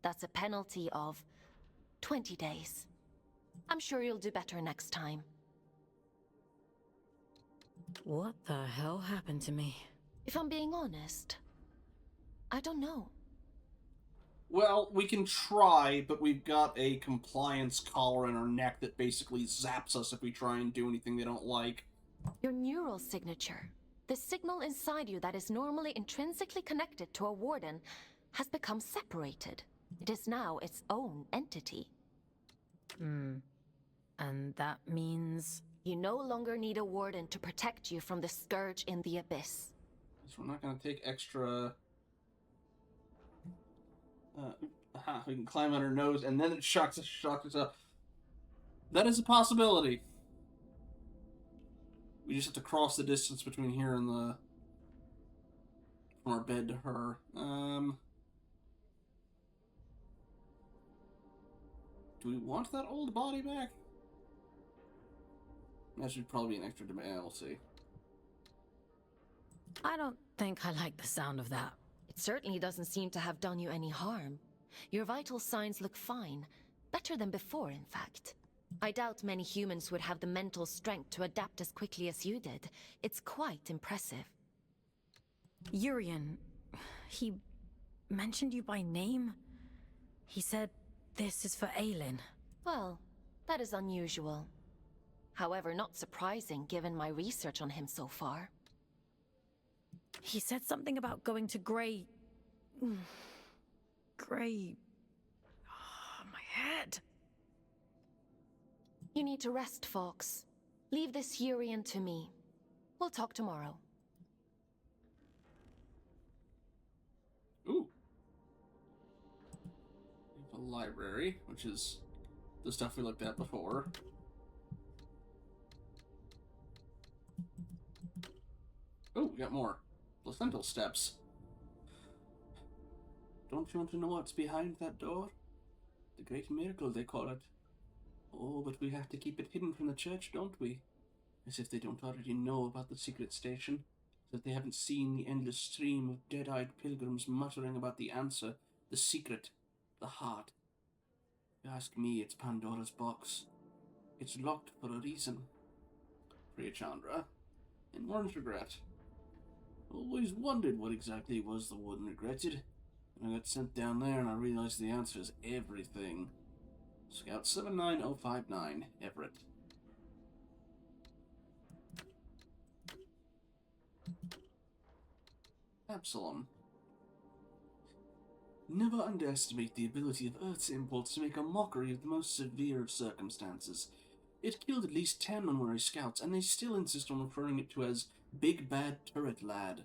[SPEAKER 3] That's a penalty of 20 days. I'm sure you'll do better next time.
[SPEAKER 4] What the hell happened to me?
[SPEAKER 3] If I'm being honest, I don't know.
[SPEAKER 1] Well, we can try, but we've got a compliance collar in our neck that basically zaps us if we try and do anything they don't like.
[SPEAKER 3] Your neural signature, the signal inside you that is normally intrinsically connected to a warden, has become separated. It is now its own entity.
[SPEAKER 4] And that means...
[SPEAKER 3] You no longer need a warden to protect you from the scourge in the abyss.
[SPEAKER 1] So we're not going to take extra... we can climb on her nose, and then it shocks us up. That is a possibility. We just have to cross the distance between here and the... from our bed to her. Do we want that old body back? That should probably be an extra demand. We'll see.
[SPEAKER 4] I don't think I like the sound of that.
[SPEAKER 3] It certainly doesn't seem to have done you any harm. Your vital signs look fine. Better than before, in fact. I doubt many humans would have the mental strength to adapt as quickly as you did. It's quite impressive.
[SPEAKER 4] Urian, he mentioned you by name? He said this is for Aelin.
[SPEAKER 3] Well, that is unusual. However, not surprising given my research on him so far.
[SPEAKER 4] He said something about going to Grey... Grey... Oh, my head.
[SPEAKER 3] You need to rest, Fox. Leave this Urian to me. We'll talk tomorrow.
[SPEAKER 1] Ooh. A library, which is the stuff we looked at before. Oh, we got more. placental steps. Don't you want to know what's behind that door? The great miracle, they call it. Oh, but we have to keep it hidden from the church, don't we? As if they don't already know about the secret station. As if they haven't seen the endless stream of dead-eyed pilgrims muttering about the answer, the secret, the heart. If you ask me, it's Pandora's box. It's locked for a reason. Priya Chandra, in one's regret. Always wondered what exactly it was the warden regretted. When I got sent down there and I realized the answer is everything. Scout 79059, Everett. Absalom. Never underestimate the ability of Earth's impulse to make a mockery of the most severe of circumstances. It killed at least 10 honorary scouts, and they still insist on referring it to as Big Bad Turret Lad.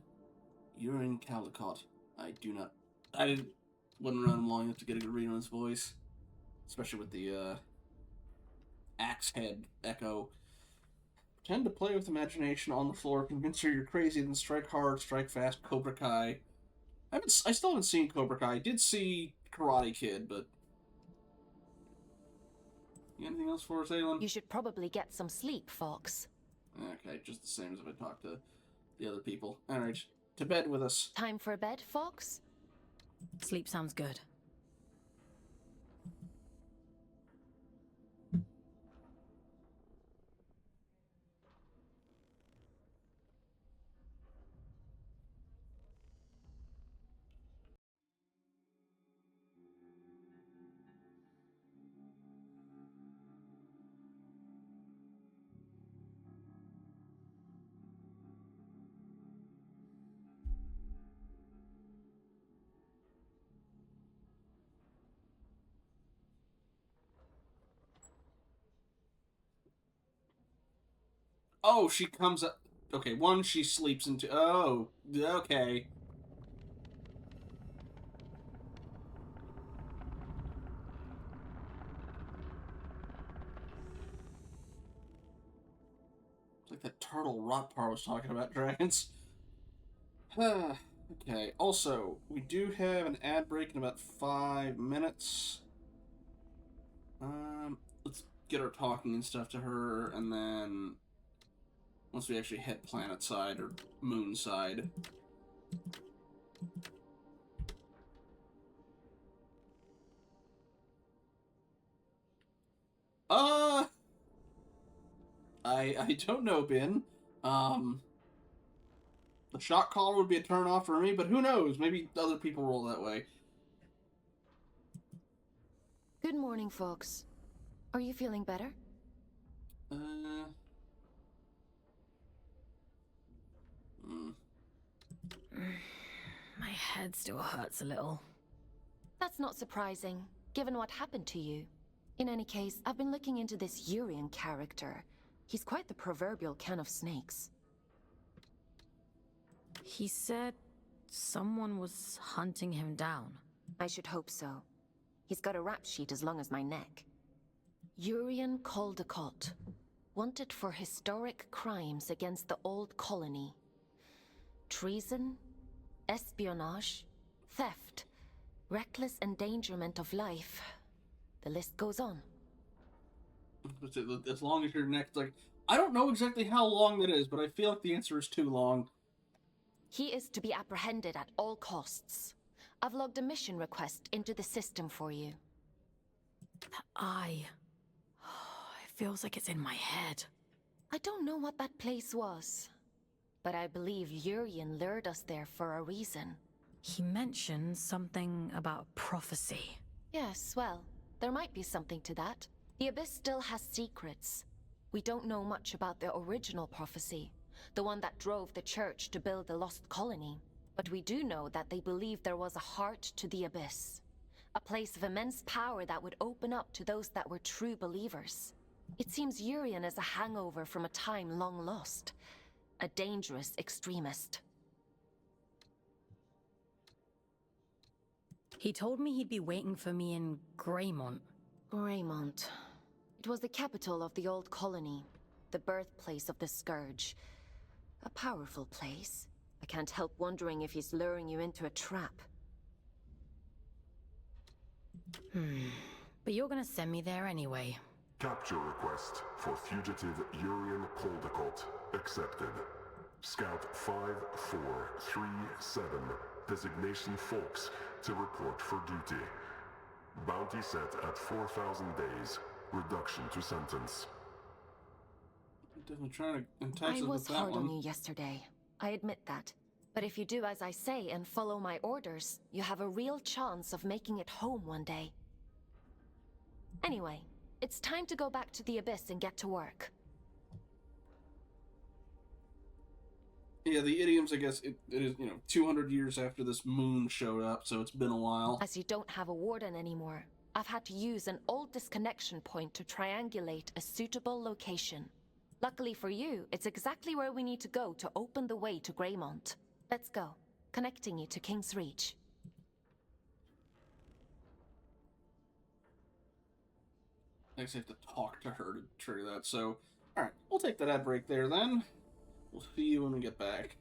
[SPEAKER 1] Urine Caldecott. Wasn't around long enough to get a good read on his voice. Especially with the, axe head echo. Pretend to play with imagination on the floor, convince her you're crazy, then strike hard, strike fast, Cobra Kai. I still haven't seen Cobra Kai. I did see Karate Kid, but... Anything else for us, Aelin?
[SPEAKER 3] You should probably get some sleep, Fox.
[SPEAKER 1] Okay, just the same as if I talked to the other people. Alright, to bed with us.
[SPEAKER 3] Time for bed, Fox?
[SPEAKER 4] Sleep sounds good.
[SPEAKER 1] Oh, she comes up... Okay, one, she sleeps into... Oh, okay. It's like that turtle Rotpar was talking about dragons. Okay, also, we do have an ad break in about 5 minutes. Let's get her talking and stuff to her, and then... Once we actually hit planet side, or moon side... I don't know, Ben. The shot caller would be a turn off for me, but who knows? Maybe other people roll that way.
[SPEAKER 3] Good morning, Fox. Are you feeling better?
[SPEAKER 4] My head still hurts a little.
[SPEAKER 3] That's not surprising, given what happened to you. In any case, I've been looking into this Urian character. He's quite the proverbial can of snakes.
[SPEAKER 4] He said someone was hunting him down.
[SPEAKER 3] I should hope so. He's got a rap sheet as long as my neck. Urian Caldecott, wanted for historic crimes against the old colony. Treason, espionage, theft, reckless endangerment of life. The list goes on.
[SPEAKER 1] As long as your neck's like... I don't know exactly how long that is, but I feel like the answer is too long.
[SPEAKER 3] He is to be apprehended at all costs. I've logged a mission request into the system for you.
[SPEAKER 4] That eye... It feels like it's in my head.
[SPEAKER 3] I don't know what that place was, but I believe Urian lured us there for a reason.
[SPEAKER 4] He mentioned something about prophecy.
[SPEAKER 3] Yes, well, there might be something to that. The Abyss still has secrets. We don't know much about the original prophecy, the one that drove the Church to build the Lost Colony. But we do know that they believed there was a heart to the Abyss. A place of immense power that would open up to those that were true believers. It seems Urian is a hangover from a time long lost. A dangerous extremist.
[SPEAKER 4] He told me he'd be waiting for me in Greymont.
[SPEAKER 3] Greymont. It was the capital of the old colony, the birthplace of the Scourge. A powerful place, a can't help wondering if he's luring you into a trap.
[SPEAKER 4] But you're gonna send me there anyway.
[SPEAKER 2] Capture request for fugitive Urian Coldicott accepted. Scout 5437, designation Fox, to report for duty. Bounty set at 4,000 days. Reduction to sentence.
[SPEAKER 1] Definitely trying to entice
[SPEAKER 3] I
[SPEAKER 1] us
[SPEAKER 3] was
[SPEAKER 1] with that
[SPEAKER 3] hard
[SPEAKER 1] one.
[SPEAKER 3] on you yesterday. I admit that. But if you do as I say and follow my orders, you have a real chance of making it home one day. Anyway, it's time to go back to the Abyss and get to work.
[SPEAKER 1] Yeah, the idioms, I guess, it is, 200 years after this moon showed up, so it's been a while.
[SPEAKER 3] As you don't have a warden anymore, I've had to use an old disconnection point to triangulate a suitable location. Luckily for you, it's exactly where we need to go to open the way to Greymont. Let's go, connecting you to King's Reach.
[SPEAKER 1] I guess I have to talk to her to trigger that, so... Alright, we'll take that ad break there then. We'll see you when we get back.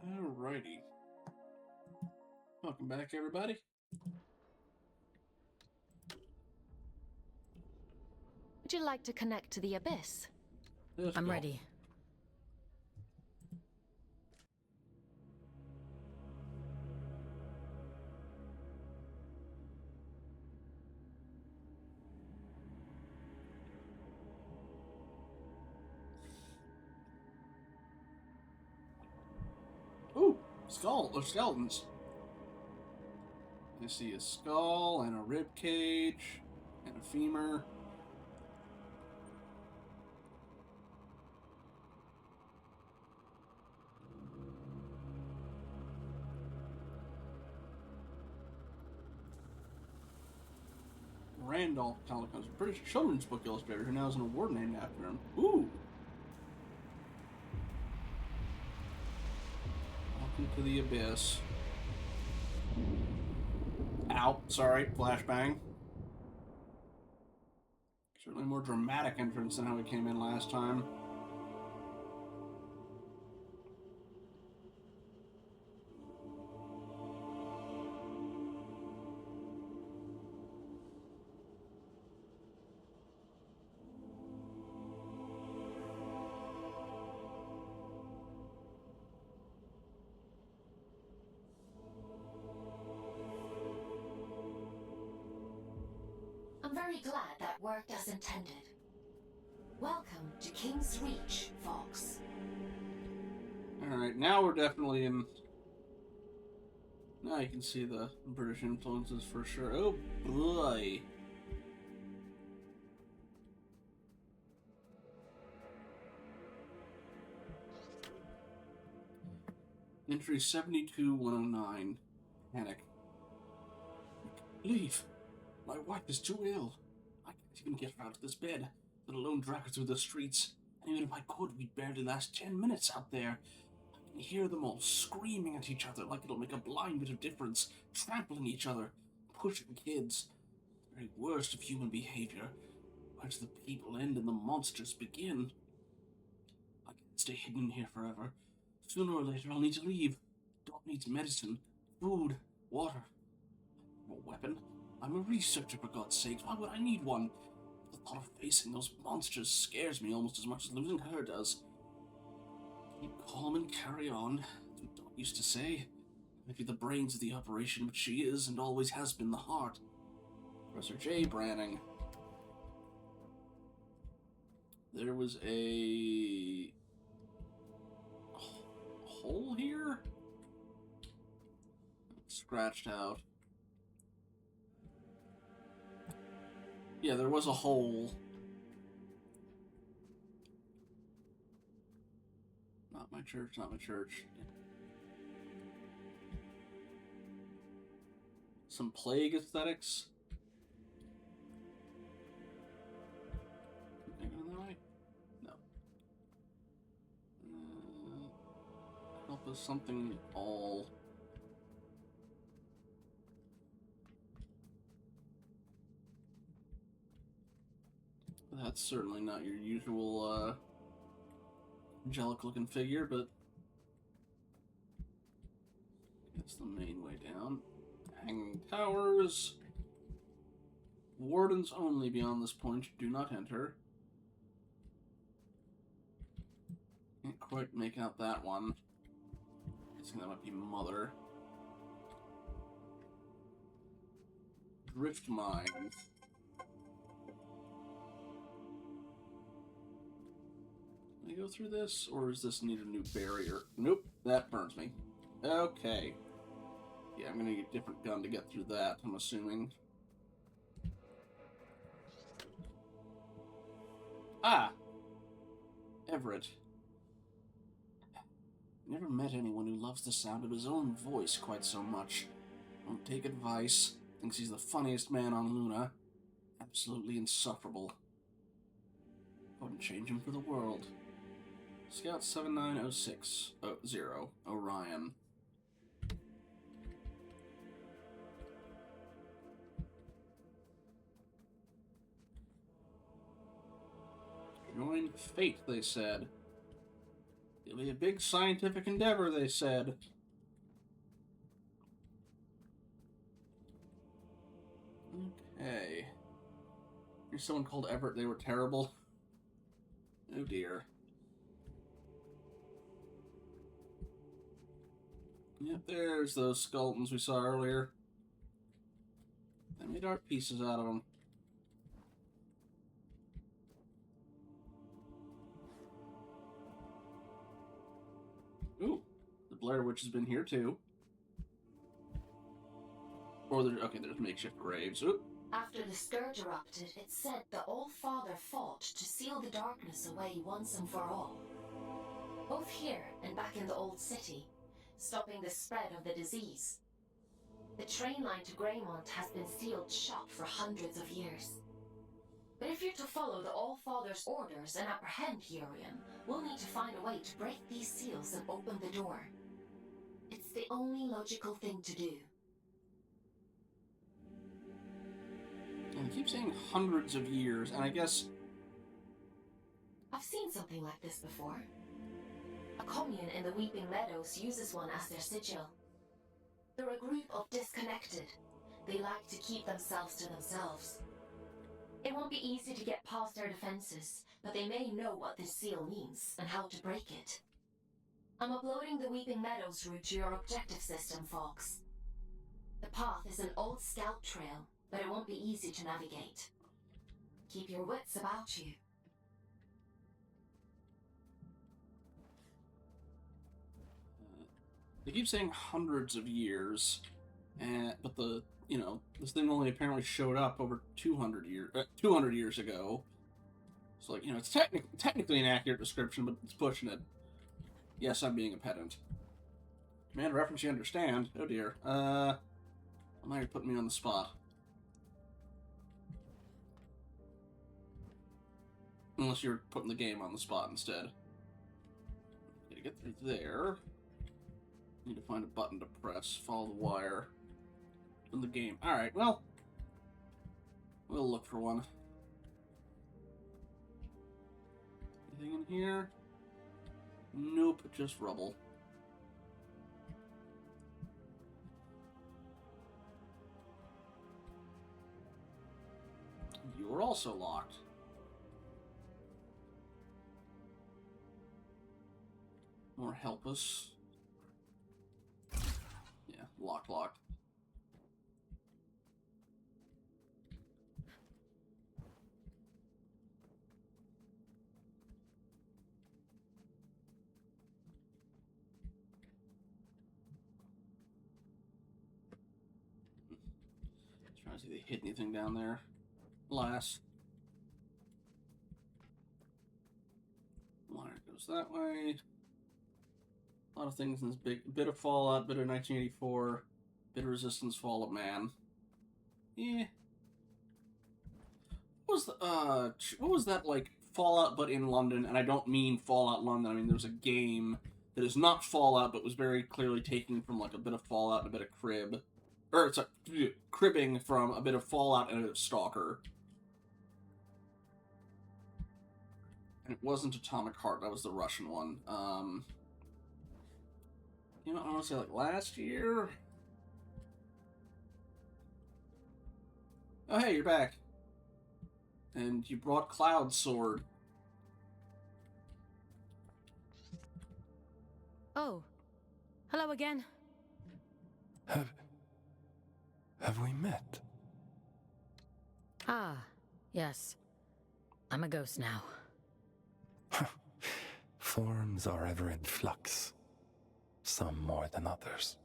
[SPEAKER 1] Alrighty. Welcome back, everybody.
[SPEAKER 3] Would you like to connect to the Abyss?
[SPEAKER 4] I'm ready.
[SPEAKER 1] Ooh, skeletons. I see a skull and a rib cage and a femur. Randolph Calico's a British children's book illustrator who now has an award named after him. Ooh! Welcome to the Abyss. Ow, sorry, flashbang. Certainly a more dramatic entrance than how we came in last time.
[SPEAKER 3] I'm very glad that worked as intended. Welcome to King's Reach, Fox.
[SPEAKER 1] Alright, now we're definitely in... Now you can see the British influences for sure. Oh boy! Entry 72109. Panic. Leave! My wife is too ill. I can't even get her out of this bed, let alone drag her through the streets. And even if I could, we'd barely last 10 minutes out there. I can hear them all screaming at each other like it'll make a blind bit of difference, trampling each other, pushing kids. The very worst of human behavior. Where does the people end and the monsters begin? I can't stay hidden in here forever. Sooner or later, I'll need to leave. Dog needs medicine, food, water. A weapon? I'm a researcher, for God's sake. Why would I need one? The thought of facing those monsters scares me almost as much as losing her does. Keep calm and carry on, that's what Doc used to say. Maybe the brains of the operation, but she is and always has been the heart. Professor J. Branning. There was a hole here? Scratched out. Yeah, there was a hole. Not my church, not my church. Some plague aesthetics. Can I go that way? No. Help us something all. That's certainly not your usual, angelic-looking figure, but it's the main way down. Hanging towers. Wardens only beyond this point. Do not enter. Can't quite make out that one. Guessing that might be Mother. Drift mines. Can I go through this, or does this need a new barrier? Nope, that burns me. Okay. Yeah, I'm gonna need a different gun to get through that, I'm assuming. Ah! Everett. Never met anyone who loves the sound of his own voice quite so much. Won't take advice. Thinks he's the funniest man on Luna. Absolutely insufferable. Wouldn't change him for the world. Scout 7906 0 Orion. Join fate, they said. It'll be a big scientific endeavor, they said. Okay. Here's someone called Everett. They were terrible. Oh dear. Yep, there's those skeletons we saw earlier. They made art pieces out of them. Ooh, the Blair Witch has been here too. Or there's makeshift graves. Oop.
[SPEAKER 3] After the scourge erupted, it's said the Old Father fought to seal the darkness away once and for all. Both here and back in the Old City, stopping the spread of the disease. The train line to Greymont has been sealed shut for hundreds of years. But if you're to follow the All-Father's orders and apprehend Urian, we'll need to find a way to break these seals and open the door. It's the only logical thing to do.
[SPEAKER 1] And I keep saying hundreds of years, and I guess...
[SPEAKER 3] I've seen something like this before. A commune in the Weeping Meadows uses one as their sigil. They're a group of disconnected. They like to keep themselves to themselves. It won't be easy to get past their defenses, but they may know what this seal means and how to break it. I'm uploading the Weeping Meadows route to your objective system, Fox. The path is an old scout trail, but it won't be easy to navigate. Keep your wits about you.
[SPEAKER 1] They keep saying hundreds of years, but this thing only apparently showed up over 200 years ago. So, it's technically an accurate description, but it's pushing it. Yes, I'm being a pedant. Command reference you understand. Oh dear. Now you're putting me on the spot. Unless you're putting the game on the spot instead. Gotta get through there. Need to find a button to press. Follow the wire. In the game. Alright, well. We'll look for one. Anything in here? Nope, just rubble. You are also locked. More help us. Yeah, locked. Trying to see if they hit anything down there. Glass. Wire goes that way. A lot of things in this bit of Fallout, bit of 1984, bit of Resistance, Fall of Man. Yeah. What was that like Fallout but in London? And I don't mean Fallout London. I mean there's a game that is not Fallout but was very clearly taken from like a bit of Fallout and a bit of Crib. Or it's cribbing from a bit of Fallout and a bit of Stalker. And it wasn't Atomic Heart, that was the Russian one. I want to say like last year? Oh hey, you're back. And you brought Cloud's sword.
[SPEAKER 4] Oh. Hello again.
[SPEAKER 7] Have we met?
[SPEAKER 4] Ah, yes. I'm a ghost now.
[SPEAKER 7] Forms are ever in flux. Some more than others.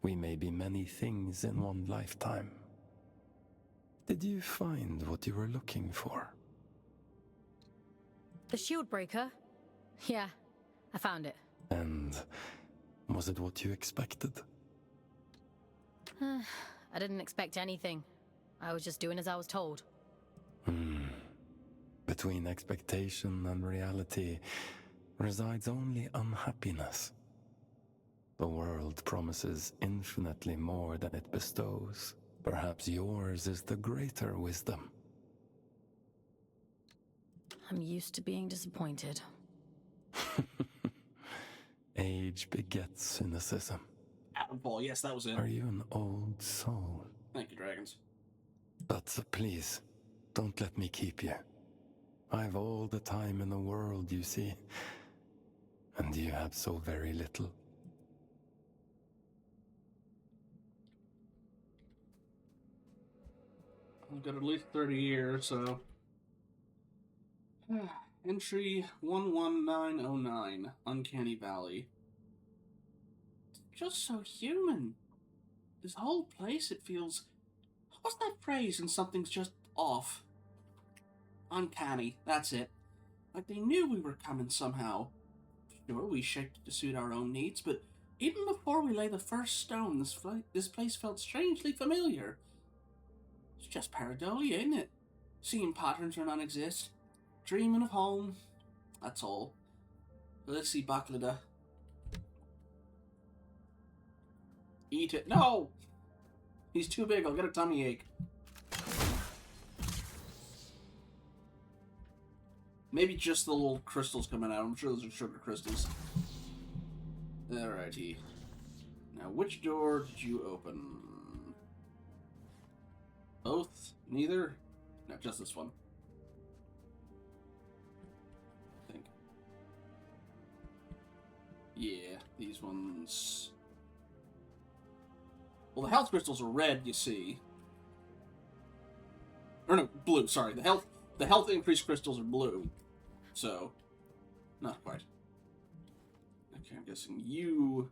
[SPEAKER 7] We may be many things in one lifetime. Did you find what you were looking for?
[SPEAKER 4] The shield breaker? Yeah, I found it.
[SPEAKER 7] And was it what you expected?
[SPEAKER 4] I didn't expect anything. I was just doing as I was told.
[SPEAKER 7] Between expectation and reality resides only unhappiness. The world promises infinitely more than it bestows. Perhaps yours is the greater wisdom.
[SPEAKER 4] I'm used to being disappointed.
[SPEAKER 7] Age begets cynicism.
[SPEAKER 1] Apple, yes, that was it.
[SPEAKER 7] Are you an old soul?
[SPEAKER 1] Thank you, dragons.
[SPEAKER 7] But please, don't let me keep you. I've all the time in the world, you see. And you have so very little.
[SPEAKER 1] I've got at least 30 years, so... Entry 11909, Uncanny Valley. Just so human. This whole place, it feels... What's that phrase when something's just off? Uncanny, that's it. Like they knew we were coming somehow. Sure, we shaped it to suit our own needs, but even before we lay the first stone, this place felt strangely familiar. It's just pareidolia, isn't it? Seeing patterns where none exist. Dreaming of home. That's all. Let's see Baklada. Eat it. No! He's too big, I'll get a tummy ache. Maybe just the little crystals coming out. I'm sure those are sugar crystals. Alrighty. Now, which door did you open? Both? Neither? No, just this one. I think. Yeah, these ones... Well, the health crystals are red, you see. Or no, blue, sorry. The health increase crystals are blue. So, not quite. Okay, I'm guessing you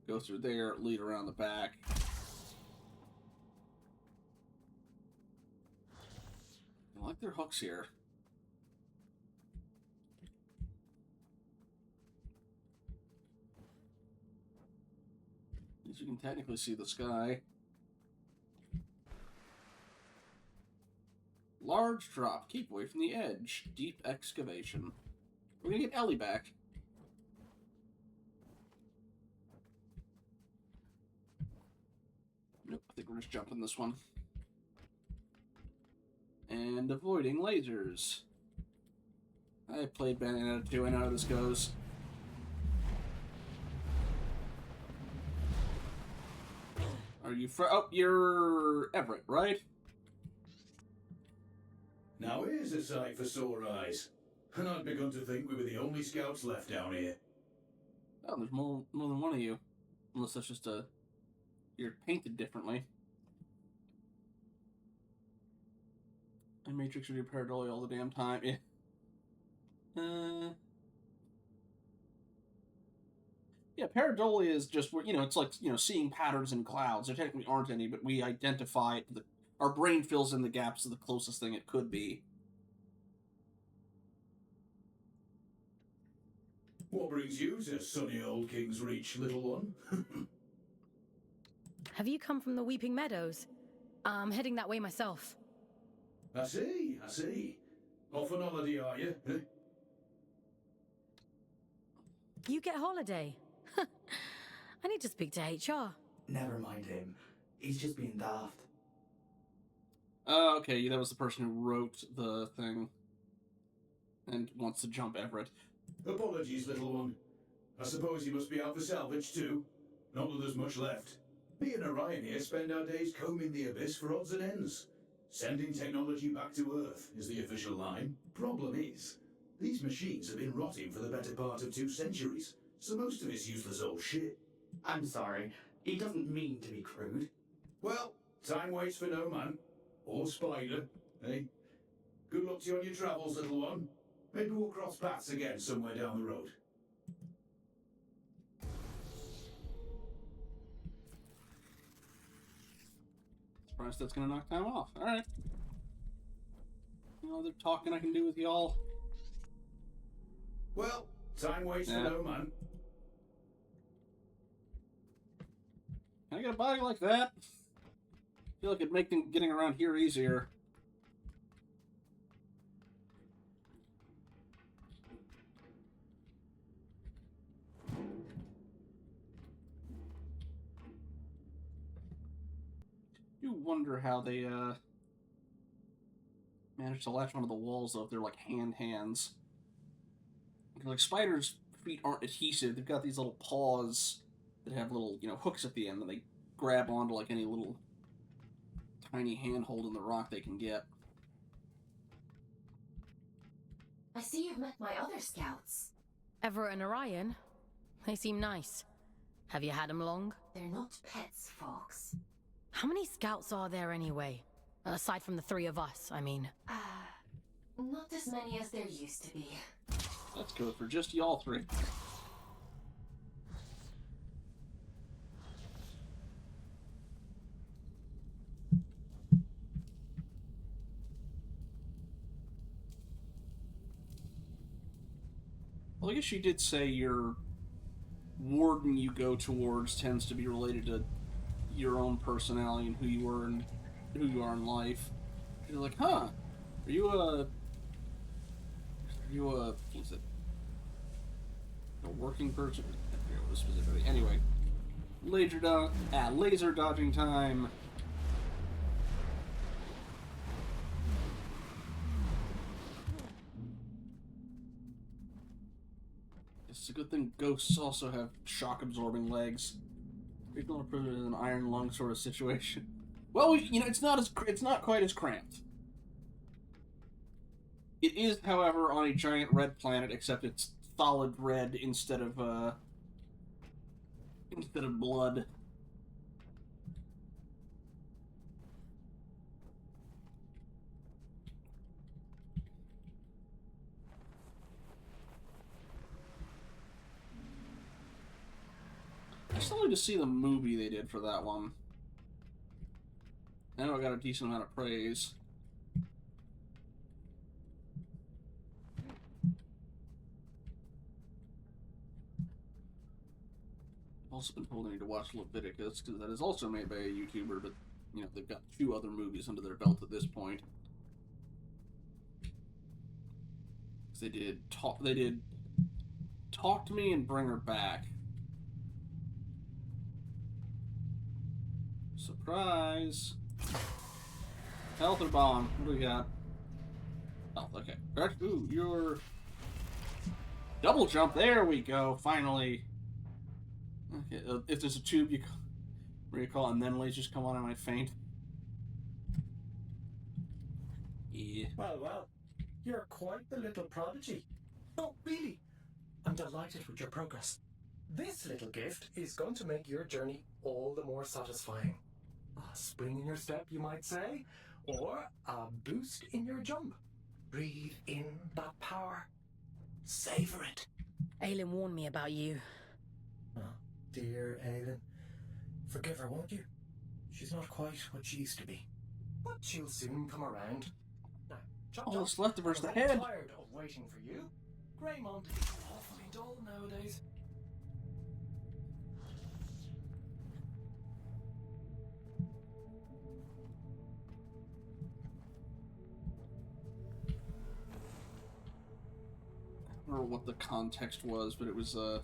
[SPEAKER 1] go through there, lead around the back. I like their hooks here. At least you can technically see the sky. Large drop. Keep away from the edge. Deep excavation. We're gonna get Ellie back. Nope, I think we're just jumping this one. And avoiding lasers. I played Bayonetta 2, I know how this goes. Are you oh, you're Everett, right?
[SPEAKER 10] Now here's a sight for sore eyes. And I'd begun to think we were the only scouts left down here.
[SPEAKER 1] Oh, there's more than one of you. Unless that's just you're painted differently. I Matrix or do pareidolia all the damn time. Yeah. Yeah, pareidolia is just where, it's like, seeing patterns in clouds. There technically aren't any, but we identify it. Our brain fills in the gaps to the closest thing it could be.
[SPEAKER 10] What brings you to sunny old King's Reach, little one?
[SPEAKER 4] Have you come from the Weeping Meadows? I'm heading that way myself.
[SPEAKER 10] I see. Off on holiday, are you? Eh?
[SPEAKER 4] You get holiday? I need to speak to HR.
[SPEAKER 8] Never mind him. He's just being daft.
[SPEAKER 1] Oh, okay, that was the person who wrote the thing. And wants to jump Everett.
[SPEAKER 10] Apologies, little one. I suppose you must be out for salvage too. Not that there's much left. Me and Orion here spend our days combing the abyss for odds and ends. Sending technology back to Earth is the official line. Problem is, these machines have been rotting for the better part of 2 centuries, so most of it's useless old shit.
[SPEAKER 8] I'm sorry. He doesn't mean to be crude.
[SPEAKER 10] Well, time waits for no man. Or spider, eh? Good luck to you on your travels, little one. Maybe we'll cross paths again somewhere down the road.
[SPEAKER 1] Surprised that's gonna knock time off. Alright. No other talking I can do with y'all.
[SPEAKER 10] Well, time waits for no man.
[SPEAKER 1] Can I get a body like that? I feel like it'd make getting around here easier. You wonder how they managed to latch onto the walls though if they're like hands. Like spiders' feet aren't adhesive. They've got these little paws that have little, hooks at the end that they grab onto like any little tiny handhold in the rock they can get.
[SPEAKER 3] I see you've met my other scouts.
[SPEAKER 4] Everett and Orion? They seem nice. Have you had them long?
[SPEAKER 3] They're not pets, Fox.
[SPEAKER 4] How many scouts are there anyway? Aside from the 3 of us, I mean.
[SPEAKER 3] Not as many as there used to be.
[SPEAKER 1] Let's go for just y'all 3. Well, I guess you did say your warden you go towards tends to be related to your own personality and who you were and who you are in life. You're like, huh? Are you a? What's it? A working person? I forget what specifically. Anyway, laser dodging time. It's a good thing ghosts also have shock-absorbing legs. People are put in an iron lung sort of situation. Well, it's not quite as cramped. It is, however, on a giant red planet, except it's solid red instead of blood. I still need to see the movie they did for that one. I know I got a decent amount of praise. I've also been told I need to watch Leviticus, because that is also made by a YouTuber, but, they've got 2 other movies under their belt at this point. They did Talk to Me and Bring Her Back. Surprise! Health or bomb? What do we got? Health, okay. Ooh, you're... Double jump, there we go, finally. Okay, if there's a tube you recall and then lasers come on, I might faint. Yeah.
[SPEAKER 8] Well, you're quite the little prodigy. Oh, really? I'm delighted with your progress. This little gift is going to make your journey all the more satisfying. A spring in your step, you might say, or a boost in your jump. Breathe in that power. Savor it.
[SPEAKER 4] Aelin warned me about you.
[SPEAKER 8] Oh, dear Aelin. Forgive her, won't you? She's not quite what she used to be. But she'll soon come around. Now, chop
[SPEAKER 1] All that's
[SPEAKER 8] chop.
[SPEAKER 1] left of her's the
[SPEAKER 8] I'm
[SPEAKER 1] head.
[SPEAKER 8] tired of waiting for you. Greymont is awfully dull nowadays.
[SPEAKER 1] I don't know what the context was, but it was a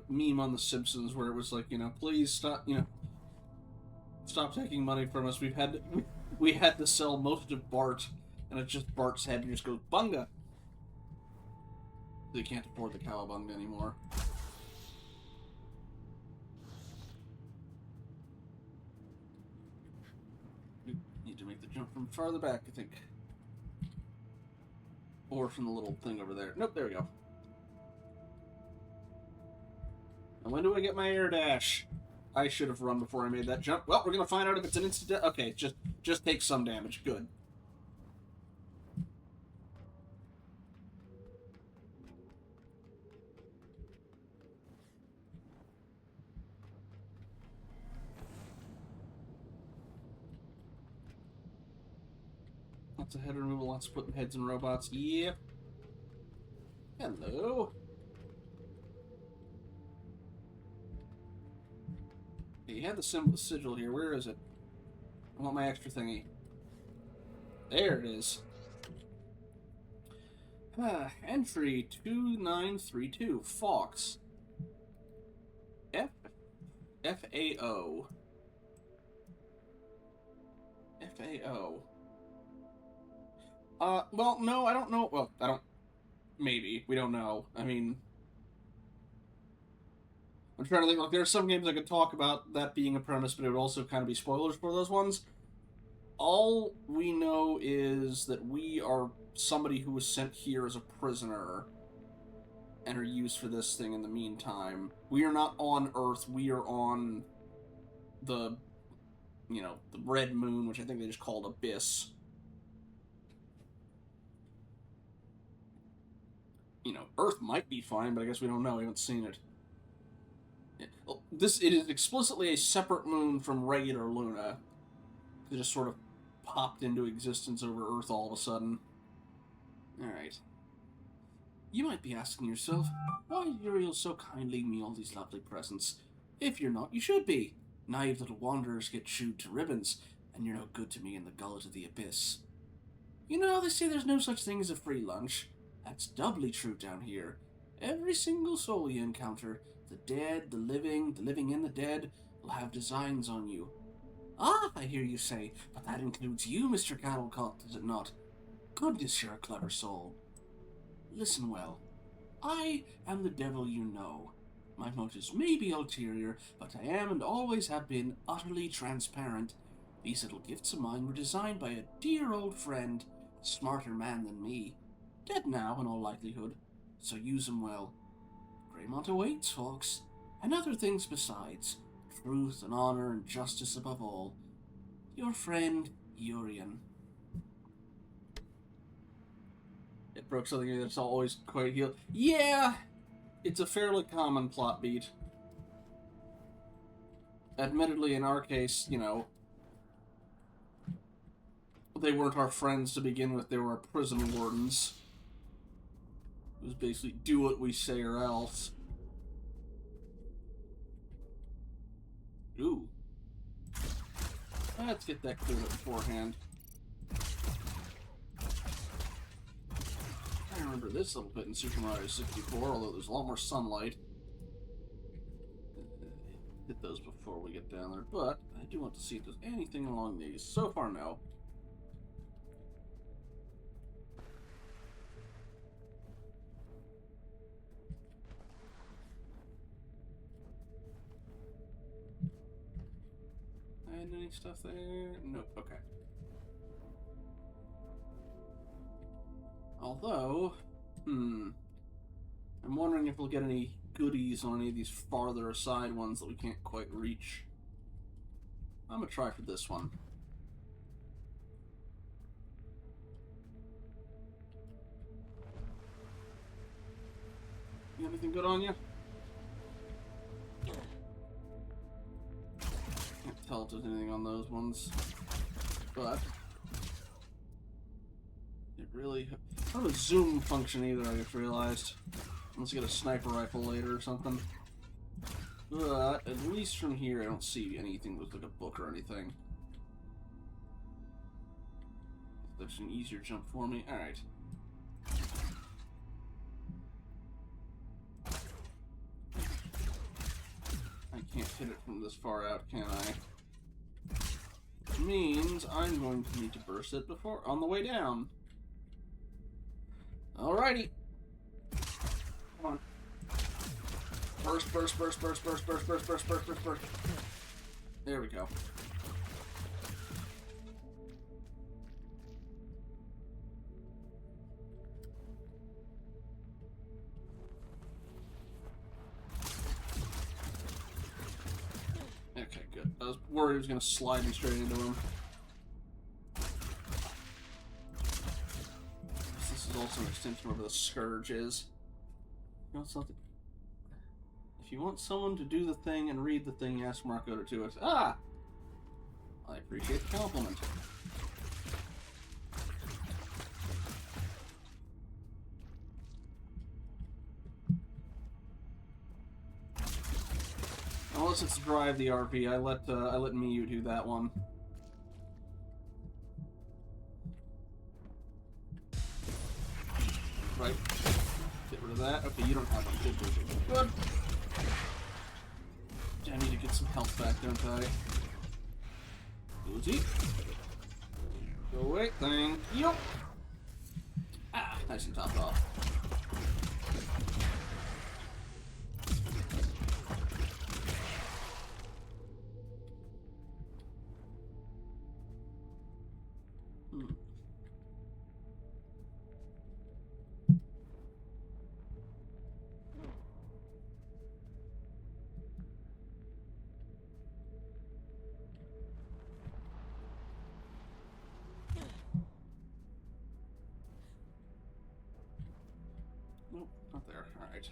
[SPEAKER 1] meme on The Simpsons where it was like, please stop, stop taking money from us. We had to sell most of Bart, and it's just Bart's head and just goes bunga. They can't afford the cowabunga anymore. We need to make the jump from farther back, I think. Or from the little thing over there. Nope, there we go. And when do I get my air dash? I should have run before I made that jump. Well, we're gonna find out if it's an instant. Okay, just take some damage. Good. Lots of head removal, lots of putting heads in robots. Yep. Hello. Okay, you had the sigil here. Where is it? I want my extra thingy. There it is. Entry 2932. Fox. FAO. FAO. Well, no, I don't know. Well, I don't... Maybe. We don't know. I mean... I'm trying to think, like, there are some games I could talk about that being a premise, but it would also kind of be spoilers for those ones. All we know is that we are somebody who was sent here as a prisoner and are used for this thing in the meantime. We are not on Earth, we are on the, the Red Moon, which I think they just called Abyss. Earth might be fine, but I guess we don't know, we haven't seen it. It is explicitly a separate moon from regular Luna. It just sort of popped into existence over Earth all of a sudden. Alright. You might be asking yourself, why did Uriel so kindly me all these lovely presents? If you're not, you should be. Naive little wanderers get chewed to ribbons, and you're no good to me in the gullet of the abyss. You know, they say there's no such thing as a free lunch. That's doubly true down here. Every single soul you encounter, the dead, the living and the dead, will have designs on you. Ah, I hear you say, but that includes you, Mr. Cattlecott, does it not? Goodness, you're a clever soul. Listen well. I am the devil you know. My motives may be ulterior, but I am and always have been utterly transparent. These little gifts of mine were designed by a dear old friend, a smarter man than me. Dead now, in all likelihood, so use them well. Greymont awaits, folks, and other things besides. Truth and honor and justice above all. Your friend, Urian. It broke something that's always quite healed. Yeah! It's a fairly common plot beat. Admittedly, in our case, you know, they weren't our friends to begin with, they were our prison wardens. It was basically, do what we say or else. Ooh. Let's get that cleared up beforehand. I remember this little bit in Super Mario 64, although there's a lot more sunlight. Hit those before we get down there, but I do want to see if there's anything along these. So far, no. And any stuff there? Nope, okay. Although, I'm wondering if we'll get any goodies on any of these farther aside ones that we can't quite reach. I'm gonna try for this one. You got anything good on you? Can't tell if there's anything on those ones, but it really... Not a zoom function either, I just realized. Let's get a sniper rifle later or something. But at least from here, I don't see anything that looks like a book or anything. That's an easier jump for me. Alright. I can't hit it from this far out, can I? Which means I'm going to need to burst it before on the way down. Alrighty. Come on. Burst, burst, burst, burst, burst, burst, burst, burst, burst, burst, burst. There we go. Okay, good. I was worried he was going to slide me straight into him. This is also an extension of where the Scourge is. You know something? If you want someone to do the thing and read the thing, ask Marco to do it. Ah! I appreciate the compliment. Unless it's drive the RV, I let Miyu do that one. Right. Get rid of that. Okay, you don't have one. Good, good, good. Good. I need to get some health back, don't I? Uzi. Go away. Thank you. Ah, nice and topped off. Nope, not there. Alright.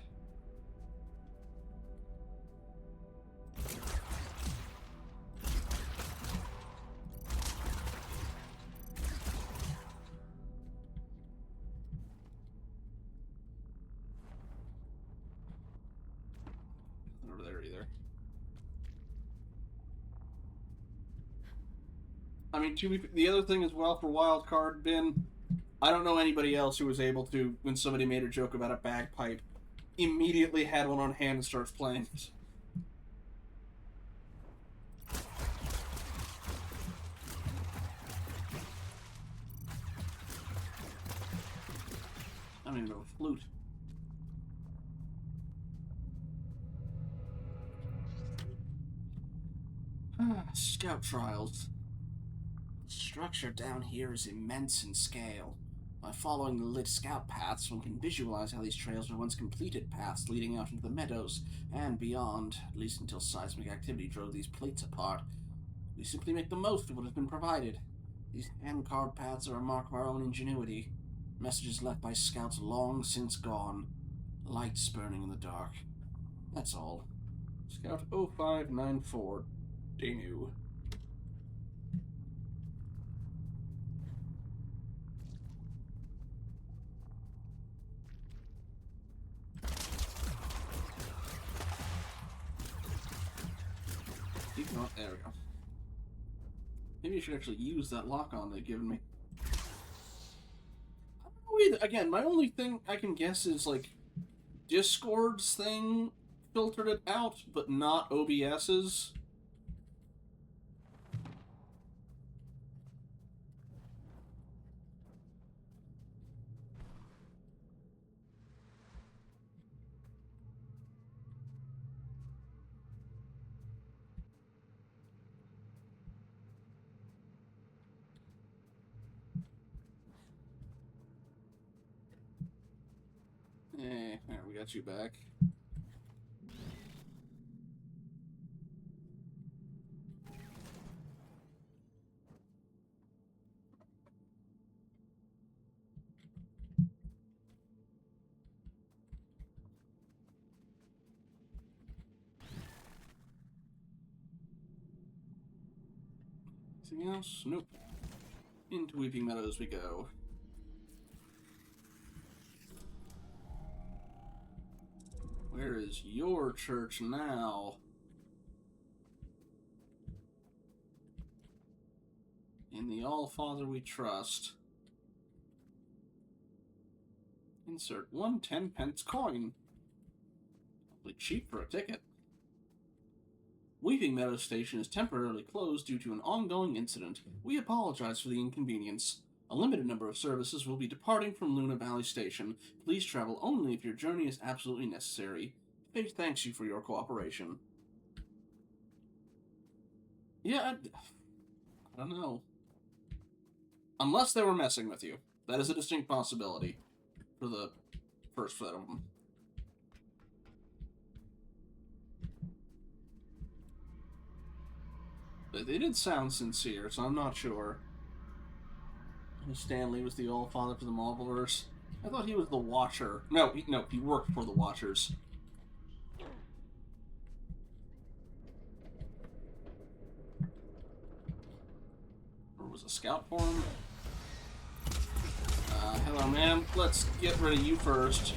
[SPEAKER 1] over there either. I mean, the other thing as well for wildcard bin, I don't know anybody else who was able to, when somebody made a joke about a bagpipe, immediately had one on hand and starts playing it. I don't even know a flute. Scout trials. The structure down here is immense in scale. By following the lit scout paths, one can visualize how these trails were once completed paths leading out into the meadows and beyond, at least until seismic activity drove these plates apart. We simply make the most of what has been provided. These hand-carved paths are a mark of our own ingenuity. Messages left by scouts long since gone. Lights burning in the dark. That's all. Scout 0594. Danu. Oh, there we go. Maybe I should actually use that lock-on they've given me. I don't know either. Again, my only thing I can guess is, like, Discord's thing filtered it out, but not OBS's. There, we got you back. Anything else? Nope. Into Weeping Meadows we go. Where is your church now? In the All-Father we trust. Insert 1 10-pence coin. Probably cheap for a ticket. Weeping Meadows Station is temporarily closed due to an ongoing incident. We apologize for the inconvenience. A limited number of services will be departing from Luna Valley Station. Please travel only if your journey is absolutely necessary. Faith thanks you for your cooperation. Yeah, I don't know. Unless they were messing with you. That is a distinct possibility for the first set of them. But they did sound sincere, so I'm not sure. Stanley was the All-Father for the Marvelverse. I thought he was the Watcher. No, he worked for the Watchers. Or was a scout for him? Hello, ma'am. Let's get rid of you first.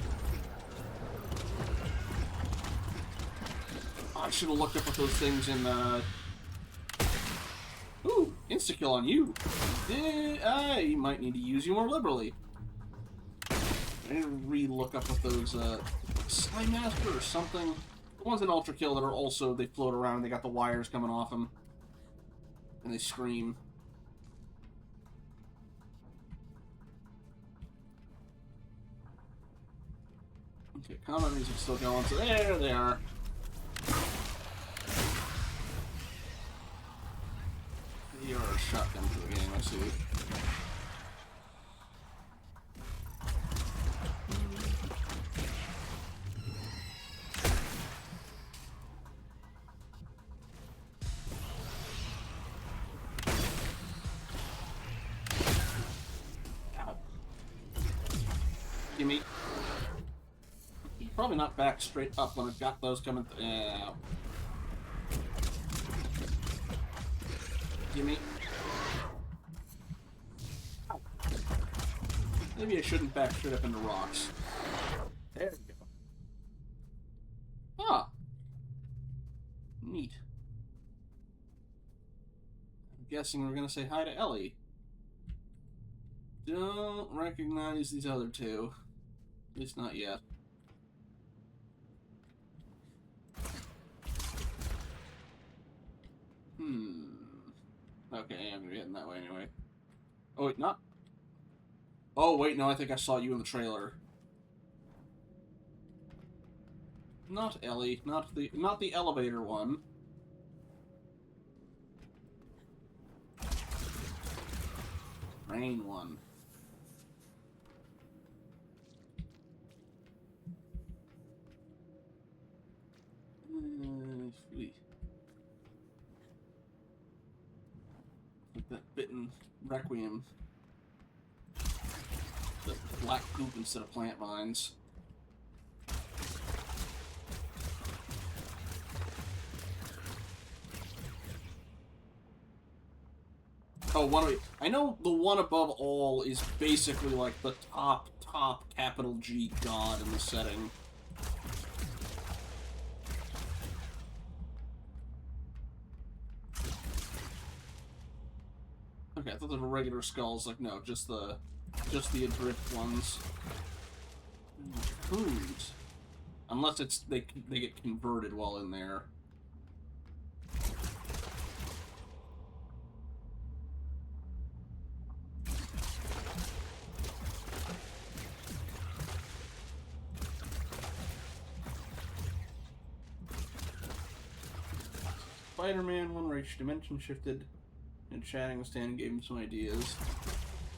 [SPEAKER 1] I should have looked up what those things in, Ooh, insta-kill on you. I might need to use you more liberally. I need to re-look up what those, Skymaster or something. The ones in Ultra Kill that are also, they float around and they got the wires coming off them. And they scream. Okay, combat music's still going, so there they are. You're a shotgun to the game, I see. Ow. Gimme. Probably not back straight up when I've got those coming. Gimme. Ow. Maybe I shouldn't back straight up into rocks. There we go. Ah. guessing we're gonna say hi to Ellie. Don't recognize these other two. At least not yet. Okay, I'm gonna be heading that way anyway. Oh, wait, not... Oh, wait, no, I think I saw you in the trailer. Not Ellie, not the elevator one. Rain one. Sweet. Like that bitten requiem. The black goop instead of plant vines. Oh, I know the one above all is basically like the top capital G god in the setting. Okay, I thought they were regular skulls. Like, no, just the adrift ones. Food. Unless it's they get converted while in there. Spider-Man one where each dimension shifted and chatting with Stan gave him some ideas.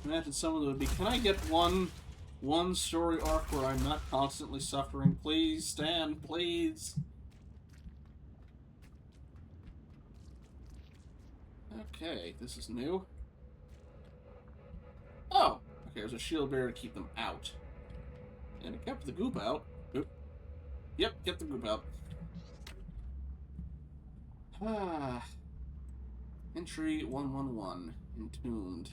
[SPEAKER 1] Imagine some of them would be, can I get one story arc where I'm not constantly suffering? Please, Stan, please. Okay, this is new. Oh, okay, there's a shield barrier to keep them out. And it kept the goop out. Oop. Yep, kept the goop out. Ah. Entry 111. Entombed.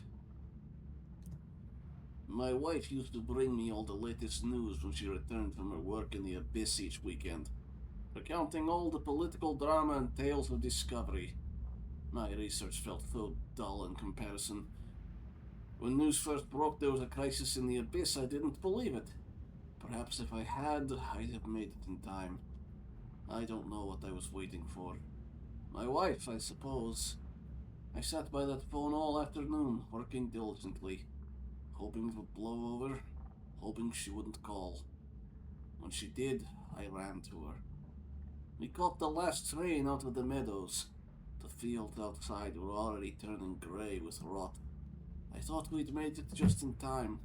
[SPEAKER 1] My wife used to bring me all the latest news when she returned from her work in the Abyss each weekend, recounting all the political drama and tales of discovery. My research felt so dull in comparison. When news first broke there was a crisis in the Abyss, I didn't believe it. Perhaps if I had, I'd have made it in time. I don't know what I was waiting for. My wife, I suppose. I sat by that phone all afternoon, working diligently, hoping it would blow over, hoping she wouldn't call. When she did, I ran to her. We caught the last train out of the meadows. The fields outside were already turning grey with rot. I thought we'd made it just in time.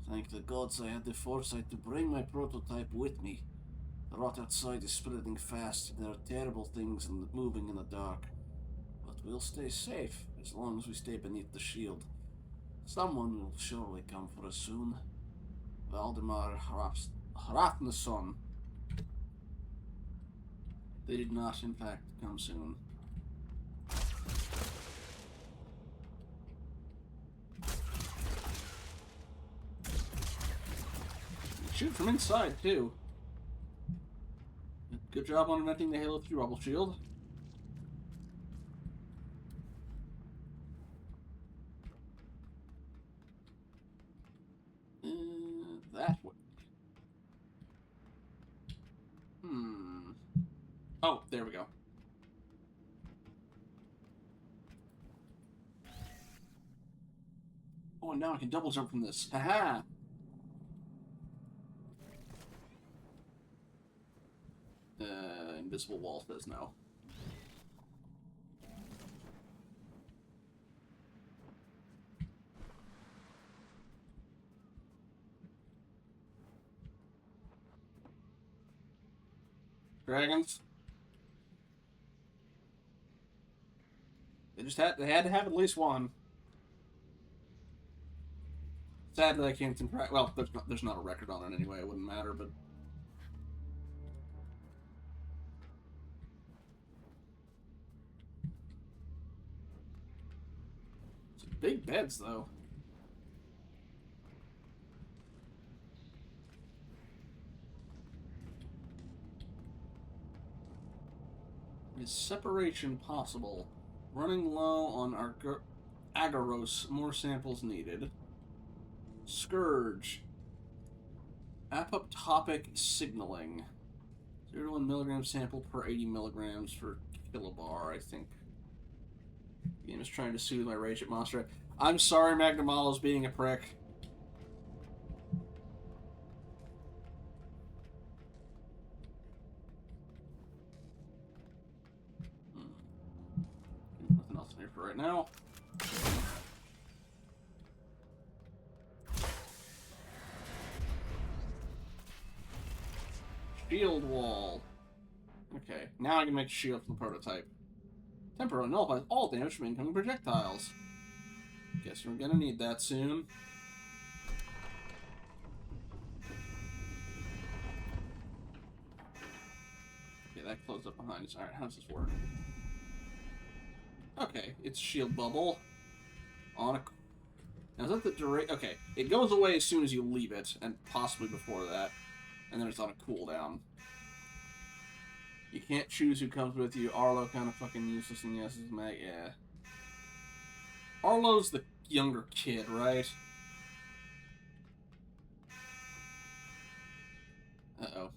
[SPEAKER 1] Thank the gods I had the foresight to bring my prototype with me. The rot outside is spreading fast, and there are terrible things moving in the dark. But we'll stay safe as long as we stay beneath the shield. Someone will surely come for us soon. Valdemar Hratnason. They did not, in fact, come soon. Shoot from inside, too. Good job on inventing the Halo 3 rubble shield. That way. Oh, there we go. Oh, and now I can double jump from this. Haha! Invisible wall says no. Dragons. They had to have at least one. Sadly, I can't interact. Well, there's not a record on it anyway. It wouldn't matter, but some big beds though. Is separation possible? Running low on our Agaros. More samples needed. Scourge. Apoptopic signaling. 0 to 1 milligram sample per 80 milligrams for kilobar, I think. The game is trying to soothe my rage at monster. I'm sorry, Magnamalo's being a prick. Nothing else in here for right now. Shield wall. Okay, now I can make a shield from the prototype. Temporarily nullifies all damage from incoming projectiles. Guess we're gonna need that soon. Okay, that closed up behind us. Alright, how does this work? Okay, it's shield bubble. On a... Now, is that the duration? Okay, it goes away as soon as you leave it, and possibly before that. And then it's on a cooldown. You can't choose who comes with you. Arlo kind of fucking useless, and yes, is Mag. Yeah. Arlo's the younger kid, right? Uh-oh.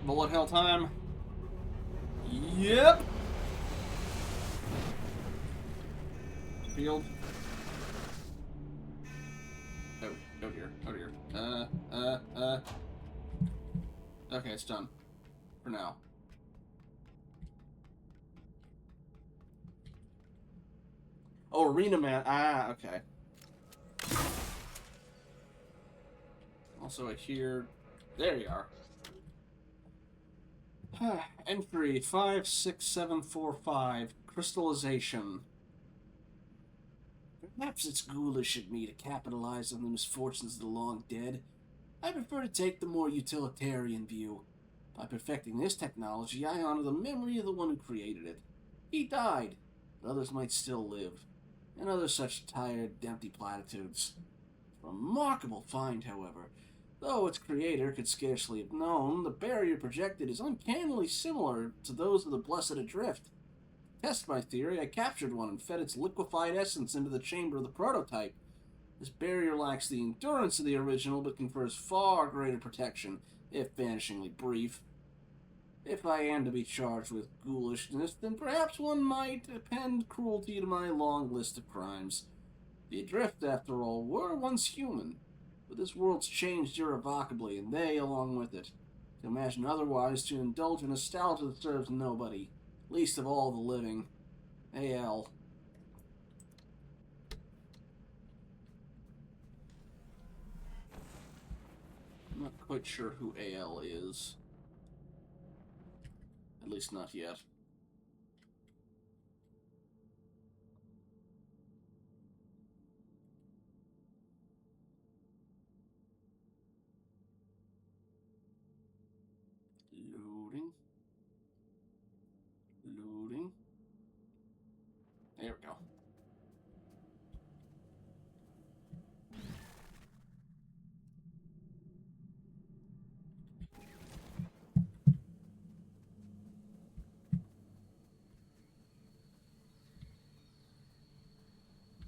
[SPEAKER 1] Bullet hell time. Yep. Field. Oh dear. Oh dear. Okay, it's done. For now. Oh, Arena Man. Ah, okay. Also, I hear... There you are. Entry 56745. Crystallization. Perhaps it's ghoulish of me to capitalize on the misfortunes of the long dead. I prefer to take the more utilitarian view. By perfecting this technology, I honor the memory of the one who created it. He died, but others might still live. And other such tired, empty platitudes. Remarkable find, however. Though its creator could scarcely have known, the barrier projected is uncannily similar to those of the Blessed Adrift. To test my theory, I captured one and fed its liquefied essence into the chamber of the prototype. This barrier lacks the endurance of the original, but confers far greater protection, if vanishingly brief. If I am to be charged with ghoulishness, then perhaps one might append cruelty to my long list of crimes. The Adrift, after all, were once human, but this world's changed irrevocably, and they along with it. To imagine otherwise, to indulge in nostalgia that serves nobody, least of all the living. A.L. I'm not quite sure who A.L. is. At least not yet. Loading. Loading. There we go.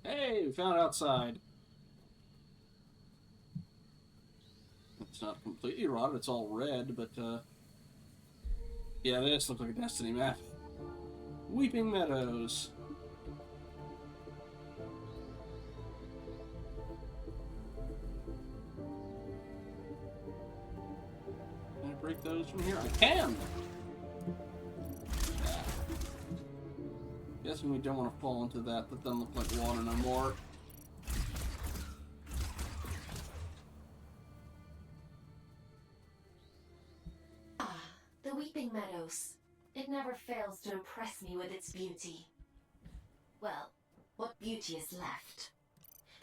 [SPEAKER 1] Hey, we found it outside. It's not completely rotted, it's all red, but, yeah, this looks like a Destiny map. Weeping Meadows. Can I break those from here? I can! Yeah. Guessing we don't want to fall into that. That doesn't look like water no more.
[SPEAKER 3] The Weeping Meadows. It never fails to impress me with its beauty. Well, what beauty is left?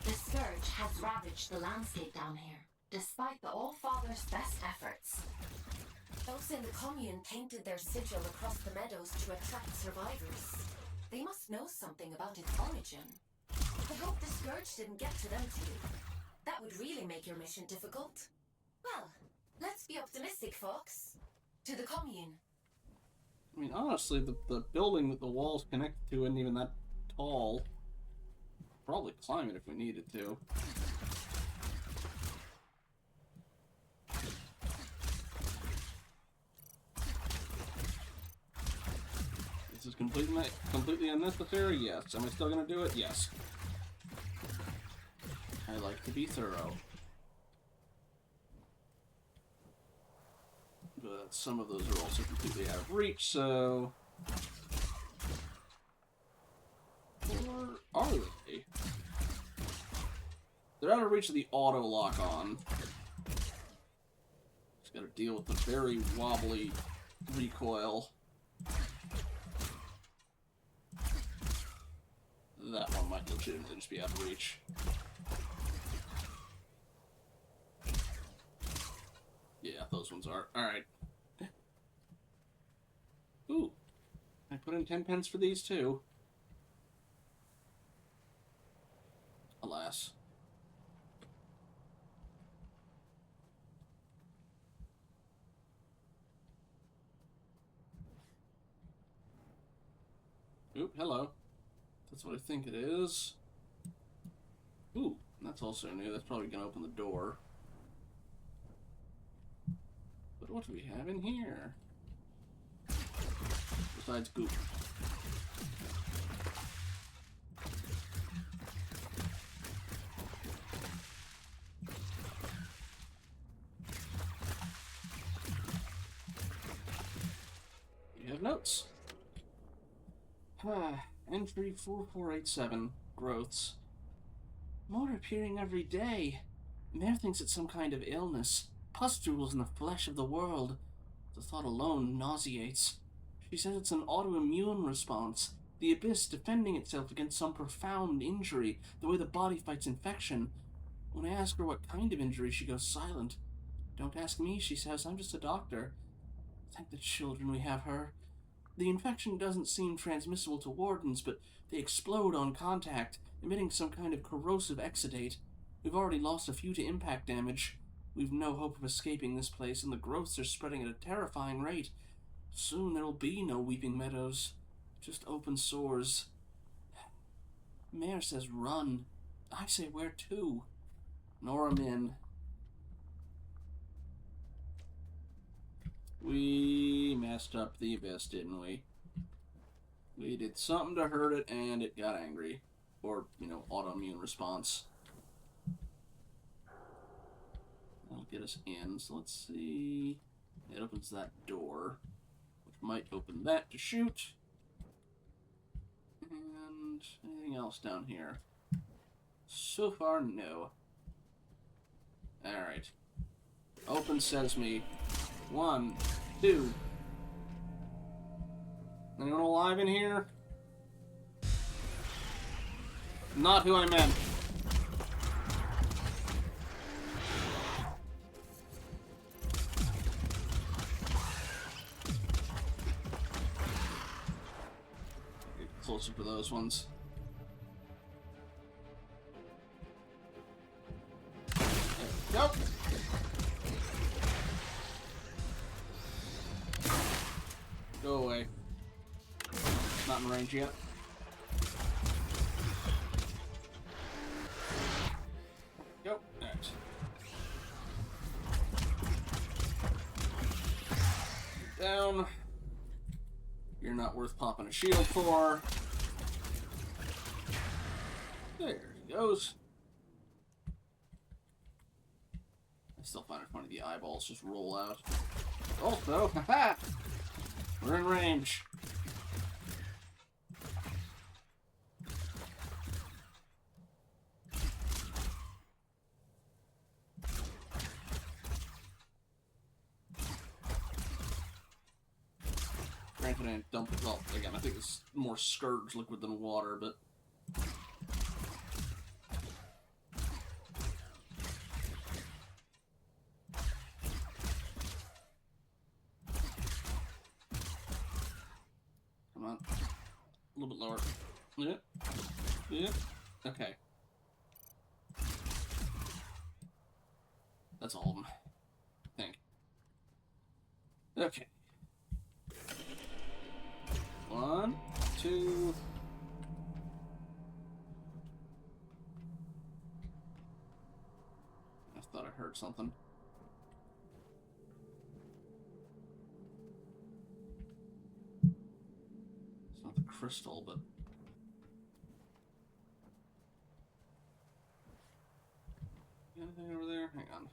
[SPEAKER 3] The Scourge has ravaged the landscape down here, despite the All-Father's best efforts. Those in the commune painted their sigil across the meadows to attract survivors. They must know something about its origin. I hope the Scourge didn't get to them too. That would really make your mission difficult. Well, let's be optimistic, folks. To the commune.
[SPEAKER 1] I mean, honestly, the building that the walls connect to isn't even that tall. Probably climb it if we needed to. This is completely unnecessary? Yes. Am I still gonna do it? Yes. I like to be thorough. But some of those are also completely out of reach, so... Or are they? They're out of reach of the auto lock-on. Just gotta deal with the very wobbly recoil. That one might legitimately just be out of reach. Yeah, those ones are. Alright. Ooh. I put in 10 pence for these too. Alas. Oop, hello. That's what I think it is. Ooh, that's also new. That's probably gonna open the door. But what do we have in here? Besides goop. You have notes. Entry 4487. Growths. More appearing every day. Mare thinks it's some kind of illness. Pustules in the flesh of the world. The thought alone nauseates. She says it's an autoimmune response. The abyss defending itself against some profound injury, the way the body fights infection. When I ask her what kind of injury, she goes silent. Don't ask me, she says. I'm just a doctor. Thank the children we have her. The infection doesn't seem transmissible to wardens, but they explode on contact, emitting some kind of corrosive exudate. We've already lost a few to impact damage. We've no hope of escaping this place, and the growths are spreading at a terrifying rate. Soon there'll be no weeping meadows, just open sores. Mare says run. I say where to? Nora Min. We messed up the abyss, didn't we? We did something to hurt it, and it got angry. Or, autoimmune response. That'll get us in, so let's see... It opens that door, which might open that to shoot. And anything else down here? So far, no. Alright. Open sesame. 1, 2. Anyone alive in here? Not who I meant. Get closer to those ones. Nope. Go away. Not in range yet. Go. Alright. Down. You're not worth popping a shield for. There he goes. I still find it funny the eyeballs just roll out. Also, haha! We're in range. Granted, I didn't dump it. Well, again, I think it's more scourge liquid than water, but... Come on. A little bit lower. Yeah. Yeah. Okay. That's all of them. I think. Okay. 2. I thought I heard something. It's not the crystal, but... Anything over there? Hang on.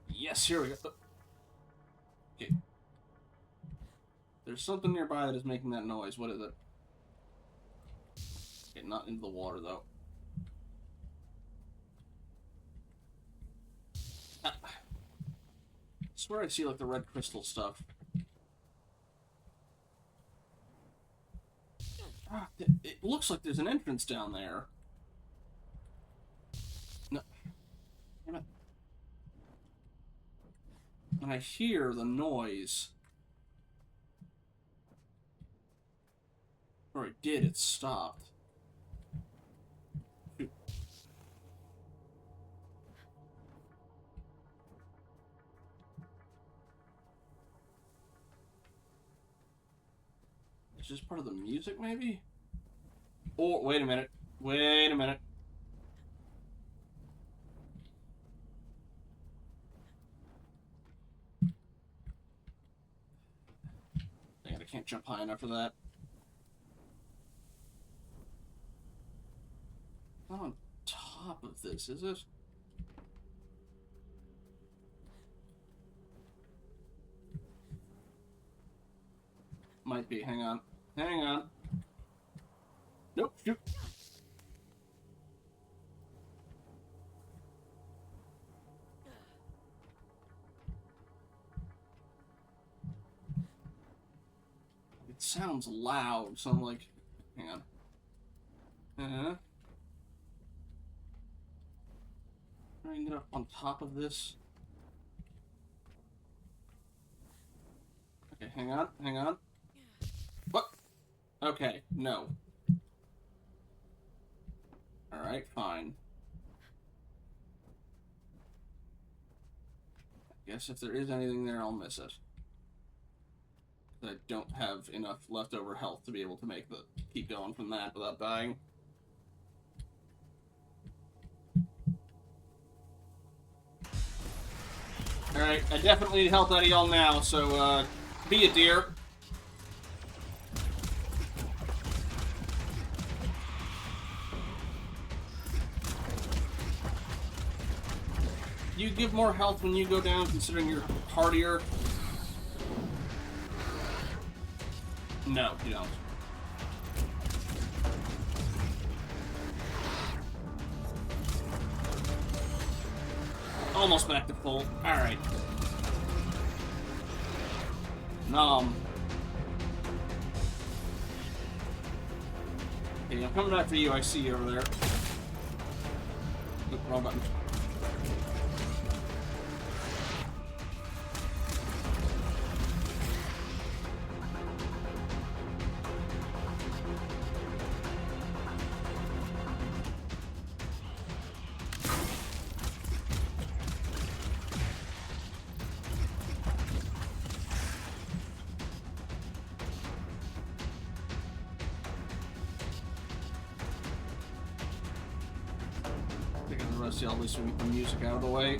[SPEAKER 1] Yes, here we go. Okay. There's something nearby that is making that noise. What is it? Okay, not into the water, though. Ah. I swear I see, like, the red crystal stuff. Ah, it looks like there's an entrance down there. No. Damn it. And I hear the noise. Or it did, it stopped. Shoot. It's just part of the music, maybe? Oh, wait a minute. Wait a minute. Dang it, I can't jump high enough for that. Not on top of this, is it? Might be. Hang on. Hang on. Nope. Shoot. It sounds loud, so I'm like, hang on. Trying to get up on top of this. Okay, hang on, hang on. What? Okay, no. Alright, fine. I guess if there is anything there, I'll miss it. I don't have enough leftover health to be able to make the keep going from that without dying. Alright, I definitely need help out of y'all now, so be a dear. You give more health when you go down, considering you're hardier. No, you don't. Almost back to full. Alright. Nom. Okay, I'm coming after you. I see you over there. Oop, wrong button. See, at least we get the music out of the way.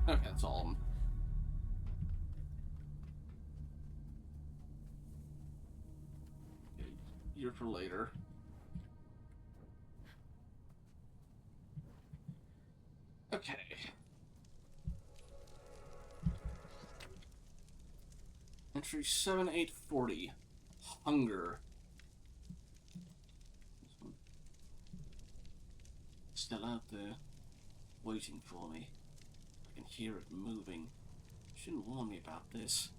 [SPEAKER 1] Okay, that's all of them. You're for later. Okay. Entry 7840. Hunger. Still out there, waiting for me. I can hear it moving. You shouldn't warn me about this.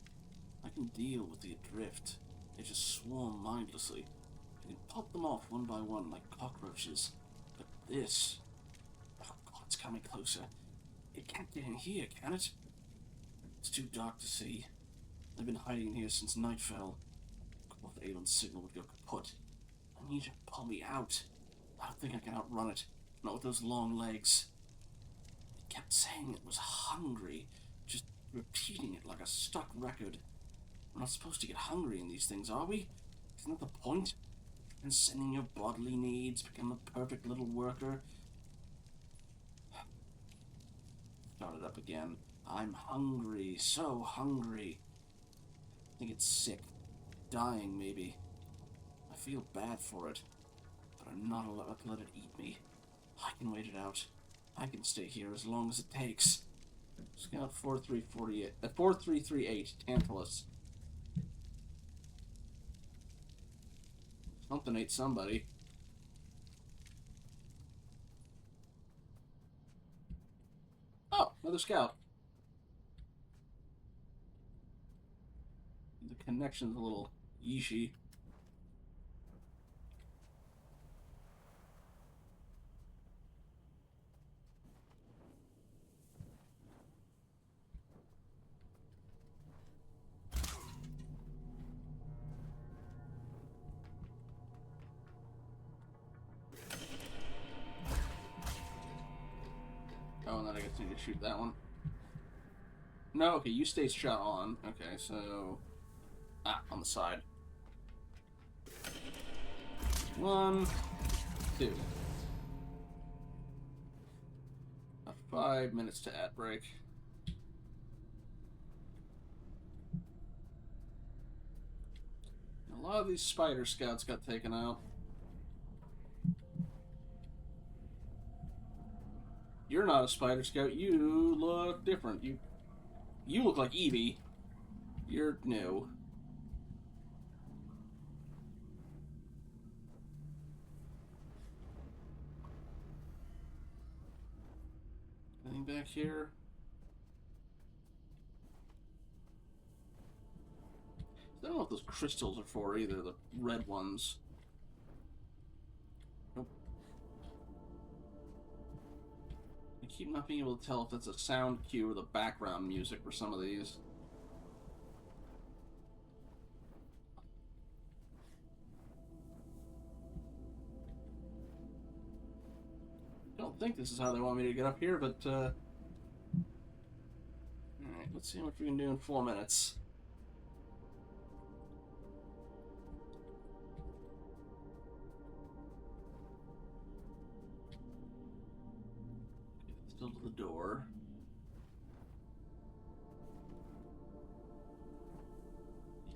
[SPEAKER 1] I can deal with the adrift. They just swarm mindlessly. You can pop them off one by one like cockroaches. But this... Oh god, it's coming closer. It can't get in here, can it? It's too dark to see. I've been hiding here since night fell. What if Aelin's signal would go kaput? I need to pull me out. I don't think I can outrun it. Not with those long legs. It kept saying it was hungry, just repeating it like a stuck record. We're not supposed to get hungry in these things, are we? Isn't that the point? Transcending your bodily needs, become a perfect little worker. Start it up again. I'm hungry, so hungry. I think it's sick. Dying, maybe. I feel bad for it, but I'm not allowed to let it eat me. I can wait it out. I can stay here as long as it takes. Scout 4348, 4338, Tantalus. Something ate somebody. Oh, another scout. The connection's a little yeeshy. Oh, and then I guess I need to shoot that one. No, okay, you stay shot on. Okay, so... Ah, on the side. 1, 2. About 5 minutes to ad break. A lot of these spider scouts got taken out. You're not a spider scout. You look different. You look like Evie. You're new. Anything back here? I don't know what those crystals are for either, the red ones. Nope. I keep not being able to tell if that's a sound cue or the background music for some of these. I don't think this is how they want me to get up here, but, Alright, let's see what we can do in 4 minutes. Okay, still to the door.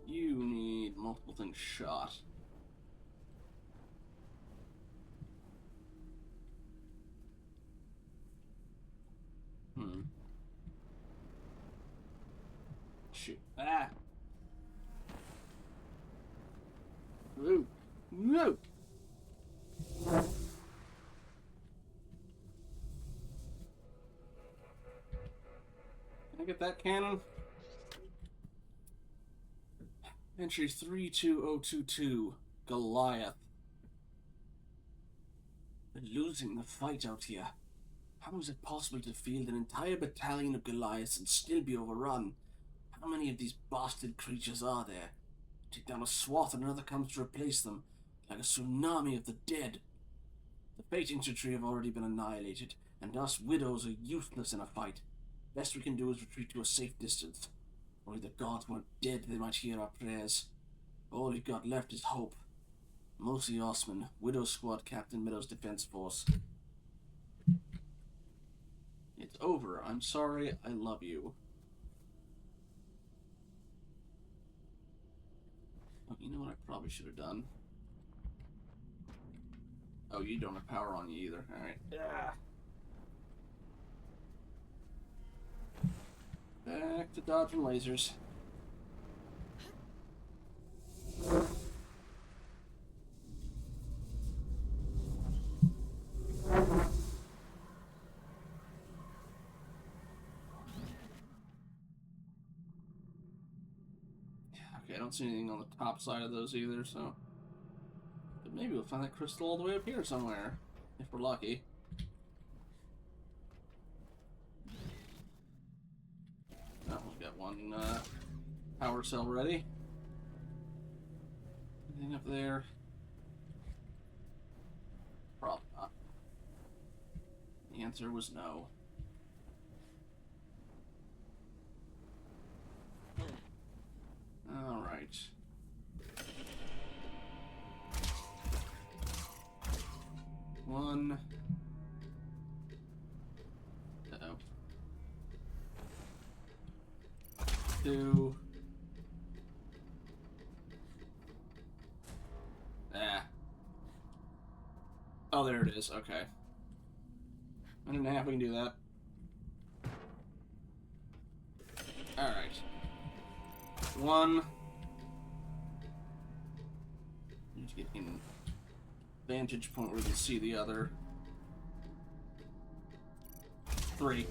[SPEAKER 1] You need multiple things shot. Shoot. Ah! Ooh. No! Can I get that cannon? Entry 32022. Goliath. We're losing the fight out here. How is it possible to field an entire battalion of Goliaths and still be overrun? How many of these bastard creatures are there? Take down a swath and another comes to replace them, like a tsunami of the dead. The Fate infantry have already been annihilated, and us widows are useless in a fight. Best we can do is retreat to a safe distance. Only the gods weren't dead, they might hear our prayers. All we've got left is hope. Mosi Osman, Widow Squad Captain, Meadows Defense Force. It's over. I'm sorry. I love you. Oh, you know what I probably should have done? Oh, you don't have power on you either. Alright. Yeah. Back to dodging lasers. Okay, I don't see anything on the top side of those either, so... Maybe we'll find that crystal all the way up here somewhere, if we're lucky. Oh, we've got one power cell ready. Anything up there? Probably not. The answer was no. All right. One. Uh-oh. Two. Ah. Oh, there it is. Okay. I didn't have we can do that. Alright. One. Need to get in vantage point where we can see the other. Three.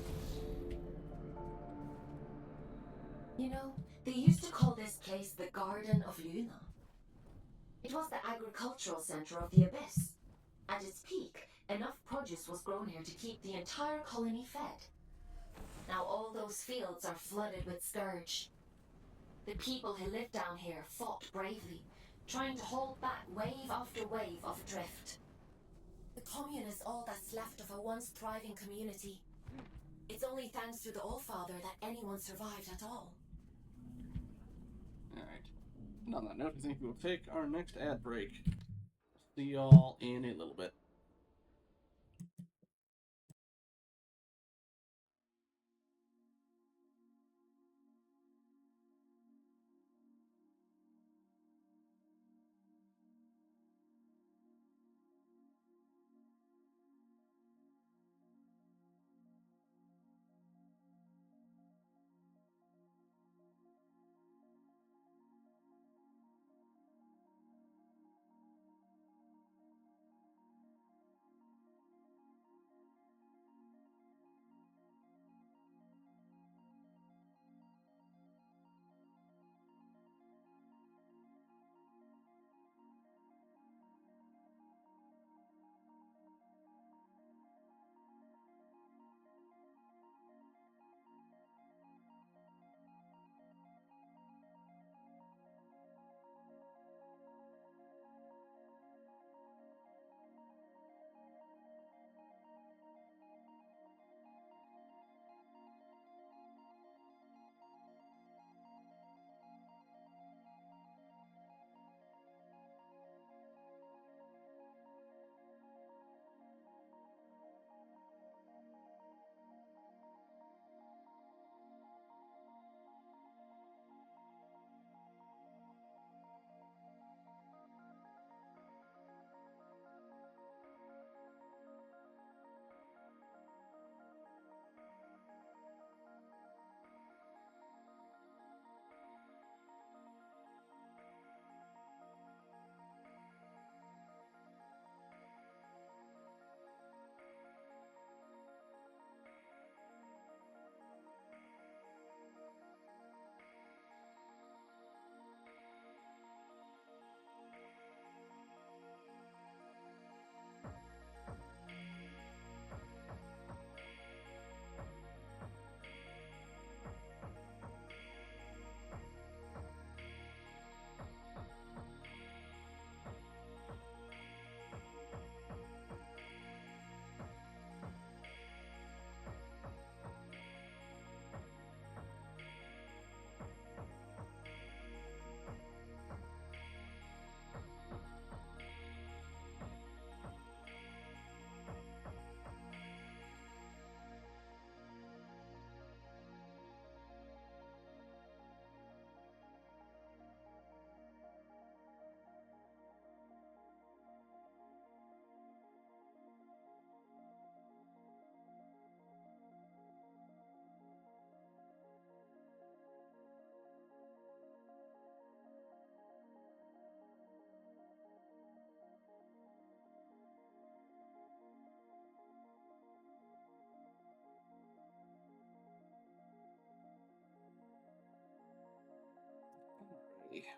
[SPEAKER 3] You know, they used to call this place the Garden of Luna. It was the agricultural center of the Abyss. At its peak, enough produce was grown here to keep the entire colony fed. Now all those fields are flooded with scourge. The people who live down here fought bravely, trying to hold back wave after wave of drift. The commune is all that's left of a once thriving community. It's only thanks to the Allfather that anyone survived at all.
[SPEAKER 1] Alright. And on that note, I think we'll take our next ad break. See y'all in a little bit.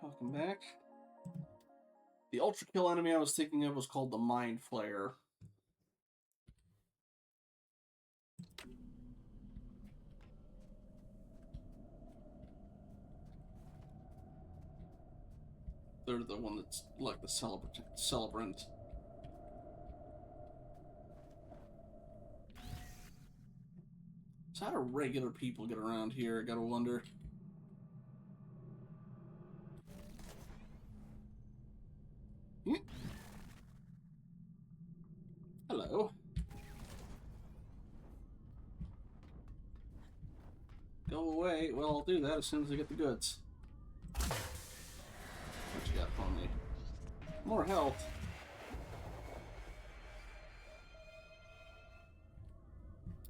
[SPEAKER 1] Welcome back. The ultra kill enemy I was thinking of was called the Mind Flayer. They're the one that's like the celebrant. So how do regular people get around here? I gotta wonder. Hello. Go away. Well, I'll do that as soon as I get the goods. What you got for me? More health.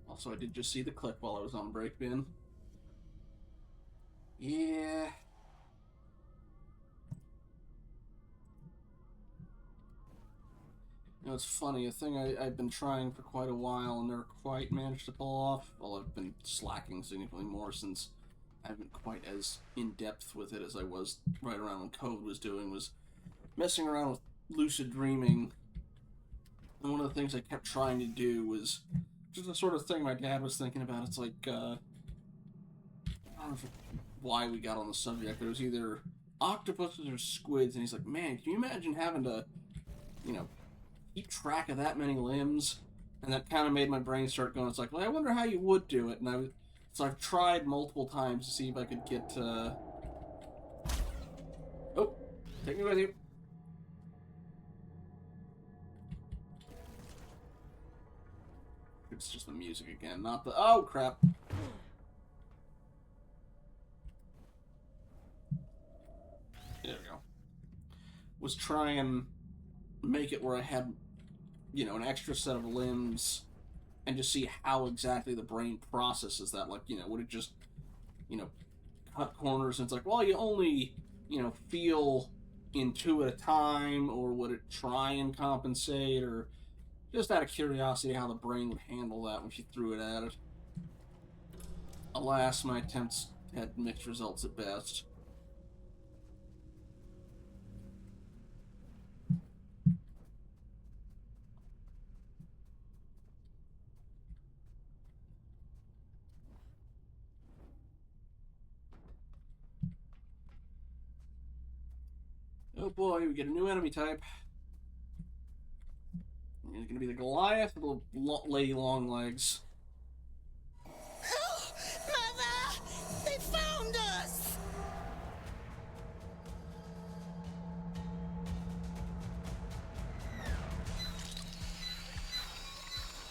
[SPEAKER 1] Also, I did just see the clip while I was on break bin. Yeah. You know, it's funny, a thing I've been trying for quite a while and never quite managed to pull off. Well, I've been slacking significantly more since I haven't quite as in-depth with it as I was right around when Code was doing, was messing around with lucid dreaming. And one of the things I kept trying to do was just the sort of thing my dad was thinking about. It's like, I don't know why we got on the subject, but it was either octopuses or squids, and he's like, man, can you imagine having to, you know, keep track of that many limbs? And that kind of made my brain start going, it's like, well, I wonder how you would do it. And so I've tried multiple times to see if I could get, oh, take me with you. It's just the music again, not the, oh, crap. There we go. Was try and make it where I had, you know, an extra set of limbs and just see how exactly the brain processes that. Like, you know, would it just, you know, cut corners and it's like, well, you only, you know, feel in two at a time, or would it try and compensate, or just out of curiosity how the brain would handle that when she threw it at it. Alas, my attempts had mixed results at best. Oh boy, we get a new enemy type. It's gonna be the Goliath with the Lady Longlegs.
[SPEAKER 6] Oh, Mother! They found us!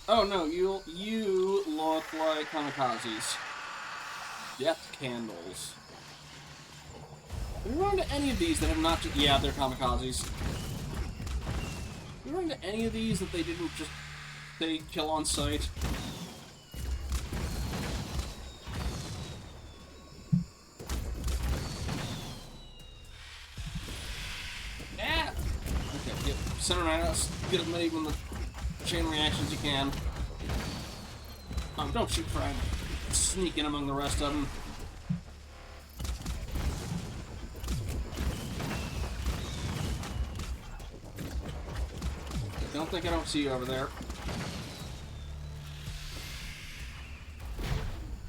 [SPEAKER 1] Oh no, you look like kamikazes. Death candles. Have you run into any of these that have not just... Yeah, they're kamikazes. Have you run into any of these that they didn't just... They kill on sight? Yeah! Okay, get center mass, get as many of the chain reactions you can. Don't shoot for him. Sneak in among the rest of them. Don't think I don't see you over there.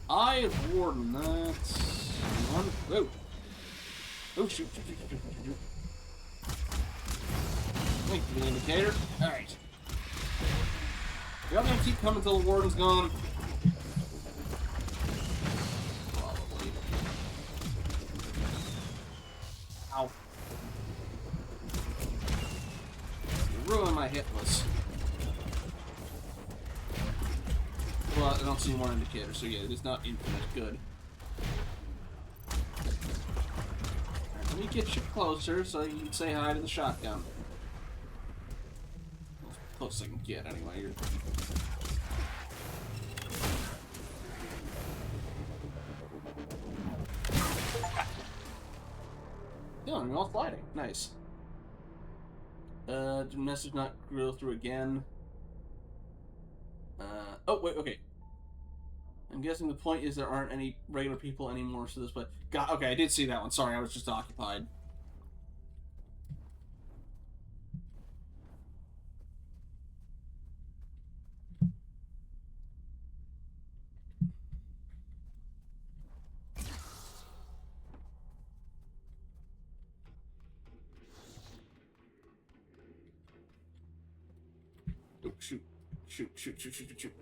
[SPEAKER 1] Eye of Warden, that's one. Whoa. Oh, shoot. Wait for the indicator. Alright. Y'all gonna keep coming till the Warden's gone? Probably. Ow. You ruined my hitless. Well, I don't see more indicators, so yeah, it is not infinite. Good. Alright, let me get you closer so you can say hi to the shotgun. As close as I can get, anyway. You're... Dylan, you're all sliding. Nice. Did message not go through again? Oh, wait, okay. I'm guessing the point is there aren't any regular people anymore, so this, but... God, okay, I did see that one. Sorry, I was just occupied. Oh, shoot. Shoot, shoot, shoot, shoot, shoot, shoot.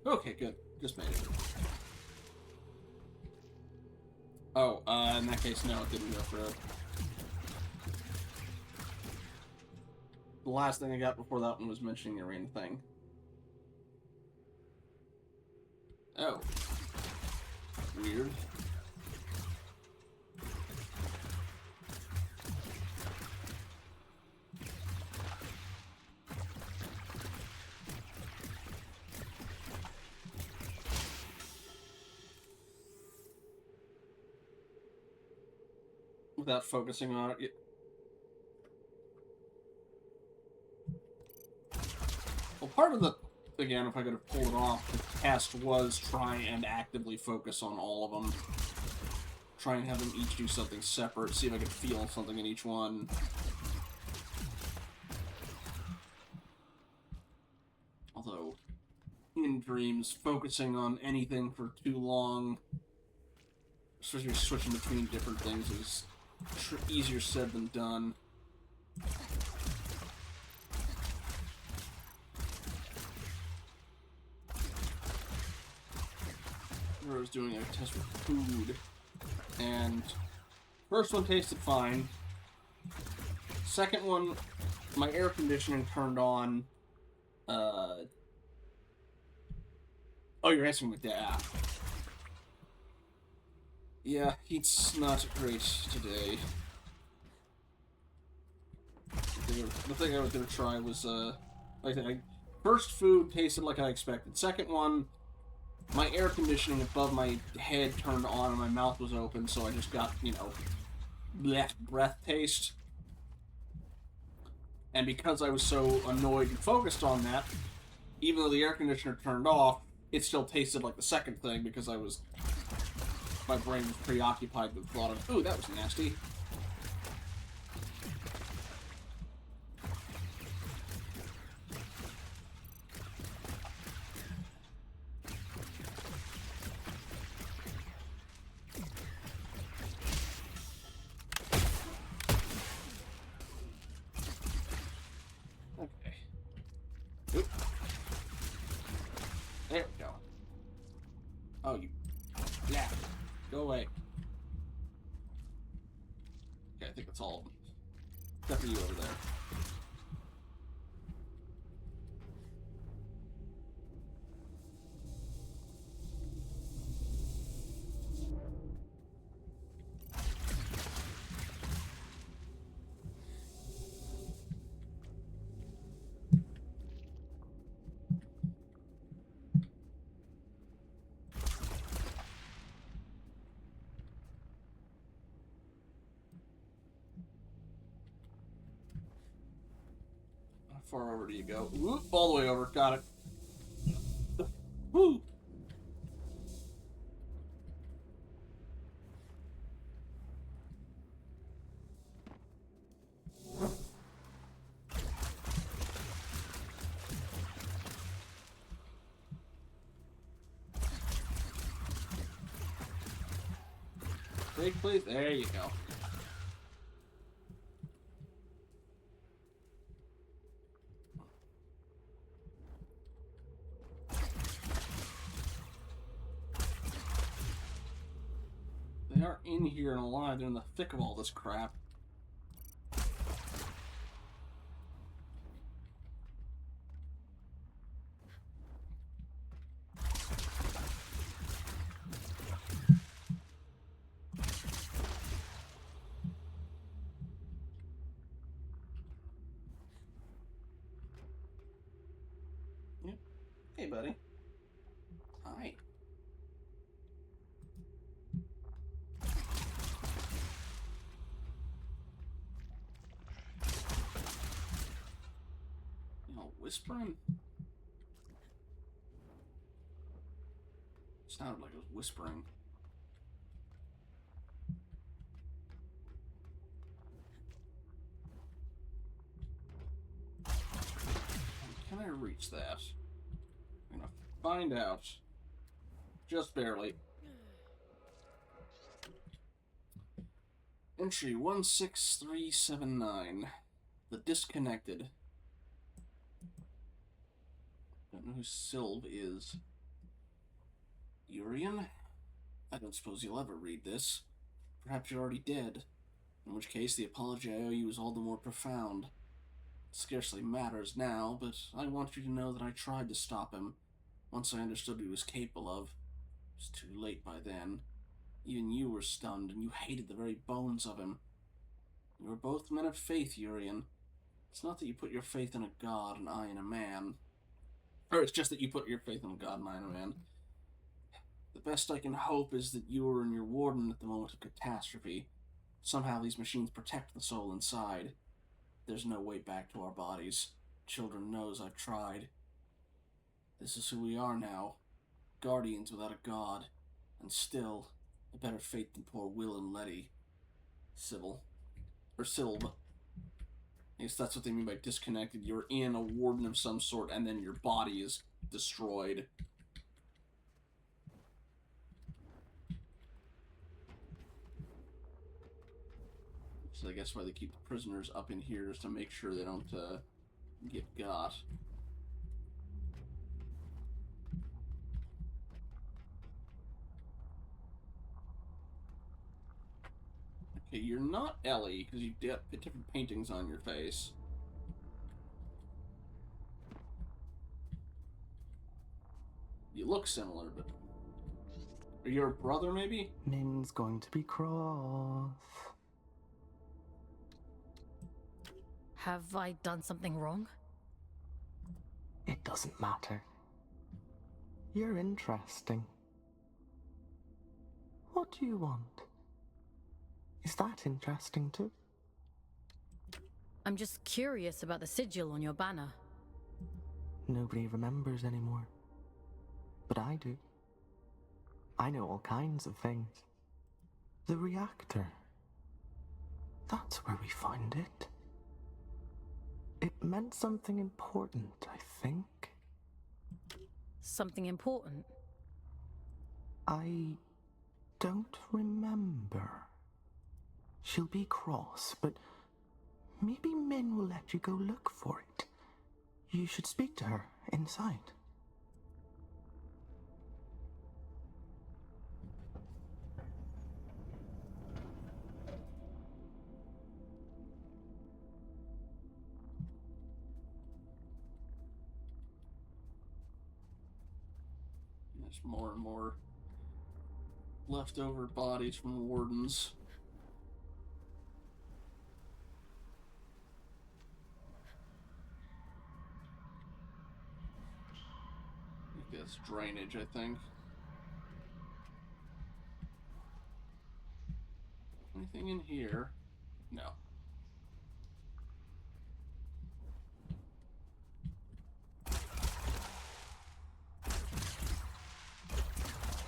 [SPEAKER 1] Okay, good. Just made it. Oh, in that case, no, it didn't go through. The last thing I got before that one was mentioning the arena thing. Oh. Weird. Without focusing on it. Well, part of the, again, if I could have pulled it off, the test was try and actively focus on all of them. Try and have them each do something separate, see if I could feel something in each one. Although, in dreams, focusing on anything for too long, especially switching between different things, is easier said than done. I was doing a test with food, and first one tasted fine. Second one, my air conditioning turned on. Oh, you're answering with that. Yeah, heat's not great today. The thing I was gonna try was, like I said, first food tasted like I expected. Second one, my air conditioning above my head turned on and my mouth was open, so I just got, you know, breath taste. And because I was so annoyed and focused on that, even though the air conditioner turned off, it still tasted like the second thing because my brain was preoccupied with the thought of, ooh, that was nasty. Okay. Oop. There we go. Oh, you... Yeah. Go away. Okay, I think that's all of them. Except for you over there. How far over do you go? Whoop, all the way over. Got it. Woo! Break, please. There you go. They are in here and alive. They're in the thick of all this crap. Yep. Hey, buddy. Hi. You know, whispering? Sounded like it was whispering. Can I reach that? I'm gonna find out. Just barely. Entry 16379. The Disconnected. Don't know who Sylve is. Urian? I don't suppose you'll ever read this. Perhaps you're already dead. In which case, the apology I owe you is all the more profound. It scarcely matters now, but I want you to know that I tried to stop him. Once I understood what he was capable of. It was too late by then. Even you were stunned, and you hated the very bones of him. You were both men of faith, Urian. It's not that you put your faith in a god and I in a man. Or it's just that you put your faith in a god and I in a man. The best I can hope is that you were in your warden at the moment of catastrophe. Somehow these machines protect the soul inside. There's no way back to our bodies. Children knows I've tried. This is who we are now. Guardians without a god. And still, a better fate than poor Will and Letty. Sybil. Or Sylve. I guess that's what they mean by disconnected. You're in a warden of some sort, and then your body is destroyed. So I guess why they keep the prisoners up in here is to make sure they don't get got. Okay, you're not Ellie, because you've got different paintings on your face. You look similar, but... Are you her brother, maybe?
[SPEAKER 11] Min's going to be cross.
[SPEAKER 4] Have I done something wrong?
[SPEAKER 11] It doesn't matter. You're interesting. What do you want? Is that interesting too?
[SPEAKER 4] I'm just curious about the sigil on your banner.
[SPEAKER 11] Nobody remembers anymore. But I do. I know all kinds of things. The reactor. That's where we found it. It meant something important, I think.
[SPEAKER 4] Something important?
[SPEAKER 11] I don't remember. She'll be cross, but maybe Min will let you go look for it. You should speak to her inside.
[SPEAKER 1] There's more and more leftover bodies from wardens. That's drainage, I think. Anything in here? No.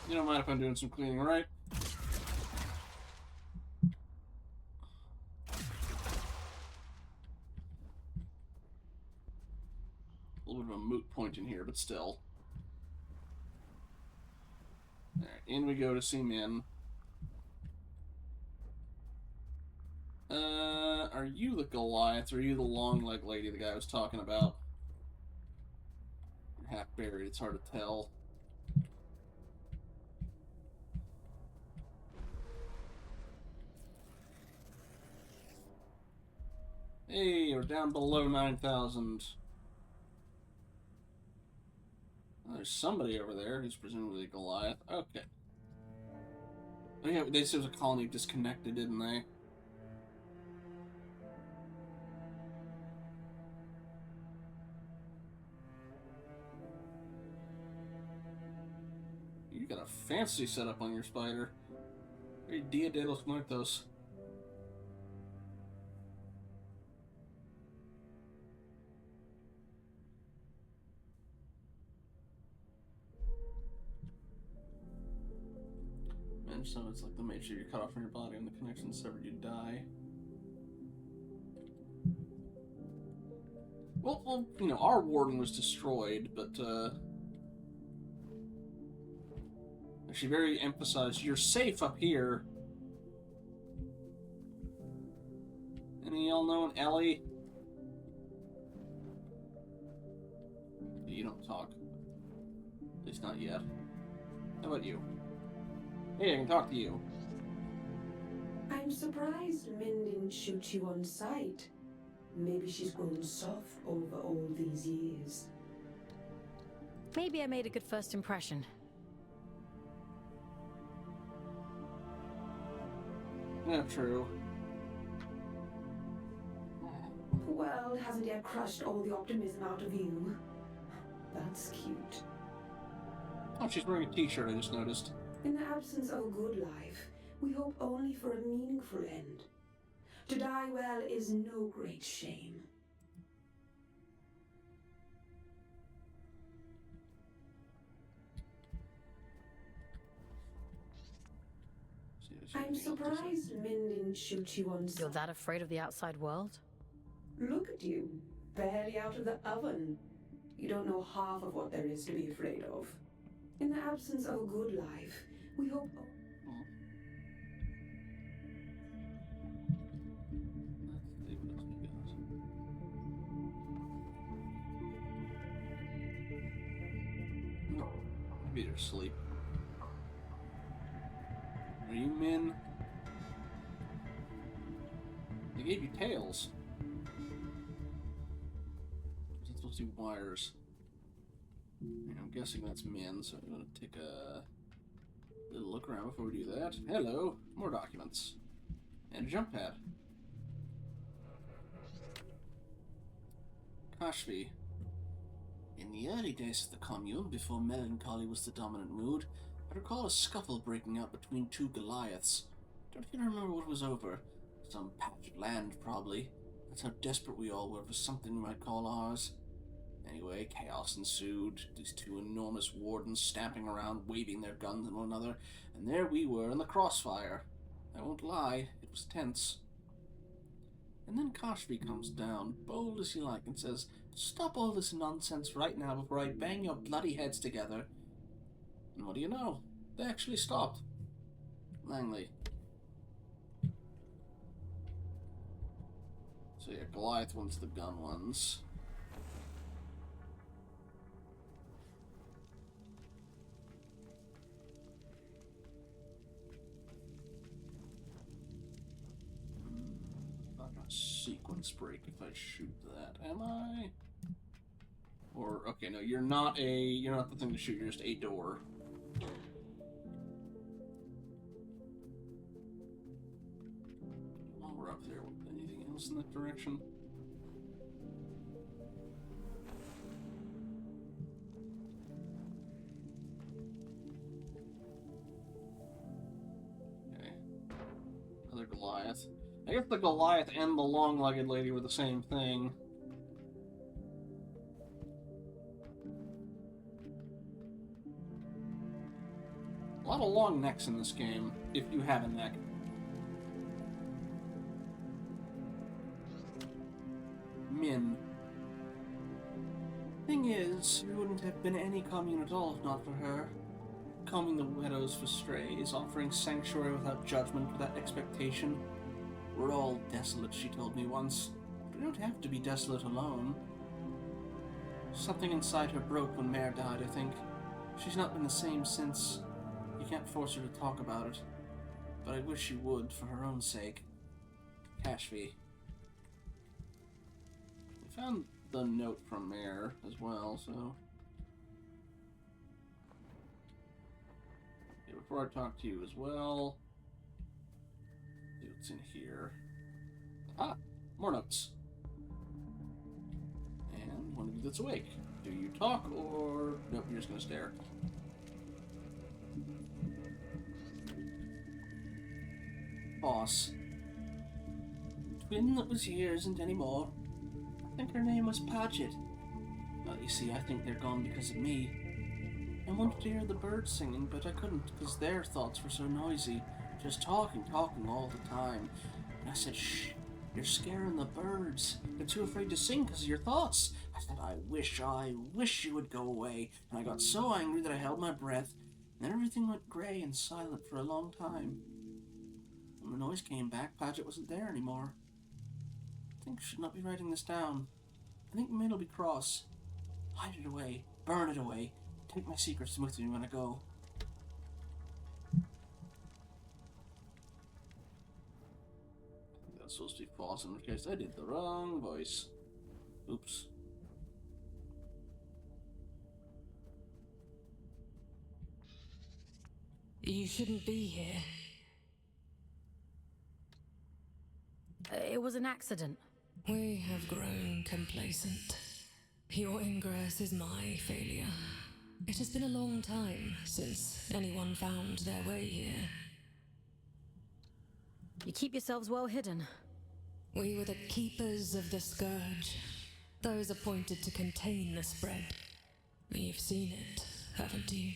[SPEAKER 1] You don't mind if I'm doing some cleaning, right? A little bit of a moot point in here, but still. Alright, in we go to see Min. Are you the Goliath, or are you the long-legged lady the guy was talking about? You're half buried, it's hard to tell. Hey, we're down below 9,000. There's somebody over there who's presumably Goliath. Okay. Oh yeah, they said it was a colony disconnected, didn't they? You got a fancy setup on your spider. Very Dia de los Muertos. So it's like the make sure you're cut off from your body and the connection's severed, you die. Well, you know, our warden was destroyed, but she very emphasized, you're safe up here. Any y'all know an Ellie? you don't talk. At least not yet. How about you? Hey, I can talk to you.
[SPEAKER 5] I'm surprised Min didn't shoot you on sight. Maybe she's grown soft over all these years.
[SPEAKER 4] Maybe I made a good first impression.
[SPEAKER 1] Yeah, true.
[SPEAKER 5] Well, hasn't yet crushed all the optimism out of you. That's cute.
[SPEAKER 1] Oh, she's wearing a t-shirt, I just noticed.
[SPEAKER 5] In the absence of a good life, we hope only for a meaningful end. To die well is no great shame. I'm surprised Min didn't shoot you on sight.
[SPEAKER 4] You're that afraid of the outside world?
[SPEAKER 5] Look at you, barely out of the oven. You don't know half of what there is to be afraid of. In the absence of a good life, we hope...
[SPEAKER 1] Maybe they're asleep. Are you Min? They gave you tails. That's supposed to be wires. And I'm guessing that's Min, so I'm gonna take a little look around before we do that. Hello, more documents. And a jump pad. Kashfi. In the early days of the commune, before melancholy was the dominant mood, I recall a scuffle breaking out between two Goliaths. Don't even remember what it was over. Some patch of land, probably. That's how desperate we all were for something we might call ours. Anyway, chaos ensued, these two enormous wardens stamping around, waving their guns at one another, and there we were in the crossfire. I won't lie, it was tense. And then Kashfi comes down, bold as you like, and says, "Stop all this nonsense right now before I bang your bloody heads together." And what do you know? They actually stopped. Langley. So yeah, Goliath wants the gun ones. Not gonna sequence break if I shoot that, am I? Or okay, no, you're not the thing to shoot, you're just a door. While we're up there, anything else in that direction? Okay. Another Goliath. I guess the Goliath and the long-legged lady were the same thing. A lot of long necks in this game, if you have a neck. Min. Thing is, there wouldn't have been any commune at all if not for her. Combing the widows for strays, offering sanctuary without judgment, without expectation. We're all desolate, she told me once. But we don't have to be desolate alone. Something inside her broke when Mare died, I think. She's not been the same since. You can't force her to talk about it. But I wish she would, for her own sake. Kashfi. I found the note from Mare as well, so... Okay, before I talk to you as well... See what's in here. Ah! More notes. And one of you that's awake. Do you talk, or... Nope, you're just gonna stare. Boss. Twin that was here isn't anymore. I think her name was Paget. Well, you see, I think they're gone because of me. I wanted to hear the birds singing, but I couldn't because their thoughts were so noisy. Just talking all the time. And I said, shh, you're scaring the birds. They're too afraid to sing because of your thoughts. I said, I wish you would go away. And I got so angry that I held my breath. And then everything went grey and silent for a long time. When the noise came back, Paget wasn't there anymore. I think I should not be writing this down. I think Min will be cross. Hide it away. Burn it away. Take my secrets with me when I go. I think that's supposed to be false, in which case I did the wrong voice. Oops.
[SPEAKER 12] You shouldn't be here.
[SPEAKER 4] It was an accident.
[SPEAKER 12] We have grown complacent. Your ingress is my failure. It has been a long time since anyone found their way here.
[SPEAKER 4] You keep yourselves well hidden.
[SPEAKER 12] We were the keepers of the scourge, those appointed to contain the spread. You've seen it, haven't you?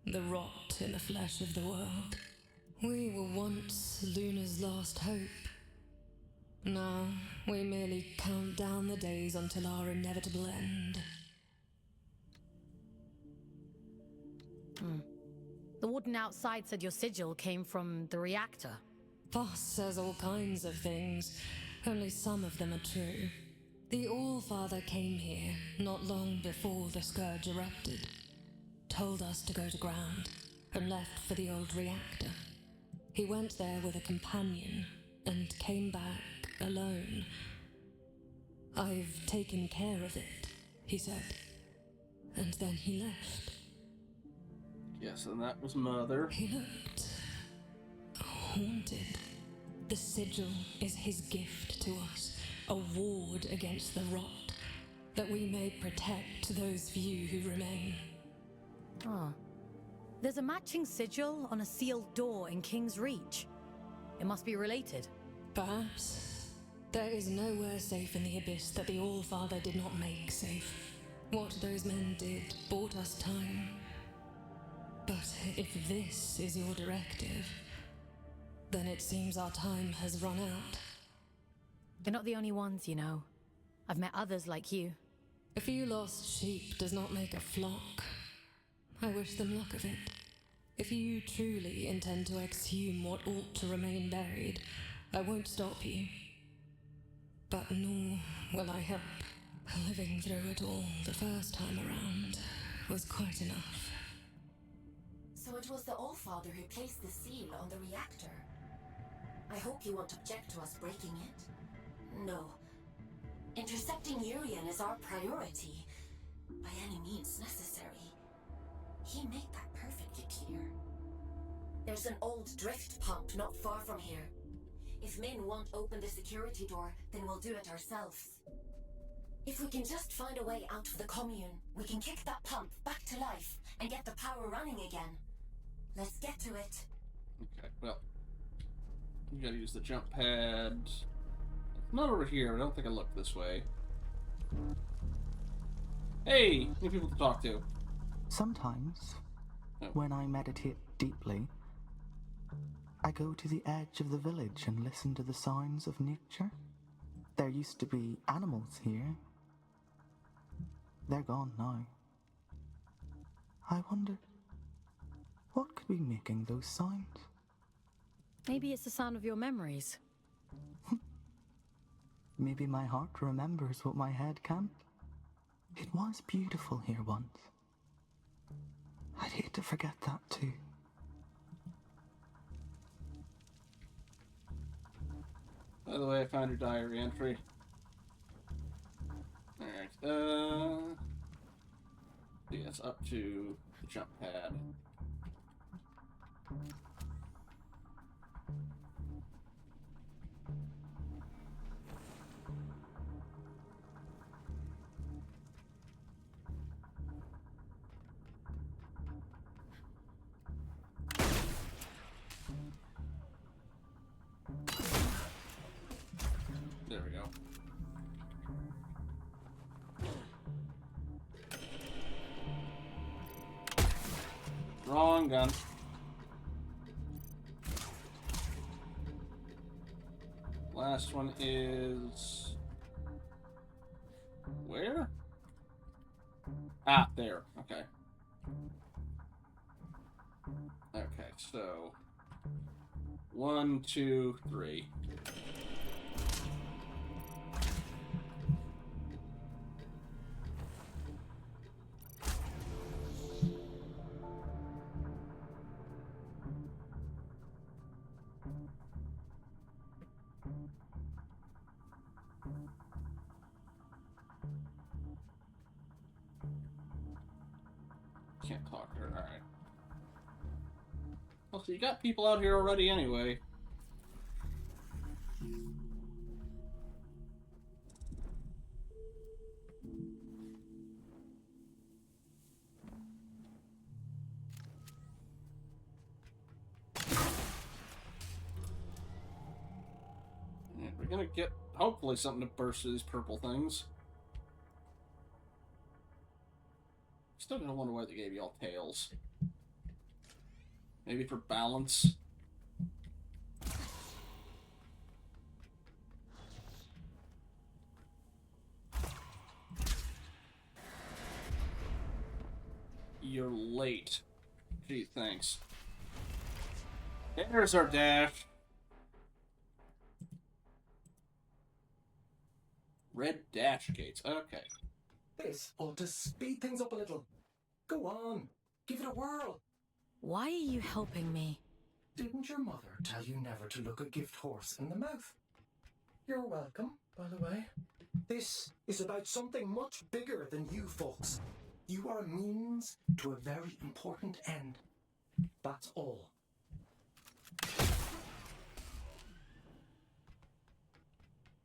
[SPEAKER 12] The rot in the flesh of the world. We were once Luna's last hope. Now, we merely count down the days until our inevitable end.
[SPEAKER 4] The warden outside said your sigil came from the reactor.
[SPEAKER 12] Voss says all kinds of things, only some of them are true. The All-Father came here not long before the scourge erupted, told us to go to ground, and left for the old reactor. He went there with a companion, and came back alone. I've taken care of it, he said, and then he left.
[SPEAKER 1] Yes, and that was Mother.
[SPEAKER 12] He looked haunted. The sigil is his gift to us, a ward against the rot, that we may protect those few who remain.
[SPEAKER 4] Oh. There's a matching sigil on a sealed door in King's Reach. It must be related.
[SPEAKER 12] Perhaps. There is nowhere safe in the abyss that the All-Father did not make safe. What those men did bought us time. But if this is your directive, then it seems our time has run out.
[SPEAKER 4] You're not the only ones, you know. I've met others like you.
[SPEAKER 12] A few lost sheep does not make a flock. I wish them luck of it. If you truly intend to exhume what ought to remain buried, I won't stop you. But nor will I help. Living through it all the first time around was quite enough.
[SPEAKER 3] So it was the All-Father who placed the seal on the reactor. I hope you won't object to us breaking it. No. Intercepting Urian is our priority, by any means necessary. He made that perfectly clear. There's an old drift pump not far from here. If Min won't open the security door, then we'll do it ourselves. If we can just find a way out of the commune, we can kick that pump back to life and get the power running again. Let's get to it.
[SPEAKER 1] Okay, well, you gotta use the jump pad. It's not over here. I don't think I looked this way. Hey, new people to talk to.
[SPEAKER 11] Sometimes, when I meditate deeply, I go to the edge of the village and listen to the sounds of nature. There used to be animals here. They're gone now. I wonder, what could be making those sounds?
[SPEAKER 4] Maybe it's the sound of your memories.
[SPEAKER 11] Maybe my heart remembers what my head can't. It was beautiful here once. I'd hate to forget that too.
[SPEAKER 1] By the way, I found your diary entry. Alright, yes, up to the jump pad. There we go. Wrong gun. Last one is... where? Ah, there. Okay. Okay, so... 1, 2, 3. can't talk to her. Alright. Well, so you got people out here already anyway. And we're gonna get, hopefully, something to burst through these purple things. Still gonna wonder why they gave you all tails. Maybe for balance. You're late. Gee, thanks. There's our dash. Red dash gates. Okay.
[SPEAKER 8] This ought to speed things up a little. Go on, give it a whirl.
[SPEAKER 4] Why are you helping me?
[SPEAKER 8] Didn't your mother tell you never to look a gift horse in the mouth? You're welcome, by the way. This is about something much bigger than you folks. You are a means to a very important end. That's all.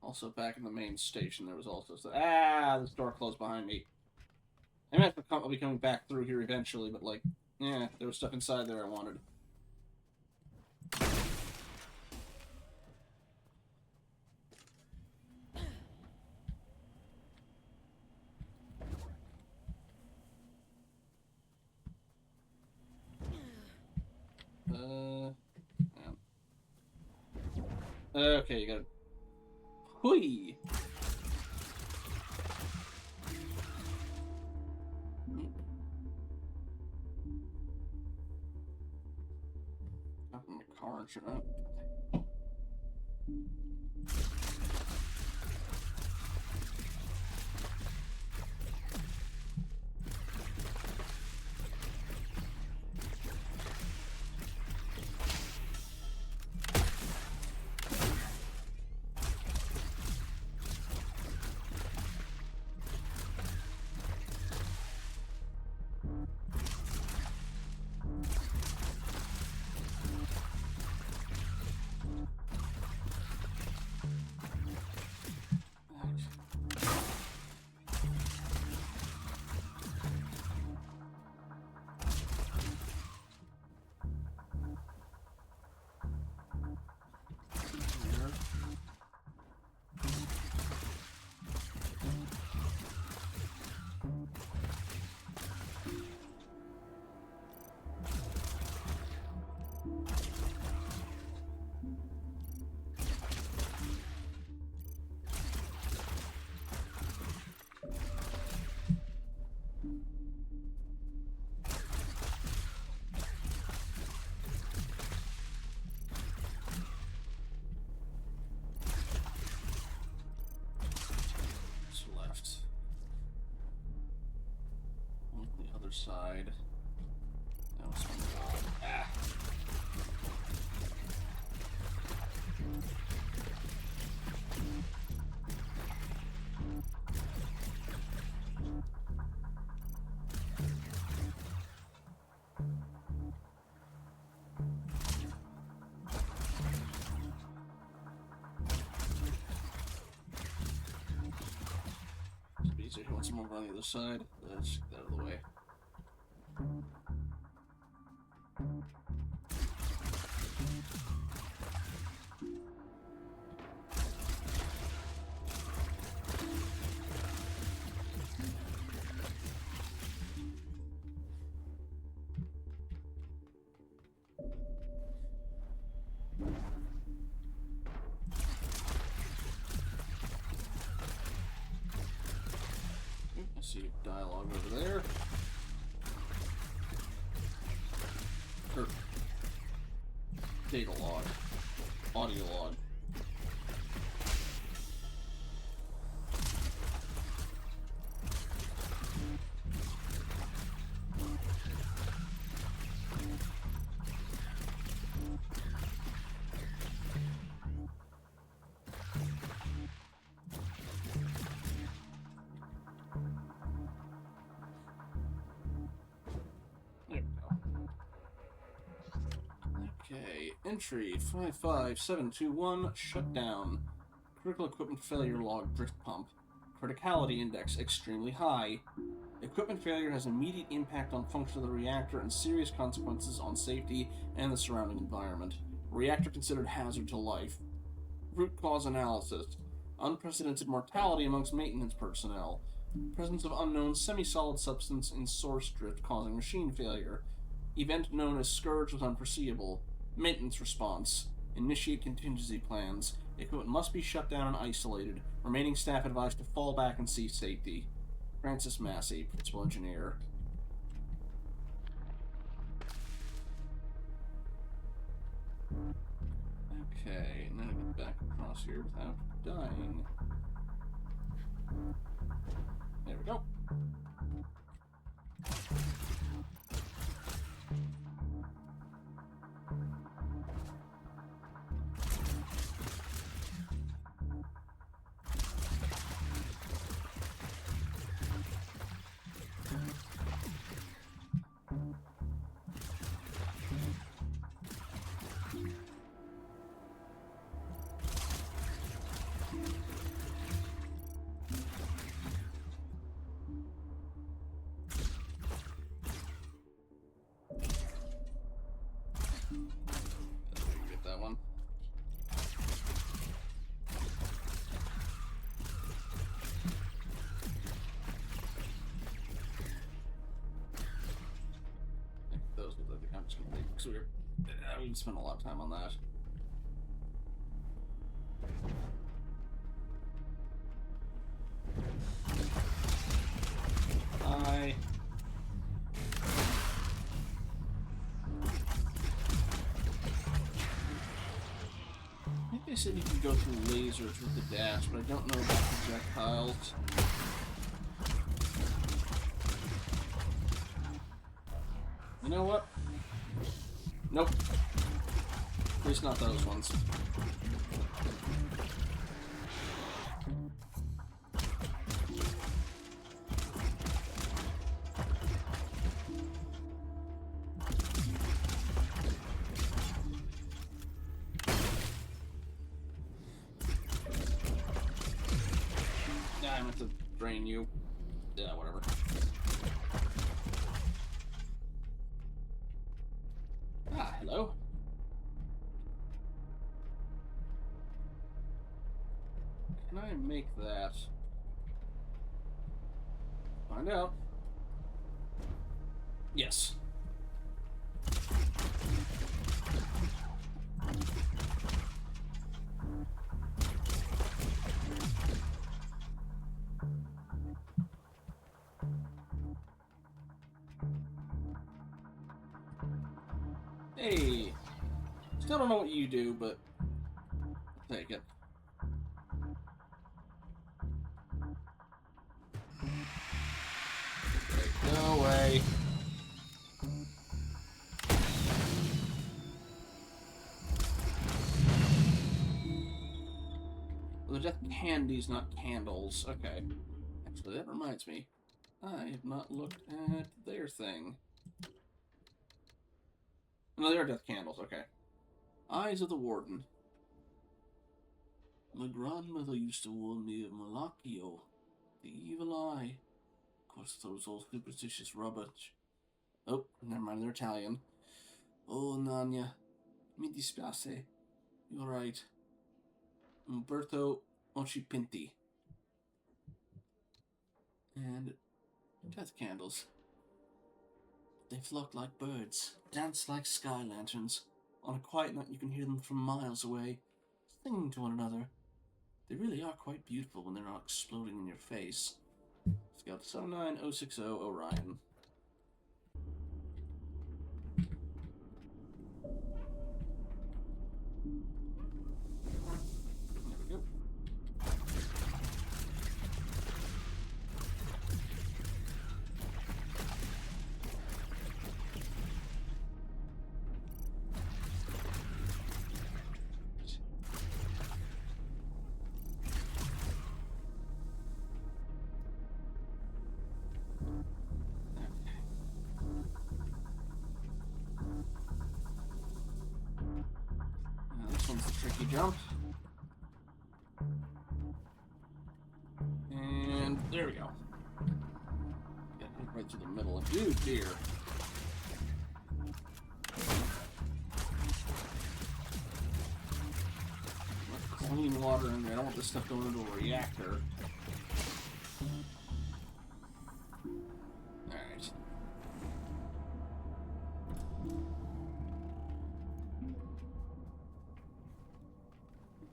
[SPEAKER 1] Also, back in the main station, there was also... this door closed behind me. I mean, I'll be coming back through here eventually, but, like, yeah, there was stuff inside there I wanted. Okay, you gotta... Hui! Up in the car and shit up. Side. That was It's easier. He wants him over on the other side. Let's get that out of the way. I see dialogue over there. Data log. Audio log. Okay, entry 55721, shutdown. Critical equipment failure log, drift pump. Criticality index extremely high. Equipment failure has immediate impact on function of the reactor and serious consequences on safety and the surrounding environment. Reactor considered hazard to life. Root cause analysis. Unprecedented mortality amongst maintenance personnel. Presence of unknown semi-solid substance in source drift causing machine failure. Event known as Scourge was unforeseeable. Maintenance response. Initiate contingency plans. Equipment must be shut down and isolated. Remaining staff advised to fall back and seek safety. Francis Massey, Principal Engineer. Okay, now to get back across here without dying. There we go. Get that one. Those look like the comments complete because we can spend a lot of time on that. Hi. I think they said you can go through lasers with the dash, but I don't know about projectiles. You know what? Nope. At least not those ones. Yeah, I meant to drain you. Yeah, whatever. Ah, hello. Can I make that? Find out. Yes. Hey. Still don't know what you do, but I'll take it. Okay, go away. The death candies, not candles. Okay. Actually, that reminds me. I have not looked at their thing. No, they are death candles. Okay. Eyes of the Warden. My grandmother used to warn me of Malaccio, the evil eye. Of course, those old superstitious rubbish. Oh, never mind, they're Italian. Oh, Nanya, mi dispiace. You're right. Umberto Occhipinti. And death candles. They flock like birds, dance like sky lanterns. On a quiet night, you can hear them from miles away, singing to one another. They really are quite beautiful when they're not exploding in your face. Scout 79060 Orion. There we go. jump. And there we go. Got hit right through the middle. Ooh, dear. Clean water in there. I don't want this stuff going into a reactor. Alright.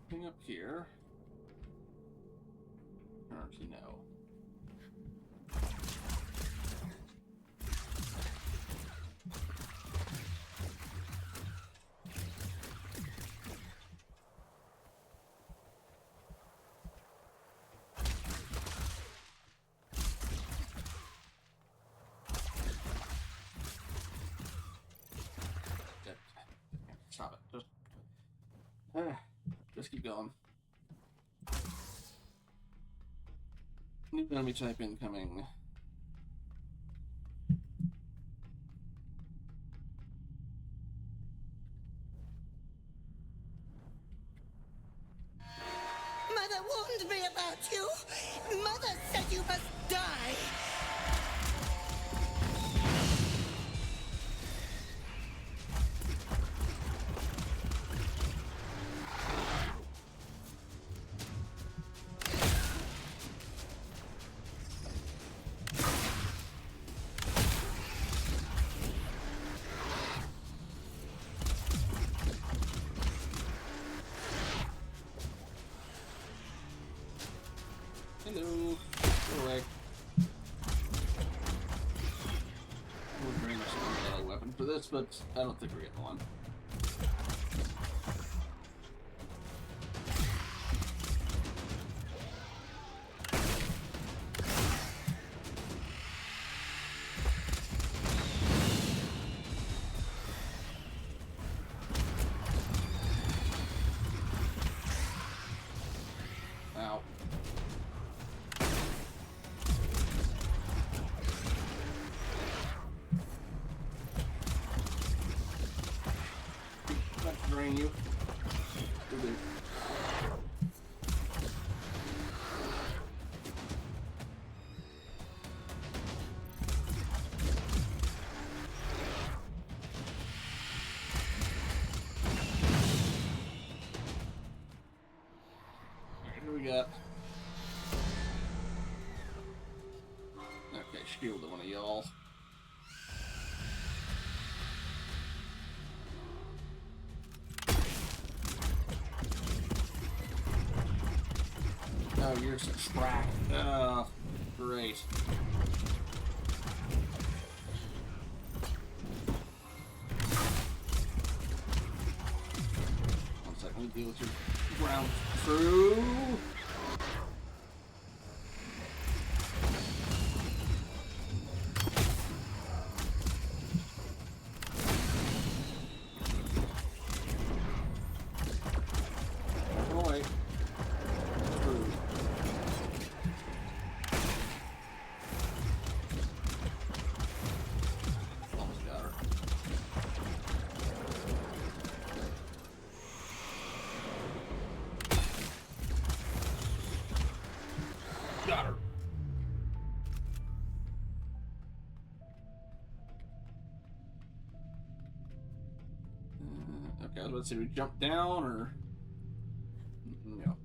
[SPEAKER 1] Thing up here. Currently, no. Stop it. Just keep going. New enemy type incoming.
[SPEAKER 6] Mother warned me about you. Mother said you must die.
[SPEAKER 1] Hello. Go away. We'll bring some melee weapon for this, but I don't think we're getting one. Ow. Drain you. Ooh. Alright, who we got? Okay, shield one of y'all. Oh, you're subtract. Oh, great. One second, let me deal with your ground crew. Boy. Almost got her. Got her. Okay, I was about to say we jump down or no.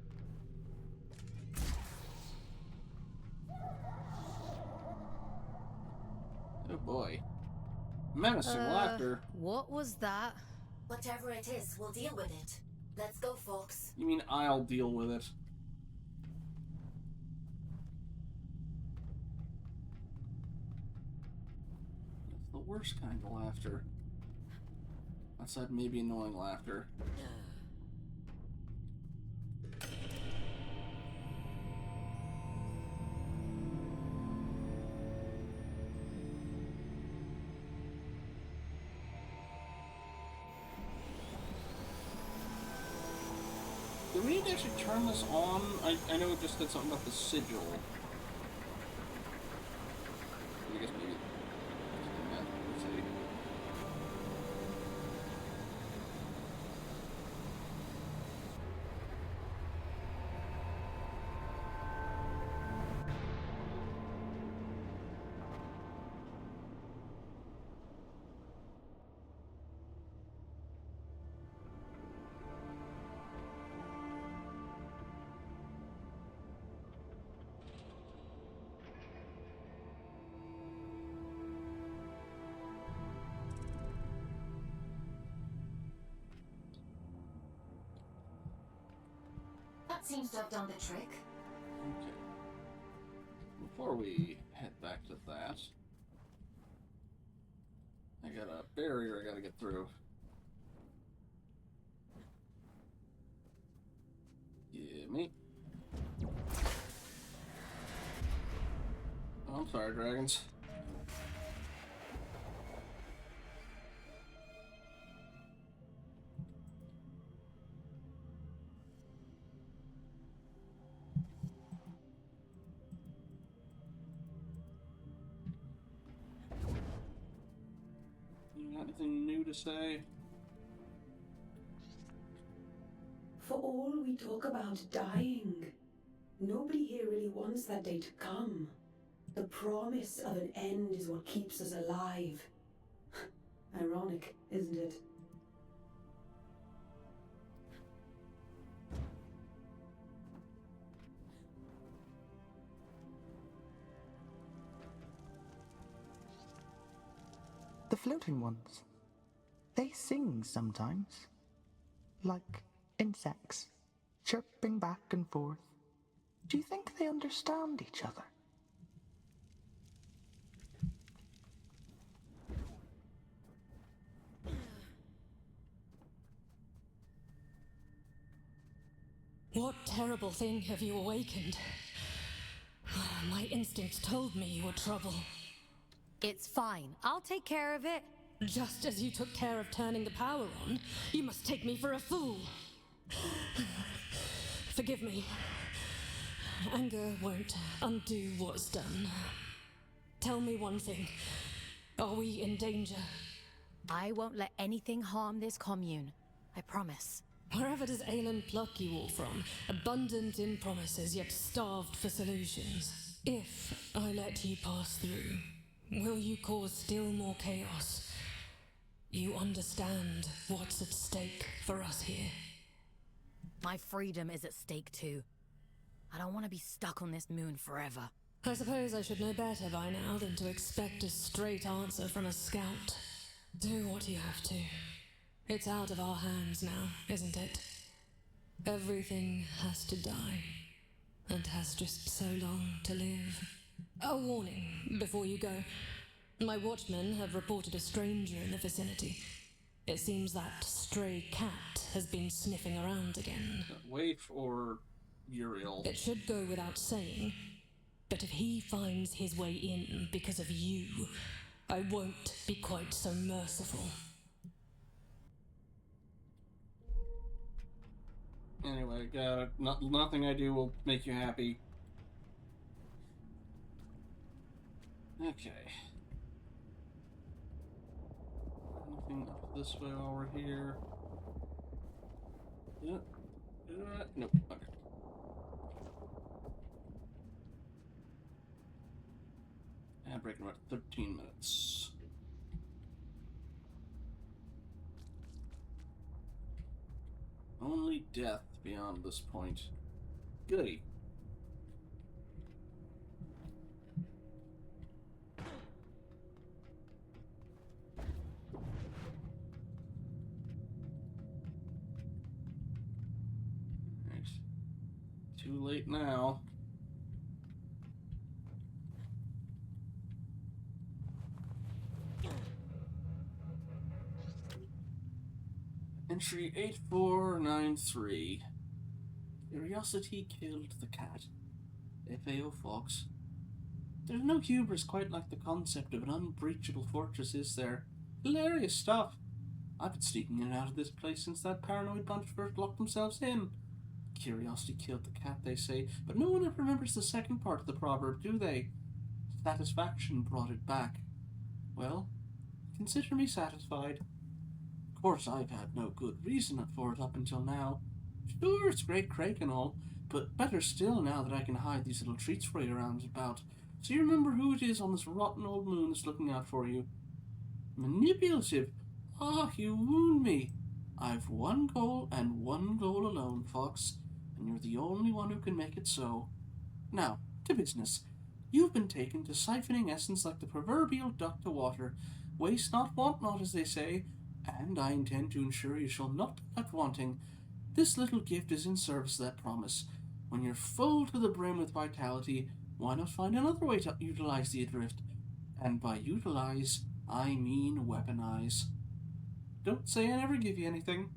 [SPEAKER 1] Oh boy. Menacing laughter.
[SPEAKER 4] What was that?
[SPEAKER 3] Whatever it is, we'll deal with it. Let's go, folks.
[SPEAKER 1] You mean I'll deal with it? That's the worst kind of laughter. Outside maybe annoying laughter. Do we need to actually turn this on? I know it just said something about the sigil. I guess maybe. Let's see.
[SPEAKER 3] seems to have done the trick.
[SPEAKER 1] Okay. Before we head back to that, I got a barrier I gotta get through. Gimme. Oh, I'm sorry, dragons. You got anything new to say?
[SPEAKER 5] For all we talk about dying, nobody here really wants that day to come. The promise of an end is what keeps us alive. Ironic, isn't it?
[SPEAKER 11] The floating ones. They sing sometimes. Like insects, chirping back and forth. Do you think they understand each other?
[SPEAKER 12] What terrible thing have you awakened? My instincts told me you were trouble.
[SPEAKER 4] It's fine. I'll take care of it.
[SPEAKER 12] Just as you took care of turning the power on, you must take me for a fool. Forgive me. Anger won't undo what's done. Tell me one thing. Are we in danger?
[SPEAKER 4] I won't let anything harm this commune. I promise.
[SPEAKER 12] Wherever does Aelin pluck you all from? Abundant in promises, yet starved for solutions. If I let you pass through, will you cause still more chaos? You understand what's at stake for us here.
[SPEAKER 4] My freedom is at stake too. I don't want to be stuck on this moon forever.
[SPEAKER 12] I suppose I should know better by now than to expect a straight answer from a scout. Do what you have to. It's out of our hands now, isn't it? Everything has to die, and has just so long to live. A warning before you go. My watchmen have reported a stranger in the vicinity. It seems that stray cat has been sniffing around again.
[SPEAKER 1] Wait for Uriel.
[SPEAKER 12] It should go without saying, but if he finds his way in because of you, I won't be quite so merciful.
[SPEAKER 1] Anyway, got it. Nothing I do will make you happy. Okay. Anything up this way while we're here? Yep. Nope. Okay. And breaking about 13 minutes. Only death beyond this point. Goody. Right. Too late now. Entry 8493. Curiosity killed the cat. FAO Fox. There's no hubris quite like the concept of an unbreachable fortress, is there? Hilarious stuff. I've been sneaking in and out of this place since that paranoid bunch first locked themselves in. Curiosity killed the cat, they say, but no one ever remembers the second part of the proverb, do they? Satisfaction brought it back. Well, consider me satisfied. Of course, I've had no good reason for it up until now. Sure, it's great crake and all, but better still now that I can hide these little treats for you around about. So you remember who it is on this rotten old moon that's looking out for you. Manipulative. Ah, you wound me. I've one goal and one goal alone, Fox, and you're the only one who can make it so. Now, to business. You've been taken to siphoning essence like the proverbial duck to water. Waste not, want not, as they say, and I intend to ensure you shall not be left wanting. This little gift is in service of that promise. When you're full to the brim with vitality, why not find another way to utilize the Adrift? And by utilize, I mean weaponize. Don't say I never give you anything.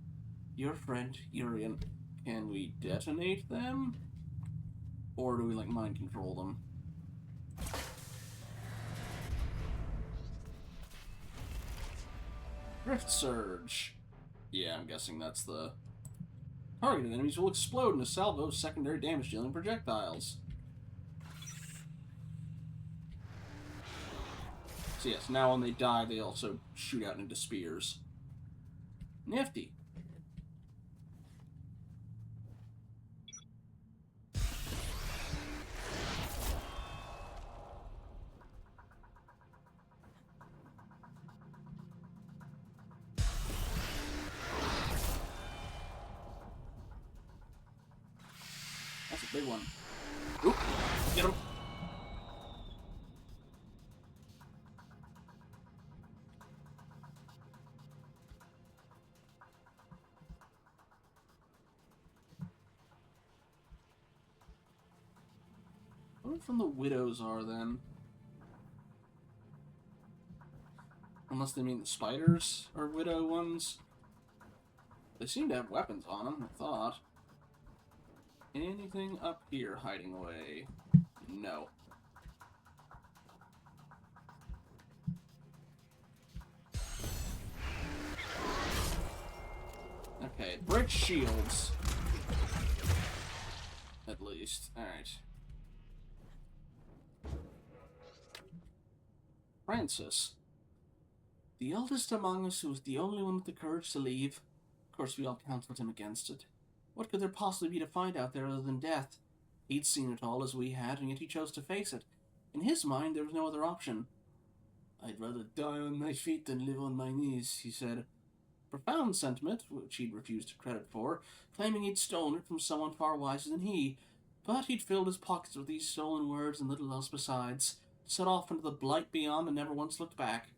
[SPEAKER 1] Your friend, Urian. Can we detonate them? Or do we, like, mind control them? Drift Surge. Yeah, I'm guessing that's the... Targeted enemies will explode in a salvo of secondary damage-dealing projectiles. So yes, now when they die, they also shoot out into spears. Nifty. That's a big one. Oop! Get him! What from the widows are then? Unless they mean the spiders are widow ones. They seem to have weapons on them, I thought. Anything up here hiding away? No. Okay, break shields. At least. Alright. Francis. The eldest among us who was the only one with the courage to leave. Of course, we all counseled him against it. What could there possibly be to find out there other than death? He'd seen it all as we had, and yet he chose to face it. In his mind, there was no other option. I'd rather die on my feet than live on my knees, he said. Profound sentiment, which he'd refused credit for, claiming he'd stolen it from someone far wiser than he. But he'd filled his pockets with these stolen words and little else besides, set off into the blight beyond and never once looked back.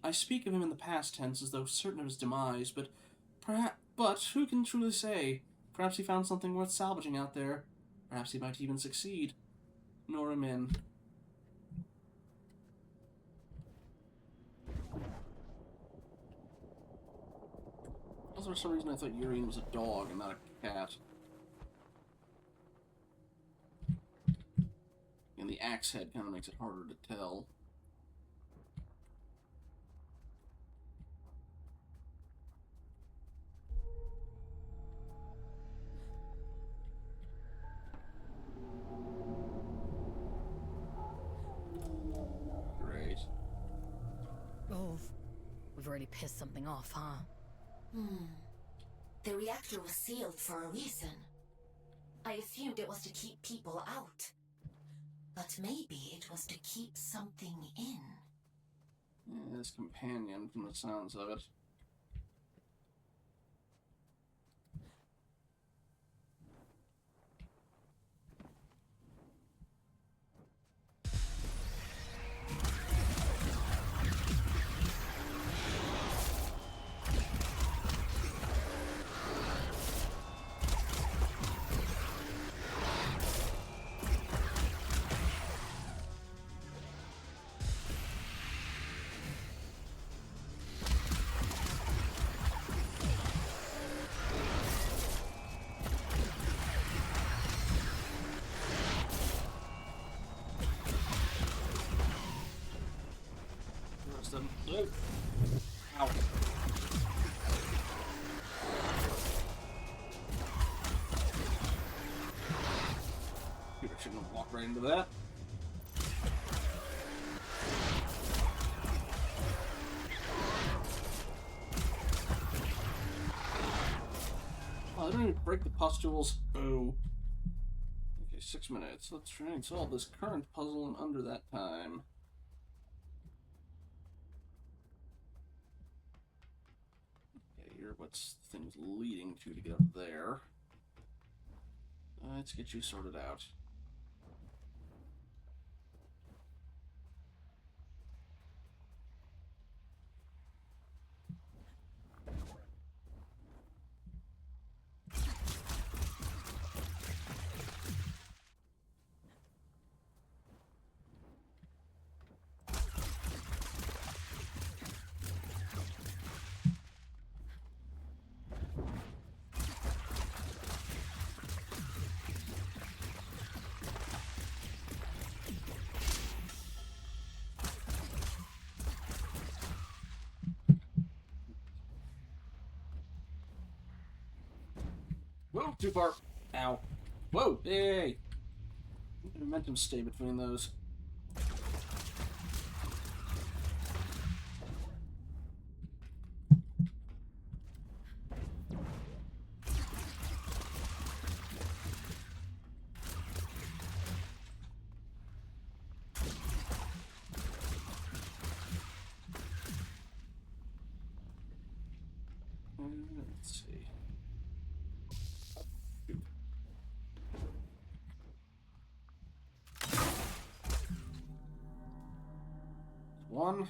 [SPEAKER 1] I speak of him in the past tense as though certain of his demise, but who can truly say? Perhaps he found something worth salvaging out there. Perhaps he might even succeed. Nor him in. Also, for some reason I thought Urian was a dog and not a cat. And the axe head kind of makes it harder to tell. Great.
[SPEAKER 4] Oh, we've already pissed something off, huh?
[SPEAKER 3] The reactor was sealed for a reason. I assumed it was to keep people out. But maybe it was to keep something in.
[SPEAKER 1] Yeah, his companion, from the sounds of it. Ow. Dude, I shouldn't have walked right into that. Oh, I don't even break the pustules. Boo. Okay, 6 minutes. Let's try and solve this current puzzle in under that time. What's things leading to get up there. Let's get you sorted out. Whoa, too far. Ow. Whoa, hey! Momentum stay between those. Let's see. One.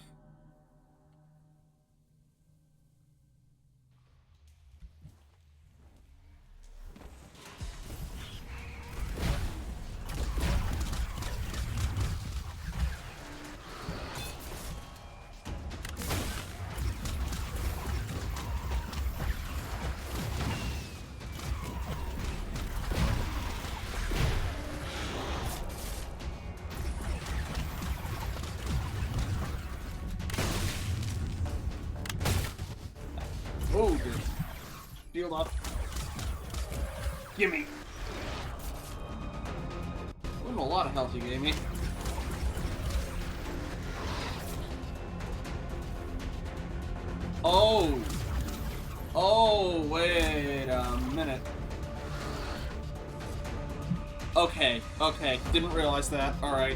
[SPEAKER 1] Oh, good. Shield up. Gimme. Wasn't a lot of health you gave me. Oh! Oh, wait a minute. Okay, okay. Didn't realize that. Alright.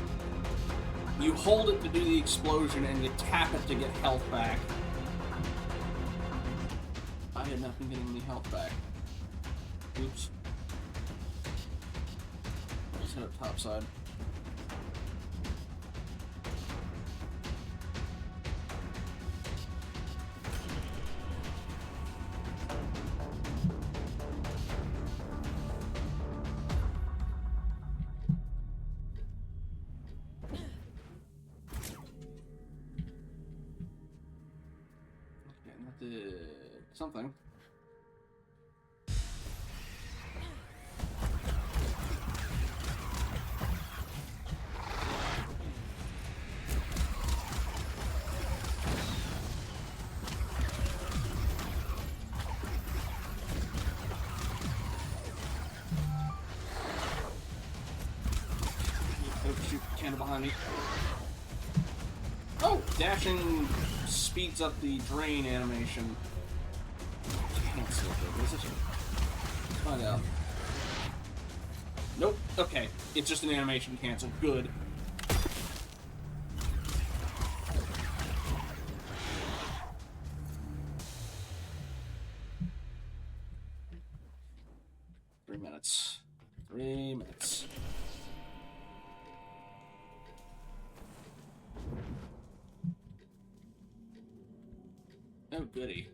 [SPEAKER 1] You hold it to do the explosion and you tap it to get health back. I had not been getting any health back. Oops. Let's hit up top side. Okay, and that did something. Oh, shoot, candle behind me. Oh, dashing speeds up the drain animation. Cancel it, is it? Find out. Nope. Okay, it's just an animation cancel. Good. Three minutes. 3 minutes. Oh, goody.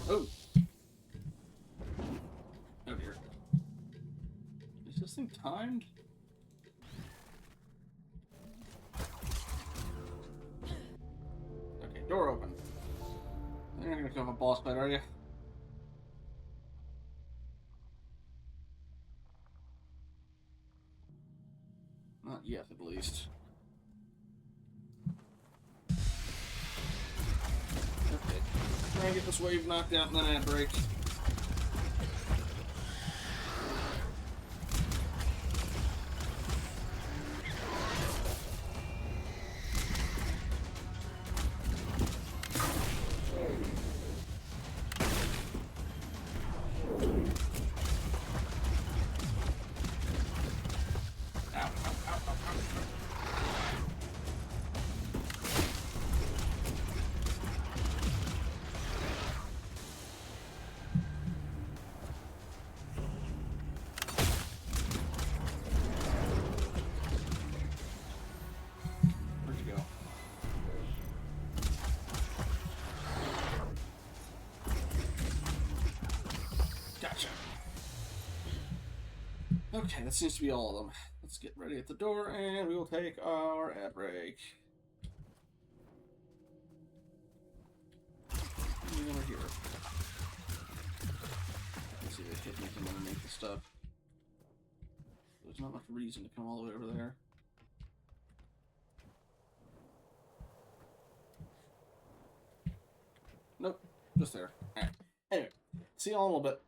[SPEAKER 1] Oh! Oh dear. Is this thing timed? Okay, door open. You're not gonna become a boss fight, are you? Not yet, at least. Okay. Try and get this wave knocked out and then ad break. Where'd you go? Gotcha. Okay, that seems to be all of them. Let's get ready at the door, and we will take our ad break. Anything over here? Let's see if they hit anything underneath the stuff. There's not much reason to come all the way over there. Nope, just there. Alright. Anyway, see y'all in a little bit.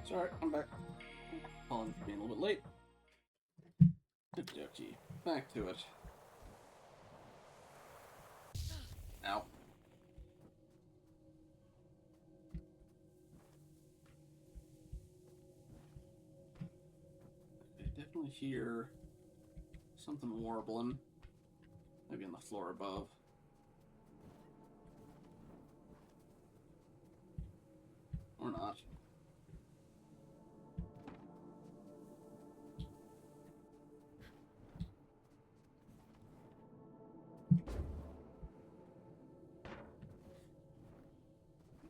[SPEAKER 1] Sorry, I'm back. Apologies for being a little bit late. Okey-dokey. Back to it. Ow. I definitely hear something warbling. Maybe on the floor above. Or not.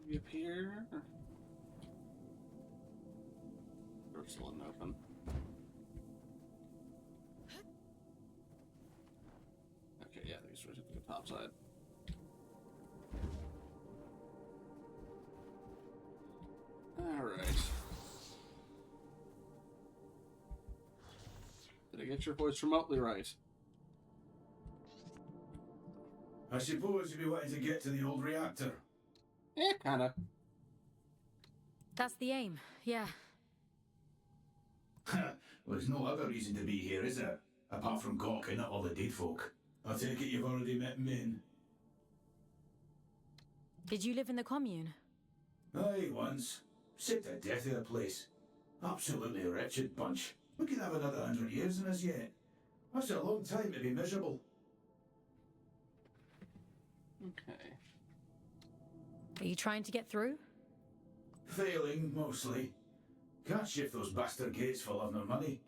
[SPEAKER 1] Maybe up here? Door's still open. outside. Alright. Did I get your voice remotely right?
[SPEAKER 10] I suppose you'd be wanting to get to the old reactor.
[SPEAKER 1] Kinda.
[SPEAKER 4] That's the aim, yeah.
[SPEAKER 10] Well, there's no other reason to be here, is there? Apart from gawking at all the dead folk. I take it you've already met Min.
[SPEAKER 4] Did you live in the commune?
[SPEAKER 10] Aye, once. Sick to death of the place. Absolutely wretched bunch. We could have another 100 years in us yet. That's a long time to be miserable.
[SPEAKER 1] Okay.
[SPEAKER 4] Are you trying to get through?
[SPEAKER 10] Failing, mostly. Can't shift those bastard gates for love nor money.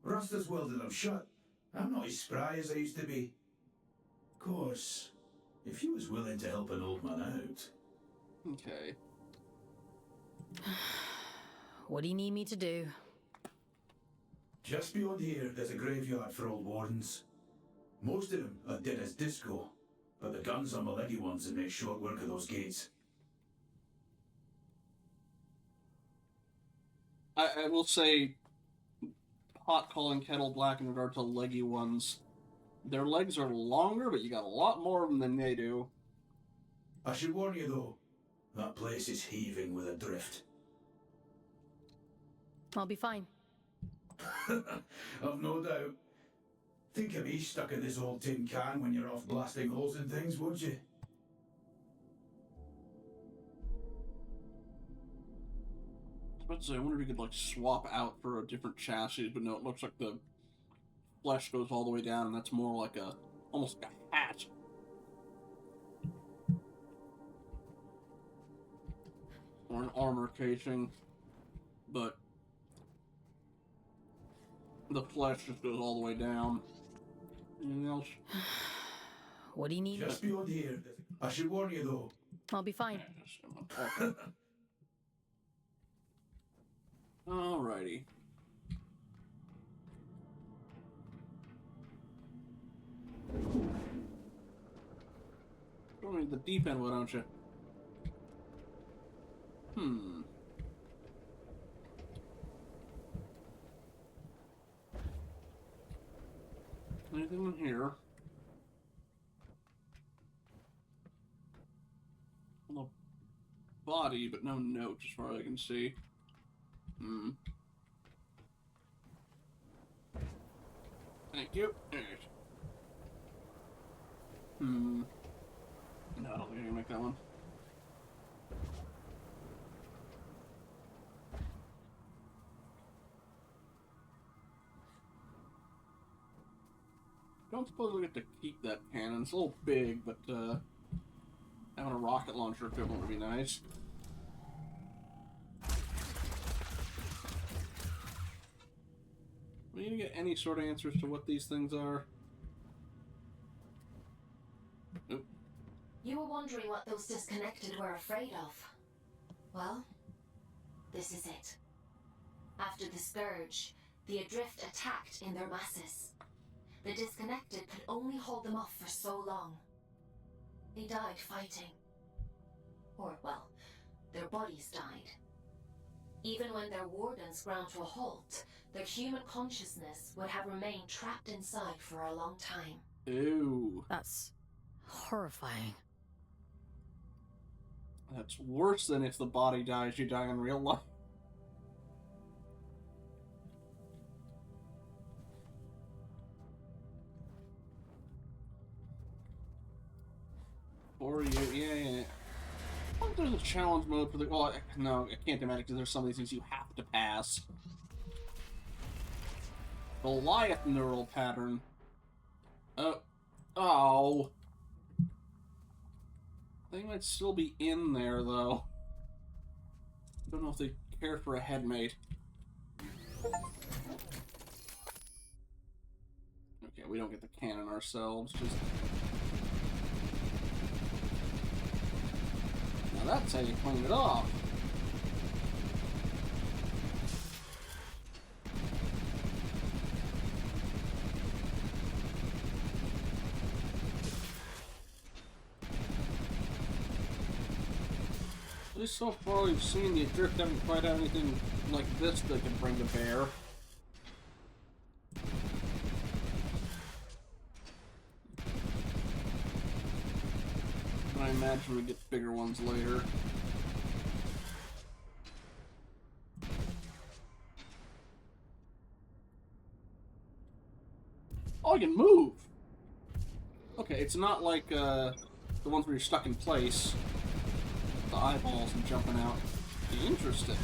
[SPEAKER 10] Rust has welded them shut. I'm not as spry as I used to be. Of course, if you was willing to help an old man out.
[SPEAKER 1] Okay.
[SPEAKER 4] What do you need me to do?
[SPEAKER 10] Just beyond here, there's a graveyard for old wardens. Most of them are dead as disco, but the guns are my leggy ones that make short work of those gates.
[SPEAKER 1] I will say, pot calling kettle black in regard to leggy ones. Their legs are longer, but you got a lot more of them than they do.
[SPEAKER 10] I should warn you though, that place is heaving with a drift.
[SPEAKER 4] I'll be fine.
[SPEAKER 10] I've no doubt. Think of me stuck in this old tin can when you're off blasting holes in things, won't you?
[SPEAKER 1] I was about to say, I wonder if you could like swap out for a different chassis, but no, it looks like the flesh goes all the way down, and that's more like almost like a hat. Or an armor casing, but the flesh just goes all the way down. Anything else?
[SPEAKER 4] What do you need?
[SPEAKER 10] Just beyond here. I should warn you though.
[SPEAKER 4] I'll be fine.
[SPEAKER 1] Alrighty. Show me the deep end, why don't you? Anything in here? On the body, but no notes as far as I can see. Thank you. No, I don't think I can make that one. Don't suppose we get to keep that cannon. It's a little big, but having a rocket launcher equivalent would be nice. We need to get any sort of answers to what these things are. Oop.
[SPEAKER 3] You were wondering what those disconnected were afraid of. Well, this is it. After the Scourge, the Adrift attacked in their masses. The disconnected could only hold them off for so long. They died fighting. Or, well, their bodies died. Even when their wardens ground to a halt, their human consciousness would have remained trapped inside for a long time.
[SPEAKER 1] Ew.
[SPEAKER 4] That's horrifying.
[SPEAKER 1] That's worse than if the body dies, you die in real life. Or you, yeah. I wonder if there's a challenge mode for the. Well, no, I can't imagine because there's some of these things you have to pass. Goliath neural pattern. Oh. They might still be in there, though. Don't know if they care for a headmate. Okay, we don't get the cannon ourselves, just... Now that's how you clean it off. least so far we've seen the Adrift haven't quite had anything like this they can bring to bear. I imagine we get bigger ones later. Oh, I can move! Okay, it's not like the ones where you're stuck in place. The eyeballs and jumping out. Interesting.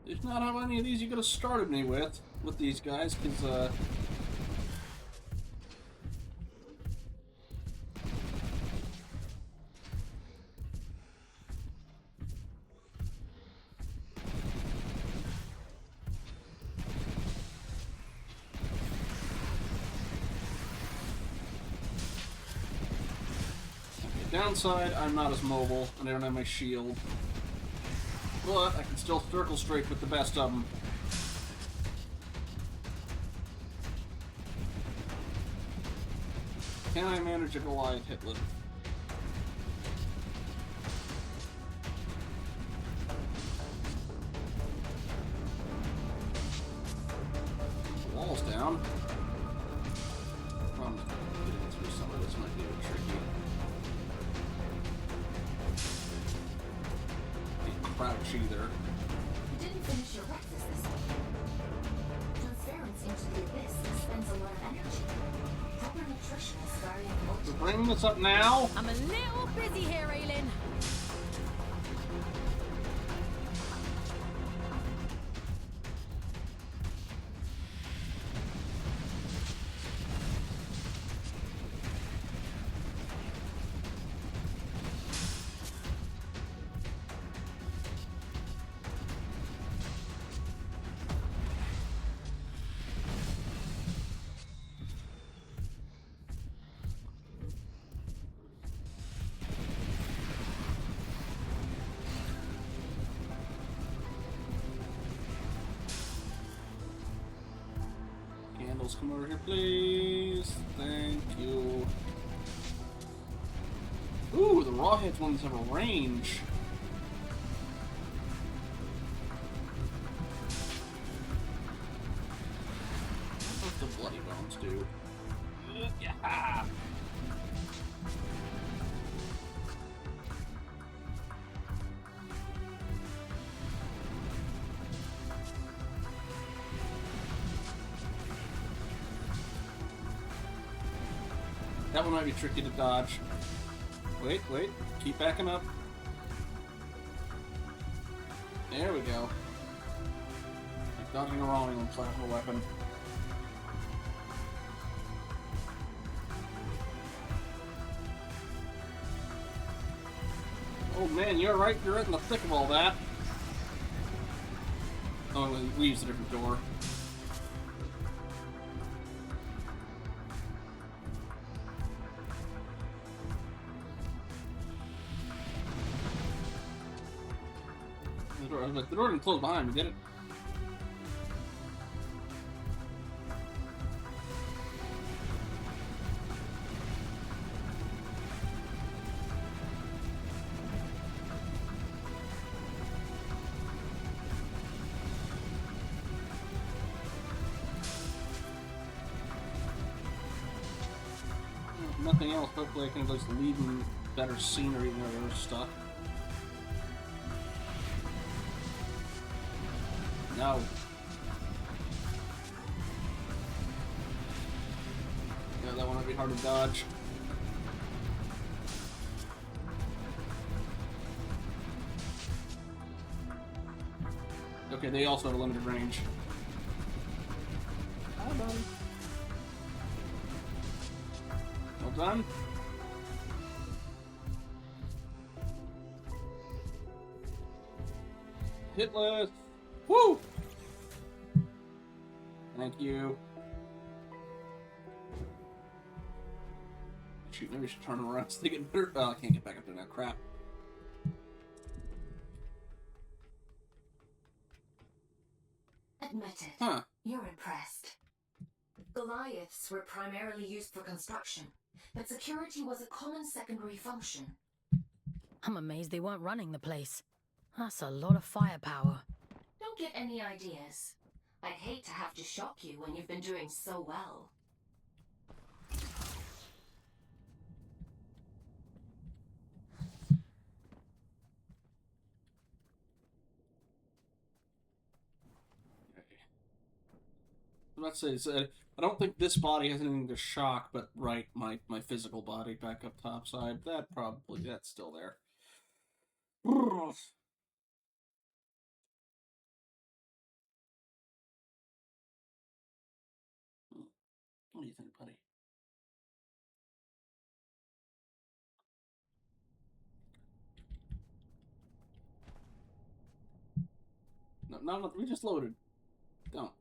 [SPEAKER 1] It's not how any of these you could have started me with these guys, because, downside, I'm not as mobile, and I don't have my shield. But I can still circle straight with the best of them. Can I manage a Goliath Hitler? The wall's down. Problem is, getting through some of this might be a bit tricky. Crouch either.
[SPEAKER 3] You didn't finish your breakfast this morning. Transference into the abyss spends a lot of energy. Proper nutrition is very important.
[SPEAKER 1] We're bringing this up now?
[SPEAKER 4] I'm a little busy here, Aylin.
[SPEAKER 1] Candles, come over here, please. Thank you. Ooh, the rawheads ones have a range. What the bloody bones do? Yeah. That one might be tricky to dodge. Wait, wait. Keep backing up. There we go. Like dodging a rolling on plasma weapon. Oh man, you're right. You're right in the thick of all that. Oh, we used a different door. The door didn't close behind me, did it? Nothing else. Hopefully I can just leave them better scenery where they're stuck. No. Yeah, that one might be hard to dodge. Okay, they also have a limited range. Well done. Well done. Hitless. Woo! Thank you. Shoot, maybe we should turn them around so they get better. Oh, I can't get back up there now. Crap.
[SPEAKER 3] Admit it.
[SPEAKER 1] Huh.
[SPEAKER 3] You're impressed. Goliaths were primarily used for construction, but security was a common secondary function.
[SPEAKER 4] I'm amazed they weren't running the place. That's a lot of firepower.
[SPEAKER 3] Don't get any ideas. I'd hate to have to shock you when you've been doing so well.
[SPEAKER 1] I'm about to say, I don't think this body has anything to shock, but right, my physical body back up top side, that's still there. What do you think, buddy? No, we just loaded. Don't.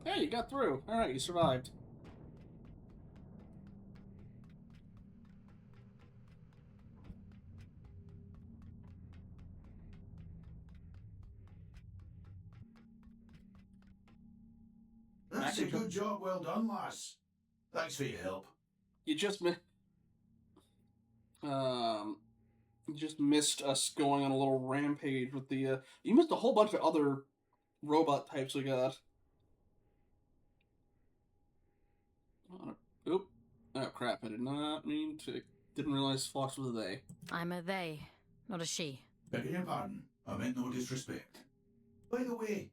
[SPEAKER 1] Hey, you got through. Alright, you survived.
[SPEAKER 10] That's a good job, well done, lass. Thanks for your help.
[SPEAKER 1] You just missed us going on a little rampage with the, you missed a whole bunch of other robot types we got. Oop. Oh, crap, I did not mean to, didn't realize Fox was a they.
[SPEAKER 4] I'm a they, not a she.
[SPEAKER 10] Begging your pardon, I meant no disrespect. By the way,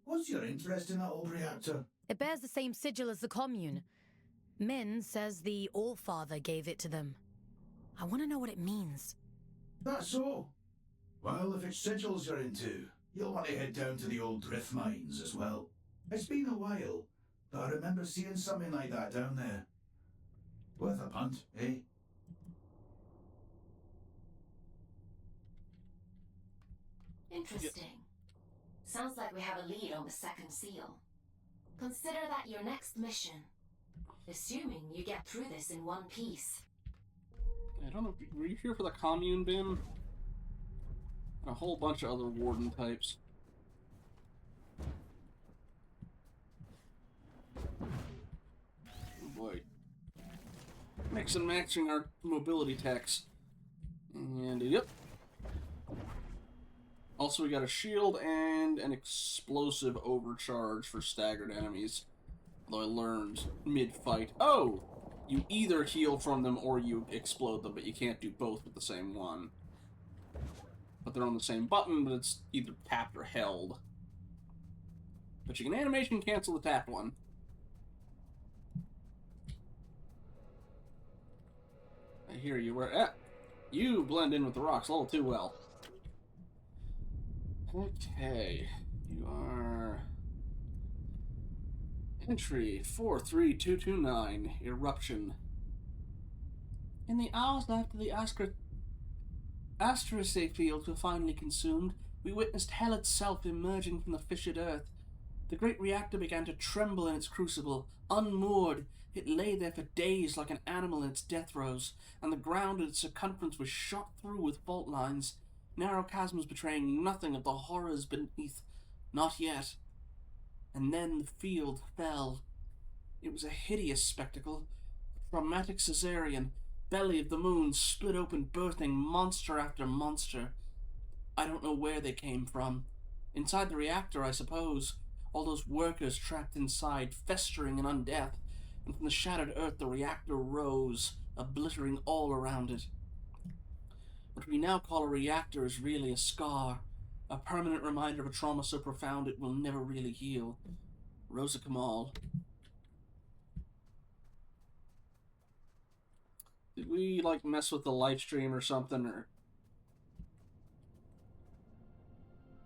[SPEAKER 10] what's your interest in that old reactor?
[SPEAKER 4] It bears the same sigil as the commune. Min says the Allfather gave it to them. I want to know what it means.
[SPEAKER 10] That's so. Well, if it's sigils you're into, you'll want to head down to the old drift mines as well. It's been a while, but I remember seeing something like that down there. Worth a punt, eh?
[SPEAKER 3] Interesting. Sounds like we have a lead on the second seal. Consider that your next mission. Assuming you get through this in one piece.
[SPEAKER 1] I don't know, were you here for the commune bin? And a whole bunch of other warden types. Oh boy. Mix and matching our mobility techs. And yep. Also, we got a shield and an explosive overcharge for staggered enemies. Although I learned mid-fight, oh! You either heal from them or you explode them, but you can't do both with the same one. But they're on the same button, but it's either tapped or held. But you can animation cancel the tapped one. I hear you where... you blend in with the rocks a little too well. Okay, you are... Entry 43229, Eruption. In the hours after the asteroid fields were finally consumed, we witnessed hell itself emerging from the fissured earth. The great reactor began to tremble in its crucible. Unmoored, it lay there for days like an animal in its death throes, and the ground at its circumference was shot through with fault lines, narrow chasms betraying nothing of the horrors beneath. Not yet. And then the field fell. It was a hideous spectacle. A traumatic cesarean, belly of the moon split open, birthing monster after monster. I don't know where they came from. Inside the reactor, I suppose. All those workers trapped inside, festering in undeath. And from the shattered earth, the reactor rose, obliterating all around it. What we now call a reactor is really a scar. A permanent reminder of a trauma so profound it will never really heal. Rosa Kamal. Did we, like, mess with the live stream or something, or...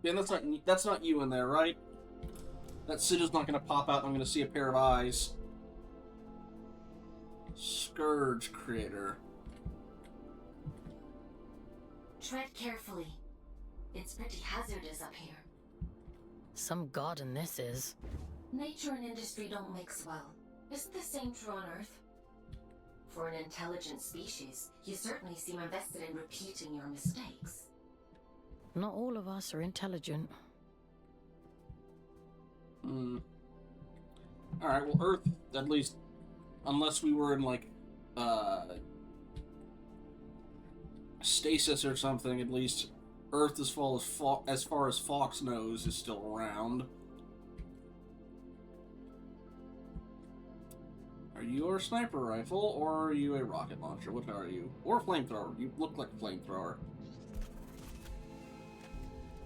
[SPEAKER 1] Yeah, that's not you in there, right? That sigil's not gonna pop out and I'm gonna see a pair of eyes. Scourge Creator.
[SPEAKER 3] Tread carefully. It's pretty hazardous up here.
[SPEAKER 4] Some garden this is.
[SPEAKER 3] Nature and industry don't mix well. Isn't the same true on Earth? For an intelligent species, you certainly seem invested in repeating your mistakes.
[SPEAKER 4] Not all of us are intelligent.
[SPEAKER 1] Alright, well, Earth, at least, unless we were in, like, stasis or something, at least, Earth, as far as Fox knows, is still around. Are you a sniper rifle, or are you a rocket launcher? What are you? Or a flamethrower. You look like a flamethrower.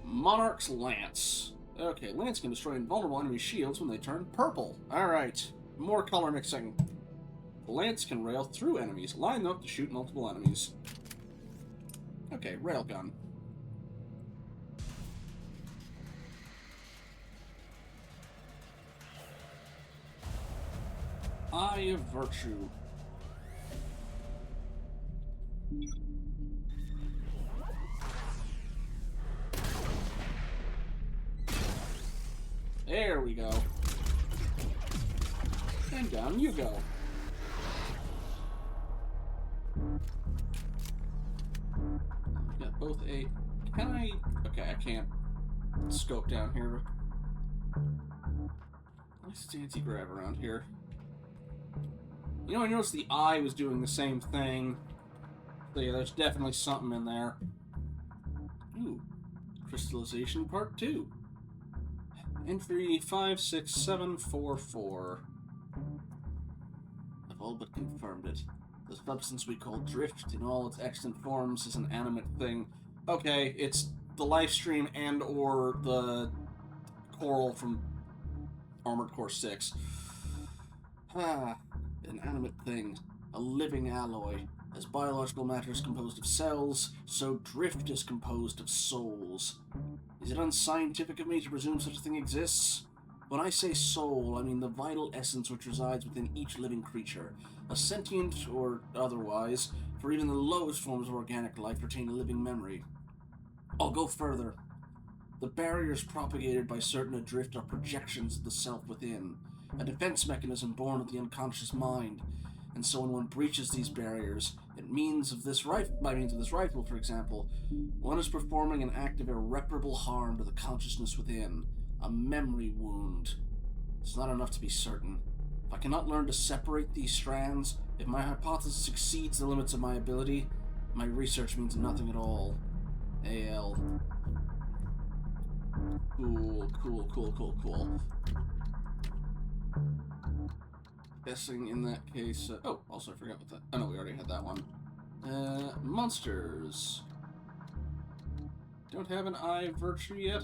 [SPEAKER 1] Monarch's Lance. Okay, Lance can destroy invulnerable enemy shields when they turn purple. Alright, more color mixing. The Lance can rail through enemies, line up to shoot multiple enemies. Okay, railgun. Eye of Virtue. There we go. And down you go. Got both a... Can I... Okay, I can't scope down here. Nice anti-grav around here. You know, I noticed the eye was doing the same thing. So yeah, there's definitely something in there. Ooh. Crystallization Part 2. Entry 56744. I've all but confirmed it. The substance we call drift in all its extant forms is an animate thing. Okay, it's the life stream and or the coral from Armored Core 6. Ah, an animate thing. A living alloy. As biological matter is composed of cells, so drift is composed of souls. Is it unscientific of me to presume such a thing exists? When I say soul, I mean the vital essence which resides within each living creature. A sentient or otherwise, for even the lowest forms of organic life retain a living memory. I'll go further. The barriers propagated by certain adrift are projections of the self within, a defense mechanism born of the unconscious mind. And so when one breaches these barriers, by means of this rifle, for example, one is performing an act of irreparable harm to the consciousness within, a memory wound. It's not enough to be certain. If I cannot learn to separate these strands, if my hypothesis exceeds the limits of my ability, my research means nothing at all. AL. Cool. Guessing in that case... oh, also I forgot what that... Oh no, we already had that one. Monsters. Don't have an Eye of Virtue yet.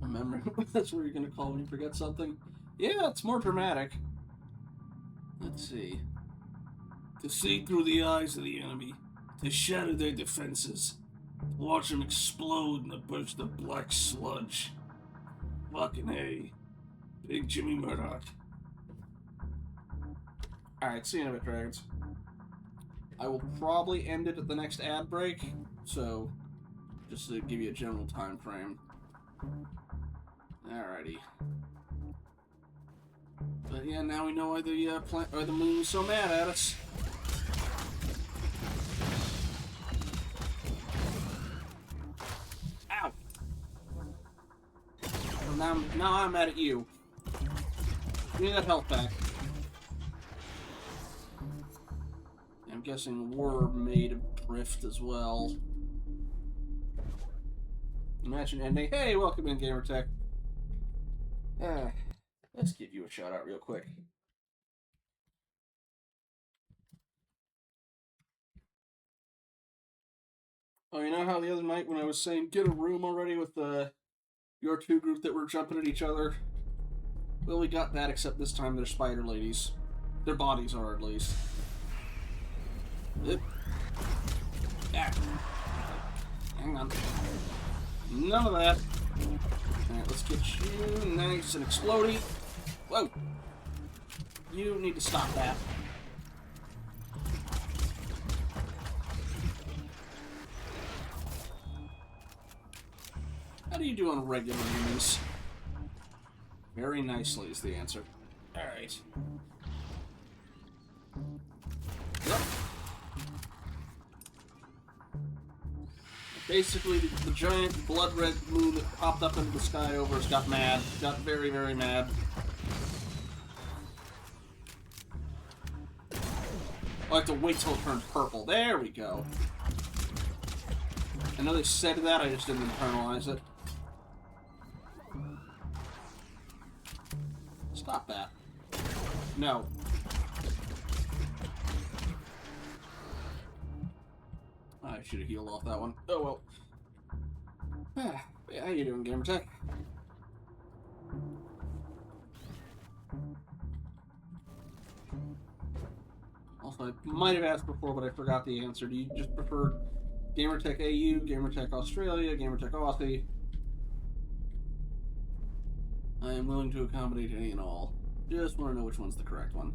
[SPEAKER 1] A memory. That's what you're gonna call when you forget something. Yeah, it's more dramatic. Let's see. To see through the eyes of the enemy. To shatter their defenses. To watch them explode in a burst of black sludge. Fucking A. Big Jimmy Murdoch. Alright, see you in a bit, Dragons. I will probably end it at the next ad break, so just to give you a general time frame. Alrighty. But yeah, now we know why the moon's so mad at us. Ow! Well, now I'm mad at you. Give me that health back. I'm guessing we're made of drift as well. Imagine ending. Hey, welcome in, Gamertech. Let's give you a shout out real quick. Oh, you know how the other night when I was saying get a room already with your two group that were jumping at each other? Well, we got that, except this time they're spider ladies. Their bodies are, at least. Ah. Hang on. None of that. Alright, let's get you nice and explodey. Whoa! You need to stop that. How do you do on regular humans? Very nicely is the answer. Alright. Yep. Basically, the giant blood-red moon that popped up into the sky over us got mad. Got very, very mad. I have to wait till it turns purple. There we go. I know they said that, I just didn't internalize it. Stop that. No. I should have healed off that one. Oh well. How you doing, Gamertech? Also, I might have asked before, but I forgot the answer. Do you just prefer Gamertech AU, Gamertech Australia, Gamertech Aussie? I am willing to accommodate any and all. Just want to know which one's the correct one.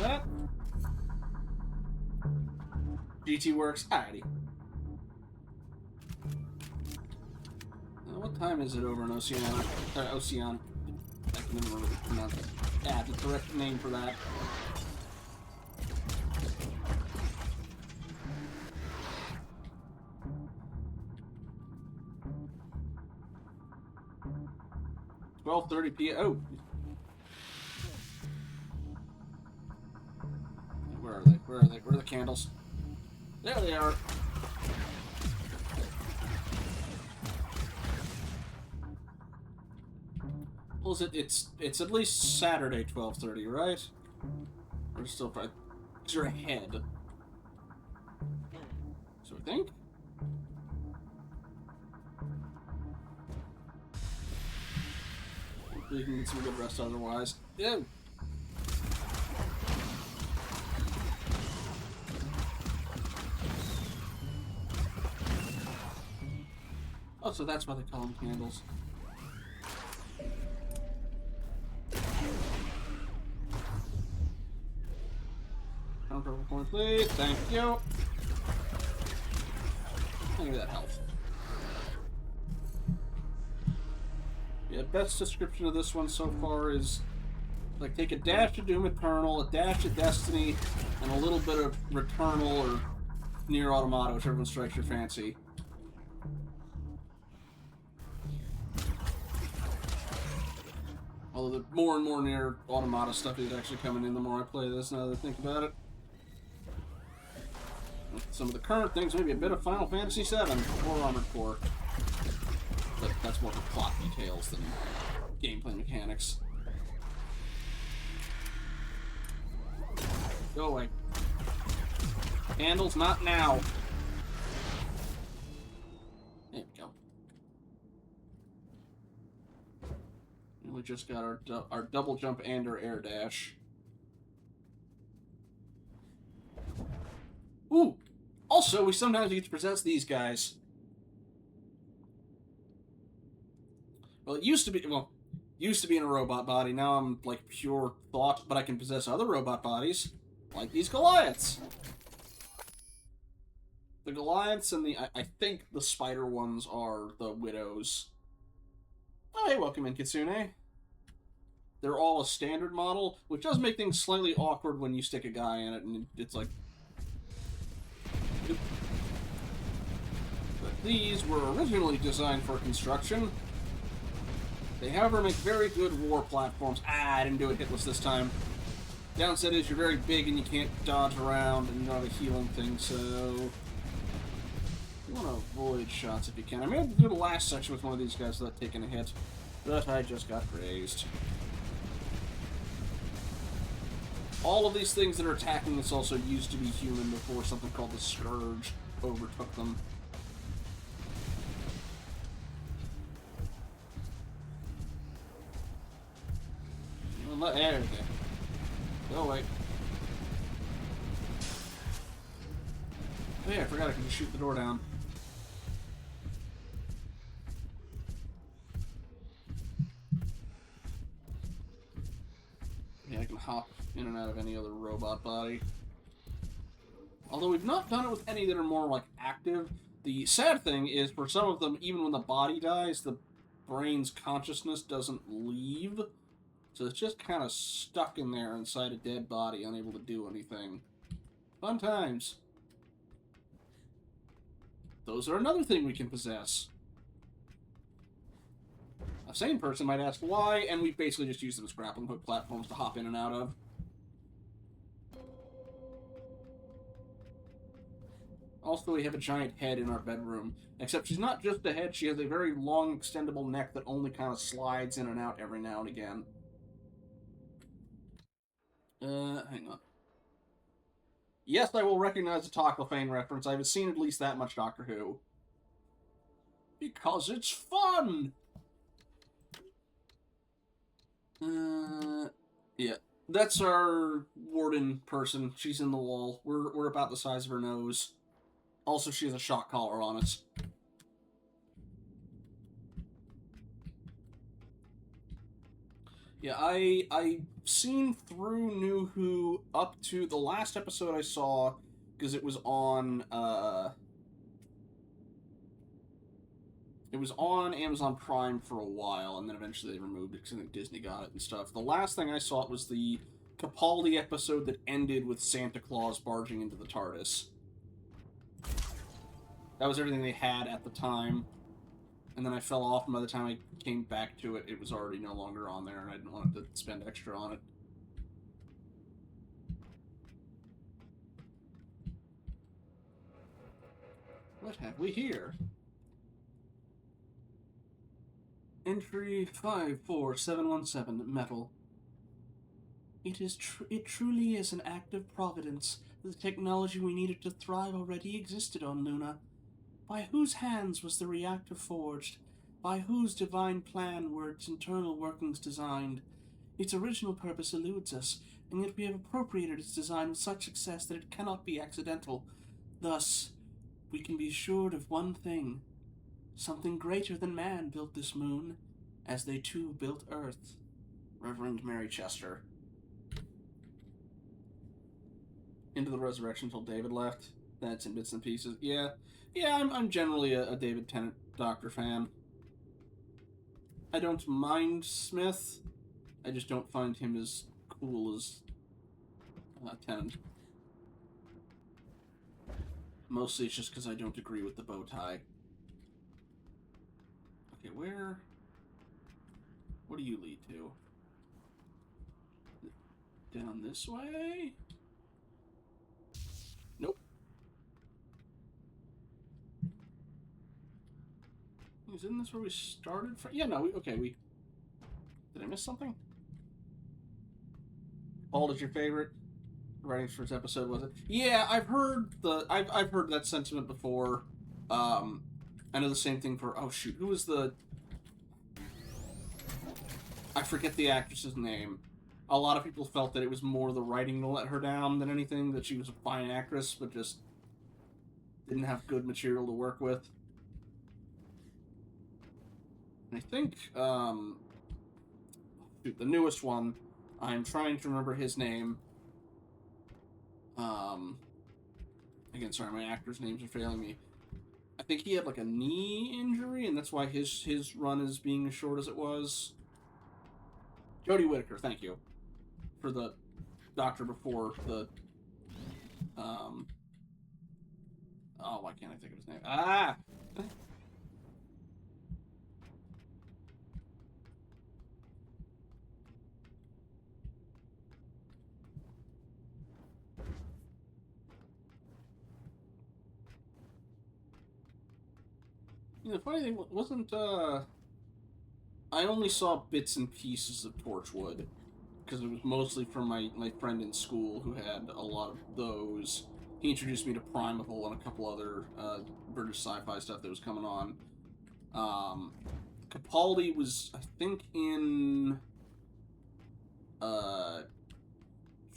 [SPEAKER 1] That. GT works. Alrighty. What time is it over in Oceania? Ocean. I can never remember the pronounce it. Yeah, the correct name for that. $12:30 p.m. Oh. Where are they? Where are they? Where are the candles? There they are. Well, is it? It's at least Saturday 12:30, right? Or still probably because you're ahead. So I think. Hopefully you can get some good rest otherwise. Yeah. Oh, so that's why they call them candles. Counter point, please. Thank you. Give me that health. Yeah, best description of this one so far is like take a dash of Doom Eternal, a dash of Destiny, and a little bit of Returnal or Nier Automata, whichever one strikes your fancy. Although the more and more Nier Automata stuff is actually coming in the more I play this, now that I think about it. Some of the current things, maybe a bit of Final Fantasy VII or Armored Core. But that's more for plot details than gameplay mechanics. Go away. Candles, not now. There we go. We just got our double jump and our air dash. Ooh! Also, we sometimes get to possess these guys. Well, it used to be, in a robot body. Now I'm, like, pure thought, but I can possess other robot bodies, like these Goliaths. The Goliaths and I think the spider ones are the Widows. Oh, hey, welcome in, Kitsune. They're all a standard model, which does make things slightly awkward when you stick a guy in it, and it's like... But these were originally designed for construction. They, however, make very good war platforms. I didn't do it hitless this time. Downside is you're very big and you can't dodge around and you don't have a healing thing, so... You want to avoid shots if you can. I may have to do the last section with one of these guys without taking a hit, but I just got grazed. All of these things that are attacking us also used to be human before something called the Scourge overtook them. There we go. Go away. Oh yeah, I forgot I can just shoot the door down. Yeah, I can hop in and out of any other robot body. Although we've not done it with any that are more, like, active. The sad thing is, for some of them, even when the body dies, the brain's consciousness doesn't leave. So it's just kind of stuck in there inside a dead body, unable to do anything. Fun times. Those are another thing we can possess. A sane person might ask why, and we basically just use them as grappling hook platforms to hop in and out of. Also, we have a giant head in our bedroom. Except she's not just a head, she has a very long, extendable neck that only kind of slides in and out every now and again. Hang on. Yes, I will recognize the Toclafane reference. I've seen at least that much Doctor Who. Because it's fun! Yeah. That's our warden person. She's in the wall. We're about the size of her nose. Also, she has a shock collar on us. Yeah, I've seen through New Who up to the last episode I saw, because it was on Amazon Prime for a while, and then eventually they removed it because I think Disney got it and stuff. The last thing I saw was the Capaldi episode that ended with Santa Claus barging into the TARDIS. That was everything they had at the time. And then I fell off, and by the time I came back to it, it was already no longer on there, and I didn't want to spend extra on it. What have we here? Entry 54717, metal. It truly is an act of providence. The technology we needed to thrive already existed on Luna. By whose hands was the reactor forged? By whose divine plan were its internal workings designed? Its original purpose eludes us, and yet we have appropriated its design with such success that it cannot be accidental. Thus, we can be assured of one thing. Something greater than man built this moon, as they too built Earth. Reverend Mary Chester. Into the Resurrection until David left. That's in bits and pieces. Yeah, I'm generally a David Tennant Doctor fan. I don't mind Smith. I just don't find him as cool as Tennant. Mostly it's just because I don't agree with the bow tie. Okay, what do you lead to? Down this way? Nope. Isn't this where we started from? Yeah, no, we... Did I miss something? Bald is your favorite? Writing's first episode, was it? Yeah, I've heard that sentiment before. I know the same thing for... Oh, shoot. Who was the... I forget the actress's name. A lot of people felt that it was more the writing that let her down than anything, that she was a fine actress, but just didn't have good material to work with. And I think, shoot, the newest one, I'm trying to remember his name. Again, sorry, my actors' names are failing me. I think he had, like, a knee injury, and that's why his run is being as short as it was. Jodie Whittaker, thank you. For the doctor before the, oh, why can't I think of his name? Ah! The funny thing wasn't, I only saw bits and pieces of Torchwood, because it was mostly from my friend in school who had a lot of those. He introduced me to Primeval and a couple other British sci-fi stuff that was coming on. Capaldi was, I think, in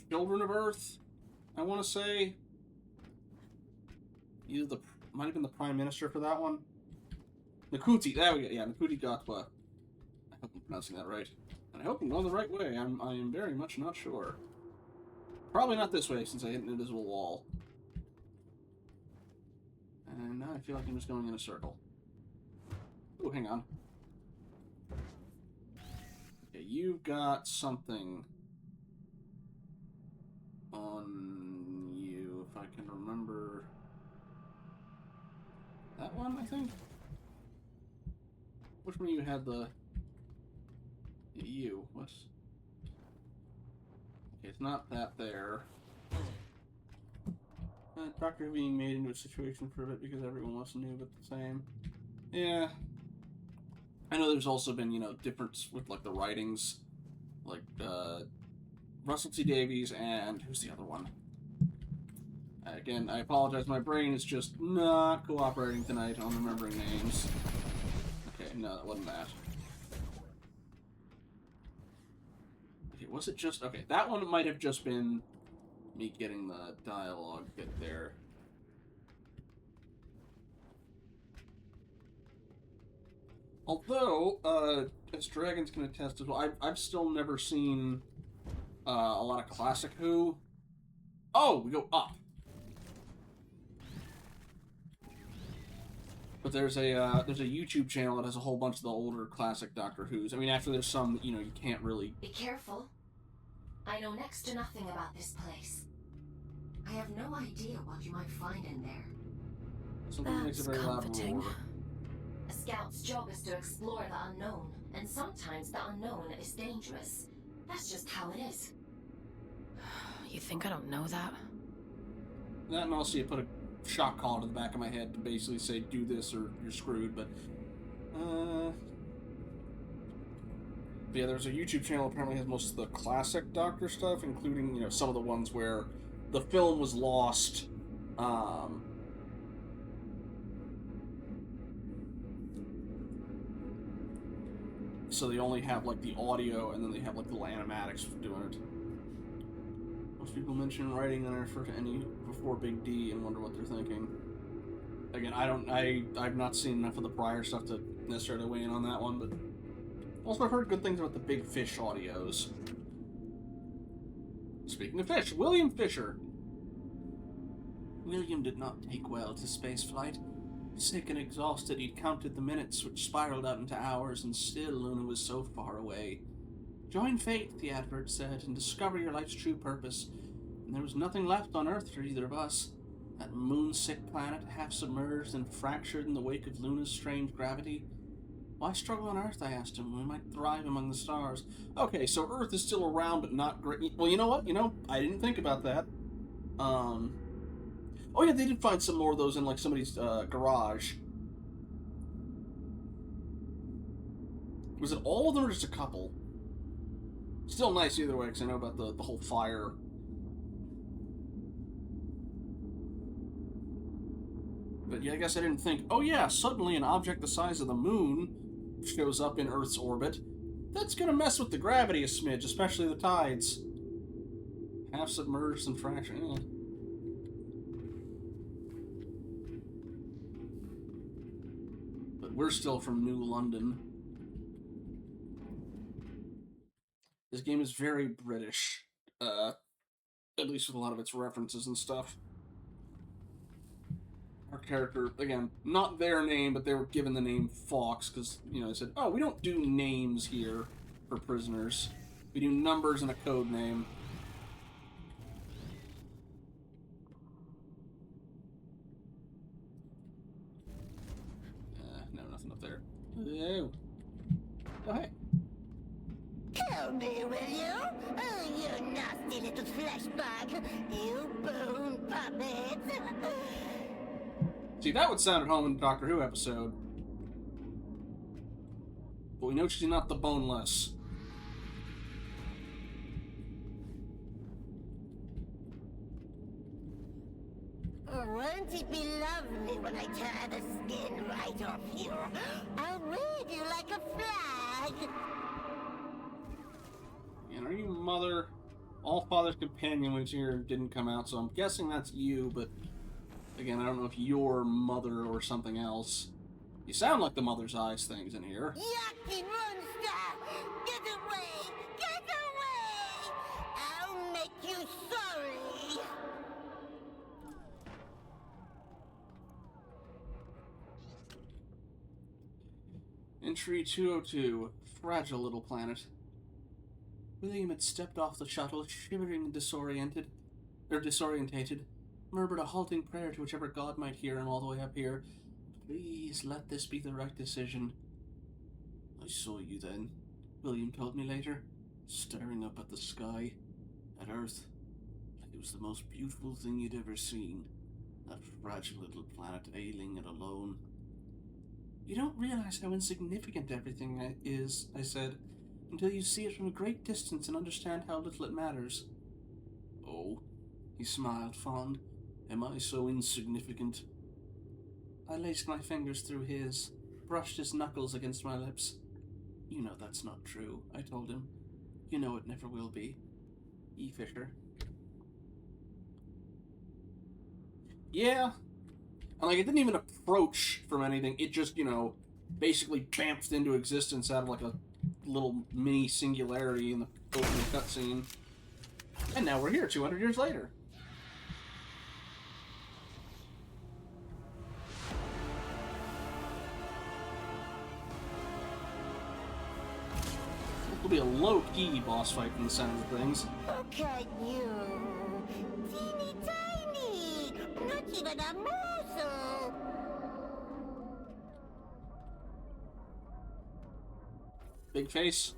[SPEAKER 1] Children of Earth, I want to say. Either might have been the Prime Minister for that one. Nakuti, there we go. Yeah, Nakuti Gatwa. I hope I'm pronouncing that right. And I hope I'm going the right way. I am very much not sure. Probably not this way, since I hit an invisible wall. And now I feel like I'm just going in a circle. Oh, hang on. Okay, you've got something on you, if I can remember. That one, I think? Which one of you had the... You. What's... Okay, it's not that there. Doctor being made into a situation for a bit because everyone was new but the same. Yeah. I know there's also been, you know, difference with, like, the writings. Like, Russell T. Davies and... Who's the other one? Again, I apologize. My brain is just not cooperating tonight on remembering names. Okay, no, that wasn't that. Okay, was it just... Okay, that one might have just been me getting the dialogue bit there. Although, as Dragon's can attest as well, I've still never seen a lot of classic Who. Oh, we go up. But there's a YouTube channel that has a whole bunch of the older classic Doctor Who's. I mean, actually, there's some that, you know, you can't really...
[SPEAKER 3] Be careful. I know next to nothing about this place. I have no idea what you might find in there.
[SPEAKER 1] Something makes a very loud roar.
[SPEAKER 3] A scout's job is to explore the unknown, and sometimes the unknown is dangerous. That's just how it is.
[SPEAKER 4] You think I don't know that?
[SPEAKER 1] That, and also you put a shock collar to the back of my head to basically say, do this or you're screwed, but yeah, there's a YouTube channel apparently has most of the classic Doctor stuff, including, you know, some of the ones where the film was lost, so they only have, like, the audio, and then they have, like, the little animatics doing it. Most people mention writing and refer to any before Big D and wonder what they're thinking. Again, I've not seen enough of the prior stuff to necessarily weigh in on that one, but also I've heard good things about the Big Fish audios. Speaking of fish, William Fisher. William did not take well to spaceflight. Sick and exhausted, he'd counted the minutes, which spiraled out into hours, and still Luna was so far away. Join fate, the advert said, and discover your life's true purpose. And there was nothing left on Earth for either of us. That moon-sick planet, half submerged and fractured in the wake of Luna's strange gravity. Why struggle on Earth, I asked him. We might thrive among the stars. Okay, so Earth is still around, but not great. Well, you know what? I didn't think about that. Oh yeah, they did find some more of those in, like, somebody's garage. Was it all of them or just a couple? Still nice either way, because I know about the whole fire. But yeah, I guess I didn't think, oh yeah, suddenly an object the size of the moon shows up in Earth's orbit. That's gonna mess with the gravity a smidge, especially the tides. Half submerged and fractured. Yeah. But we're still from New London. This game is very British, at least with a lot of its references and stuff. Our character, again, not their name, but they were given the name Fox, because, you know, they said, oh, we don't do names here for prisoners. We do numbers and a code name. No, nothing up there. Oh. Oh, hey.
[SPEAKER 6] Kill me, will you? Oh, you nasty little flesh bug. You bone puppet.
[SPEAKER 1] See, that would sound at home in the Doctor Who episode. But we know she's not the boneless.
[SPEAKER 6] Won't it be lovely when I tear the skin right off you? I'll wave you like a flag.
[SPEAKER 1] And are you Mother? All Father's companion was here didn't come out, so I'm guessing that's you, but again, I don't know if you're Mother or something else. You sound like the Mother's Eyes things in here.
[SPEAKER 6] Yucky monster! Get away! Get away! I'll make you sorry!
[SPEAKER 1] Entry 202. Fragile little planet. William had stepped off the shuttle, shivering and disorientated, murmured a halting prayer to whichever god might hear him all the way up here. Please let this be the right decision. I saw you then, William told me later, staring up at the sky, at Earth, like it was the most beautiful thing you'd ever seen. That fragile little planet ailing and alone. You don't realize how insignificant everything is, I said, until you see it from a great distance and understand how little it matters. Oh, he smiled, fond. Am I so insignificant? I laced my fingers through his, brushed his knuckles against my lips. You know that's not true, I told him. You know it never will be. E. Fisher. Yeah. And like, it didn't even approach from anything. It just, basically bamfed into existence out of like a little mini singularity in the opening cutscene. And now we're here 200 years later. It'll be a low-key boss fight from the sound of things.
[SPEAKER 6] Look at you. Teeny tiny. Not even a morsel.
[SPEAKER 1] Big face.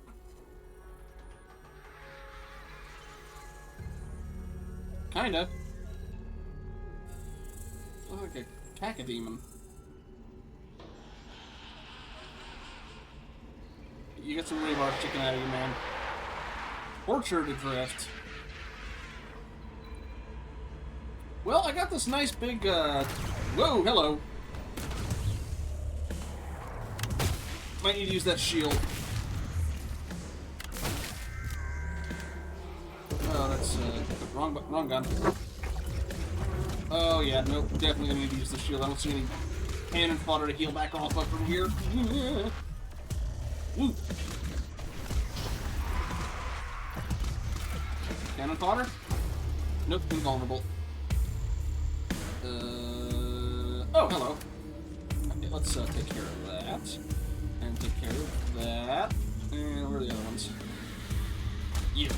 [SPEAKER 1] Kinda. Looks like a cacodemon. You get some rebar sticking out of you, man. Orchard adrift. Well, I got this nice big, whoa, hello. Might need to use that shield. Oh, that's, wrong gun. Oh, yeah, nope, definitely gonna need to use the shield. I don't see any cannon fodder to heal back off of from here. Woo! Cannon fodder? Nope, invulnerable. Oh, hello. Okay, let's take care of that. And take care of that. And where are the other ones? You.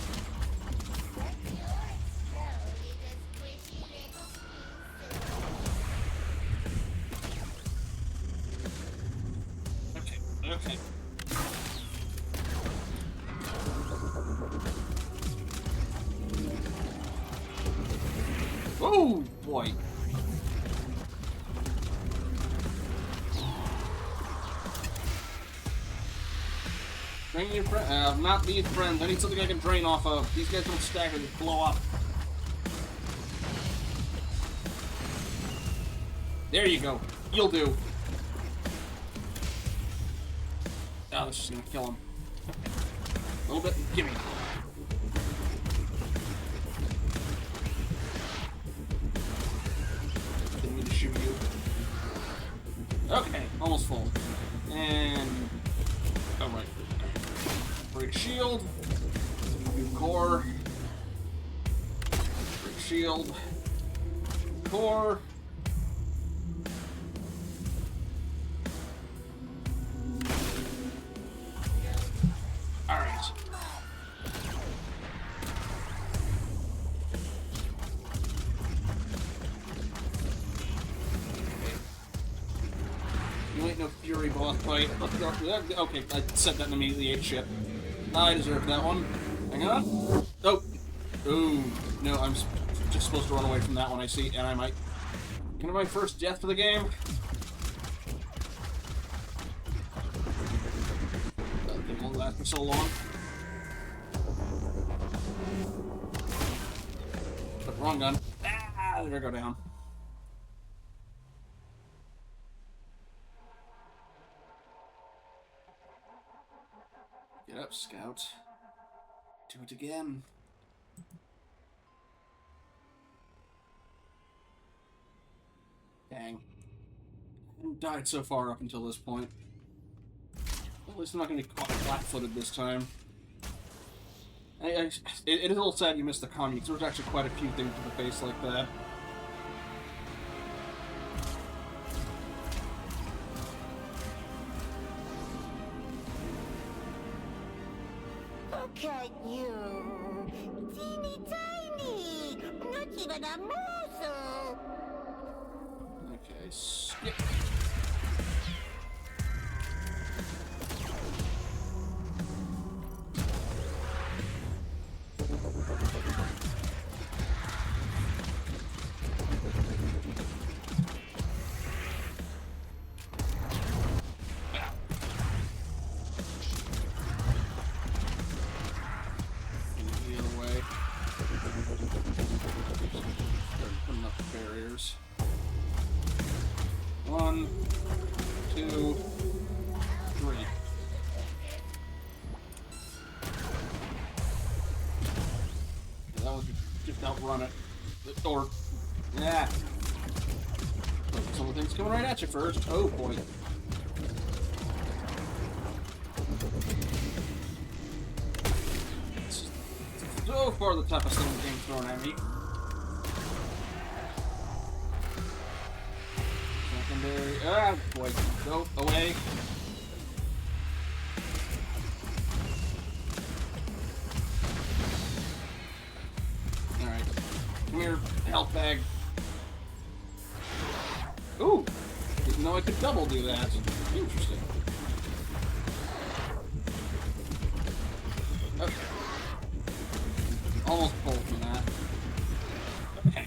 [SPEAKER 1] Okay. Oh, boy. Drain your friend. Not these friends. I need something I can drain off of. These guys don't stagger, they blow up. There you go. You'll do. Oh, this is gonna kill him. A little bit. Gimme. Didn't mean to shoot you. Okay, almost full. And... alright. Break shield. Do core. Break shield. Core. Alright. You ain't no Fury boss fight. Okay, I said that and immediately ate shit. I deserve that one. Hang on. Oh. Ooh. No, I'm just supposed to run away from that one, I see, and I might. Get my first death for the game. That thing won't last for so long. But wrong gun. Ah, there I go down. Get up, Scout. Do it again. Dang. I haven't died so far up until this point. At least I'm not going to be caught flat-footed this time. It is a little sad you missed the commie, because there was actually quite a few things to the face like that.
[SPEAKER 6] Look at you! Teeny tiny! Not even a morsel!
[SPEAKER 1] Okay, skip. The other way. Start putting up the barriers. 1, 2, 3. Yeah, that was just outrun it. Or, yeah. Look, some of the things coming right at you first. Oh boy. It's so far the toughest thing the game's thrown at me. Secondary. Ah, boy. Go away. Alright. Come here, health bag. Ooh! Didn't know I could double do that. Interesting. Okay. Almost pulled from that. Okay.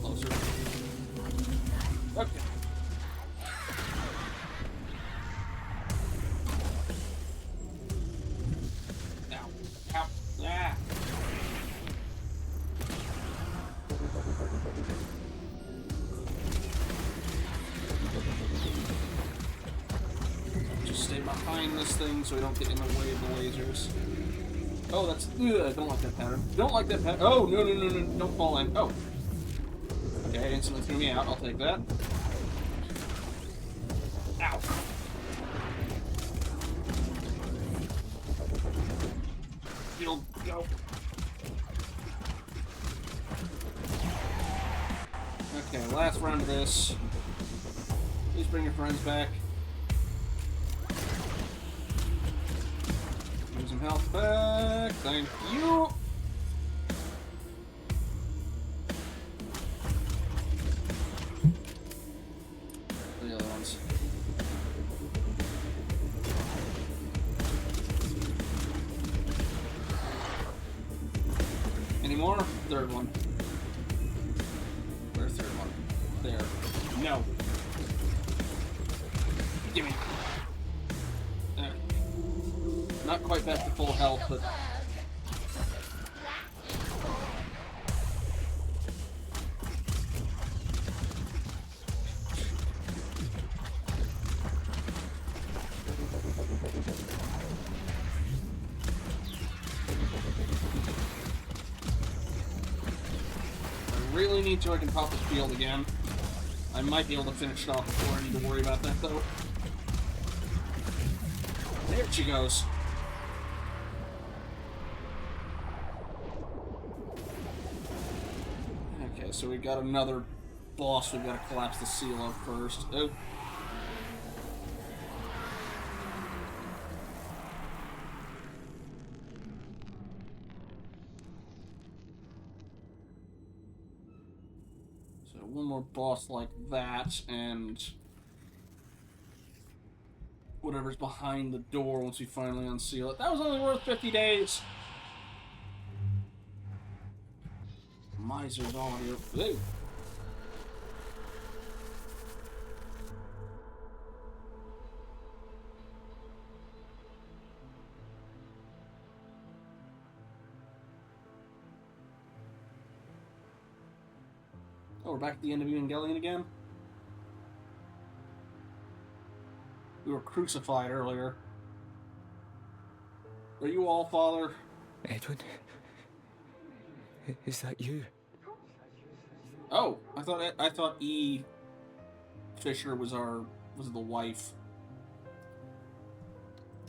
[SPEAKER 1] Closer. Okay. Now. Ow. Yeah. Just stay behind this thing so we don't get in the way of the lasers. Oh, that's... Ugh, I don't like that pattern. Don't like that pattern. Oh, no, no, no, no. Don't fall in. Oh. Okay, instantly threw me out. I'll take that. Ow. Shield, go. Okay, last round of this. Please bring your friends back. Give some health back. Thank you. The other ones. Any more? Third one. Where's third one? There. No. Gimme. Not quite back to full health, but... I really need to, I can pop the shield again. I might be able to finish it off before I need to worry about that, though. There she goes. Okay, so we got another boss we've got to collapse the seal of first. Oh. So one more boss like that, and whatever's behind the door once we finally unseal it. That was only worth 50 days! Miser's audio. Ooh. Oh, we're back at the end of Evangelion again? We were crucified earlier. Are you all, Father?
[SPEAKER 13] Edwin? Is that you?
[SPEAKER 1] Oh, I thought E. Fisher was the wife.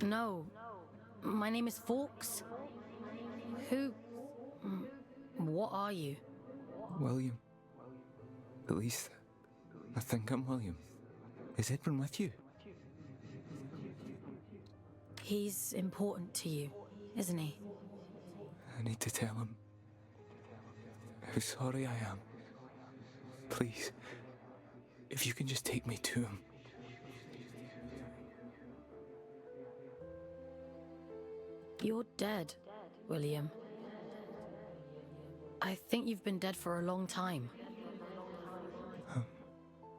[SPEAKER 4] No. My name is Fawkes. Who... what are you?
[SPEAKER 7] William. At least, I think I'm William. Is Edwin with you?
[SPEAKER 4] He's important to you, isn't he?
[SPEAKER 7] I need to tell him how sorry I am. Please, if you can just take me to him.
[SPEAKER 4] You're dead, William. I think you've been dead for a long time.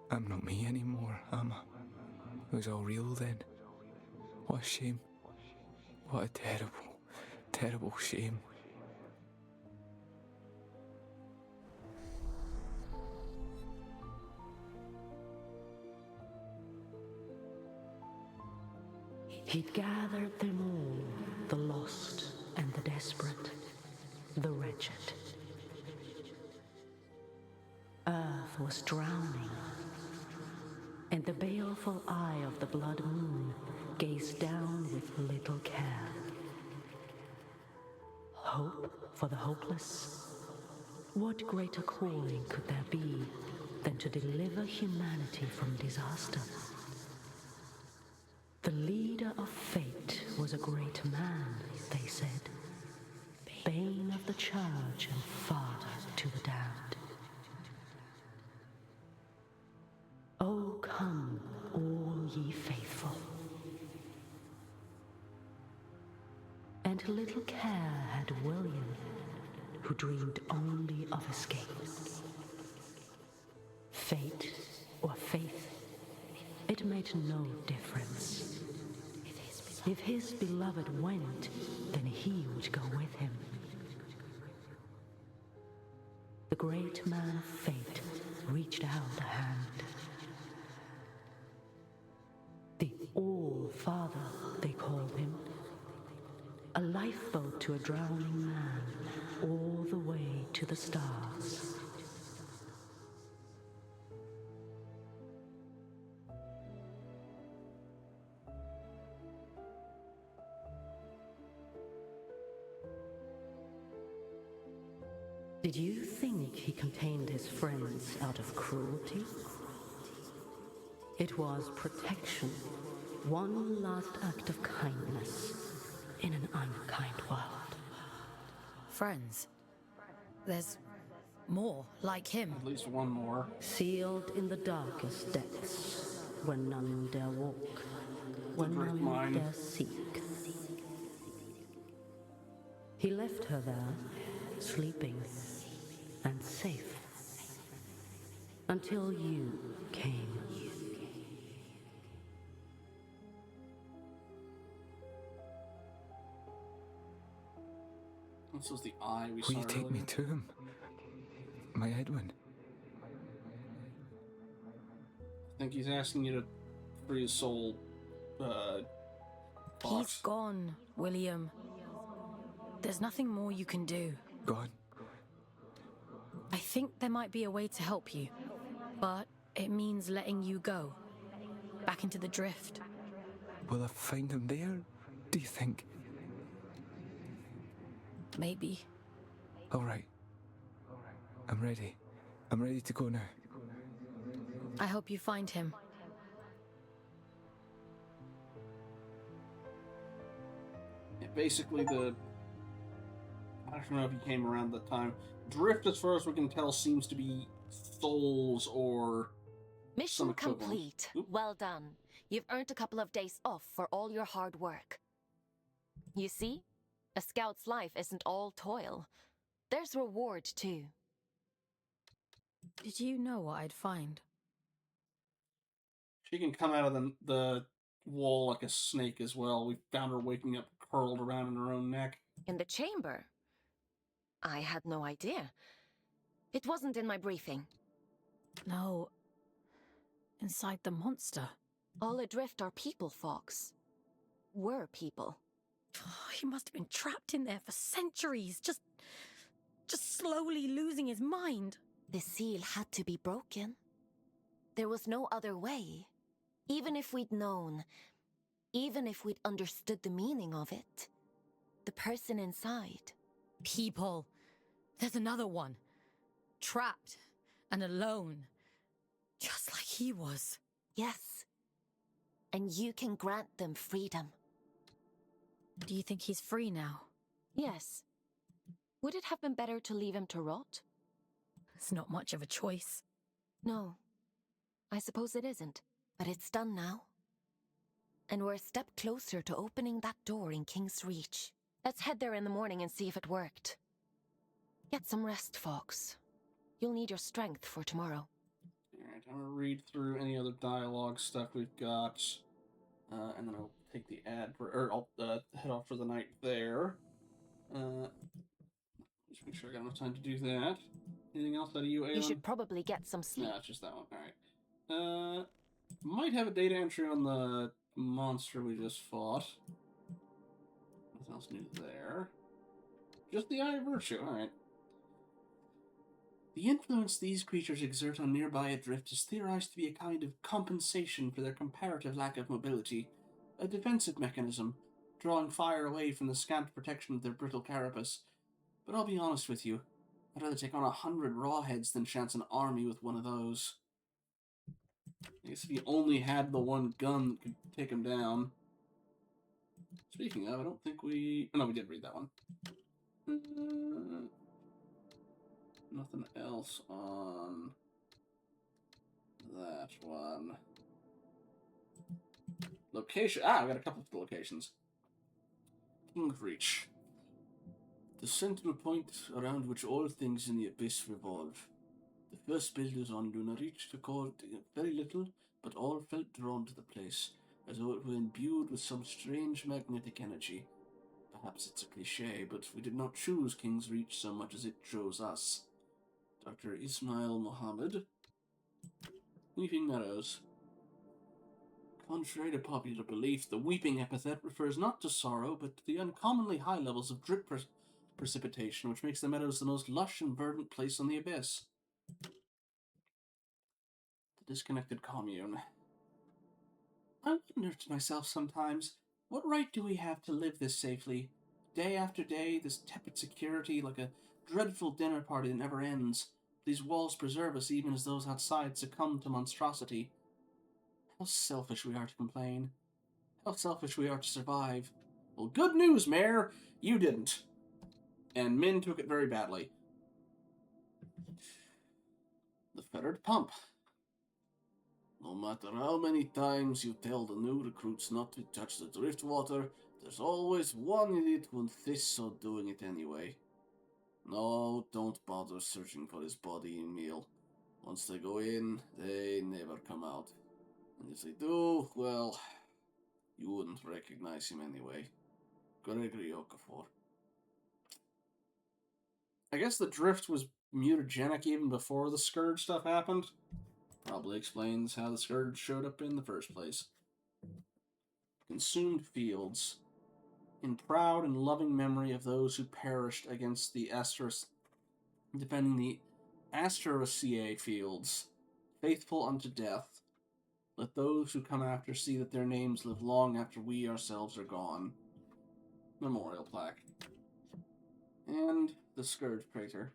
[SPEAKER 7] I'm not me anymore, am I? It was all real then. What a shame. What a terrible, terrible shame.
[SPEAKER 5] He'd gathered them all, the lost and the desperate, the wretched. Earth was drowning, and the baleful eye of the blood moon gazed down with little care. Hope for the hopeless? What greater calling could there be than to deliver humanity from disaster? The leader of fate was a great man, they said, bane of the church and father to the damned. Oh, come, all ye faithful. And little care had William, who dreamed only of escape. Fate or faith, it made no difference. If his beloved went, then he would go with him. The great man of fate reached out a hand. The All-Father, they called him. A lifeboat to a drowning man, all the way to the stars. Did you think he contained his friends out of cruelty? It was protection, one last act of kindness in an unkind world.
[SPEAKER 4] Friends? There's more like him.
[SPEAKER 1] At least one more.
[SPEAKER 5] Sealed in the darkest depths, where none dare walk, where
[SPEAKER 1] drift
[SPEAKER 5] none
[SPEAKER 1] mine.
[SPEAKER 5] dare seek. He left her there, sleeping and safe, until you came.
[SPEAKER 1] This was the eye we
[SPEAKER 7] Will
[SPEAKER 1] saw
[SPEAKER 7] you take me
[SPEAKER 1] earlier.
[SPEAKER 7] to him? My Edwin.
[SPEAKER 1] I think he's asking you to free his soul.
[SPEAKER 4] He's
[SPEAKER 1] Box.
[SPEAKER 4] gone, William. There's nothing more you can do.
[SPEAKER 7] God.
[SPEAKER 4] I think there might be a way to help you, but it means letting you go. Back into the drift.
[SPEAKER 7] Will I find him there, do you think?
[SPEAKER 4] Maybe.
[SPEAKER 7] All right. I'm ready. I'm ready to go now.
[SPEAKER 4] I hope you find him.
[SPEAKER 1] Yeah, basically, I don't know if he came around that time. Drift, as far as we can tell, seems to be souls or some
[SPEAKER 3] Mission
[SPEAKER 1] equivalent.
[SPEAKER 3] complete.
[SPEAKER 1] Oop.
[SPEAKER 3] Well done. You've earned a couple of days off for all your hard work. You see? A scout's life isn't all toil. There's reward, too.
[SPEAKER 4] Did you know what I'd find?
[SPEAKER 1] She can come out of the wall like a snake as well. We found her waking up curled around in her own neck.
[SPEAKER 3] In the chamber? I had no idea. It wasn't in my briefing.
[SPEAKER 4] No. Inside the monster.
[SPEAKER 3] All adrift are people, Fox. Were people.
[SPEAKER 4] He must have been trapped in there for centuries, just slowly losing his mind.
[SPEAKER 3] The seal had to be broken. There was no other way. Even if we'd known, even if we'd understood the meaning of it, the person inside,
[SPEAKER 4] People. There's another one. Trapped and alone. Just like he was.
[SPEAKER 3] Yes. And you can grant them freedom.
[SPEAKER 4] Do you think he's free now?
[SPEAKER 3] Yes. Would it have been better to leave him to rot?
[SPEAKER 4] It's not much of a choice.
[SPEAKER 3] No. I suppose it isn't. But it's done now. And we're a step closer to opening that door in King's Reach. Let's head there in the morning and see if it worked. Get some rest, Fox. You'll need your strength for tomorrow.
[SPEAKER 1] Alright, I'm gonna read through any other dialogue stuff we've got. And then I'll take the ad for, or I'll head off for the night there. Just make sure I got enough time to do that. Anything else out of you, Aelin?
[SPEAKER 3] You should probably get some sleep.
[SPEAKER 1] No, it's just that one. Alright. Might have a data entry on the monster we just fought. Nothing else new there. Just the Eye of Virtue, alright. The influence these creatures exert on nearby adrift is theorized to be a kind of compensation for their comparative lack of mobility, a defensive mechanism, drawing fire away from the scant protection of their brittle carapace. But I'll be honest with you, I'd rather take on 100 rawheads than chance an army with one of those. I guess if you only had the one gun that could take him down. Speaking of, I don't think we... Oh, no, we did read that one. Nothing else on that one. Location. Ah, I've got a couple of the locations. King's Reach. The central point around which all things in the Abyss revolve. The first builders on Lunar Reach recorded very little, but all felt drawn to the place, as though it were imbued with some strange magnetic energy. Perhaps it's a cliché, but we did not choose King's Reach so much as it chose us. Dr. Ismail Mohammed. Weeping Meadows. Contrary to popular belief, the weeping epithet refers not to sorrow, but to the uncommonly high levels of drip precipitation, which makes the meadows the most lush and verdant place on the Abyss. The disconnected commune. I wonder to myself sometimes, what right do we have to live this safely? Day after day, this tepid security, like a dreadful dinner party that never ends. These walls preserve us even as those outside succumb to monstrosity. How selfish we are to complain. How selfish we are to survive. Well, good news, Mayor! You didn't. And Min took it very badly. The fettered pump. No matter how many times you tell the new recruits not to touch the driftwater, there's always one idiot who insists on doing it anyway. No, don't bother searching for his body and meal. Once they go in, they never come out. And if they do, well, you wouldn't recognize him anyway. Gregory Okafor. I guess the drift was mutagenic even before the Scourge stuff happened. Probably explains how the Scourge showed up in the first place. Consumed fields. In proud and loving memory of those who perished against the defending the Asteroceae fields, faithful unto death. Let those who come after see that their names live long after we ourselves are gone. Memorial plaque. And the Scourge crater.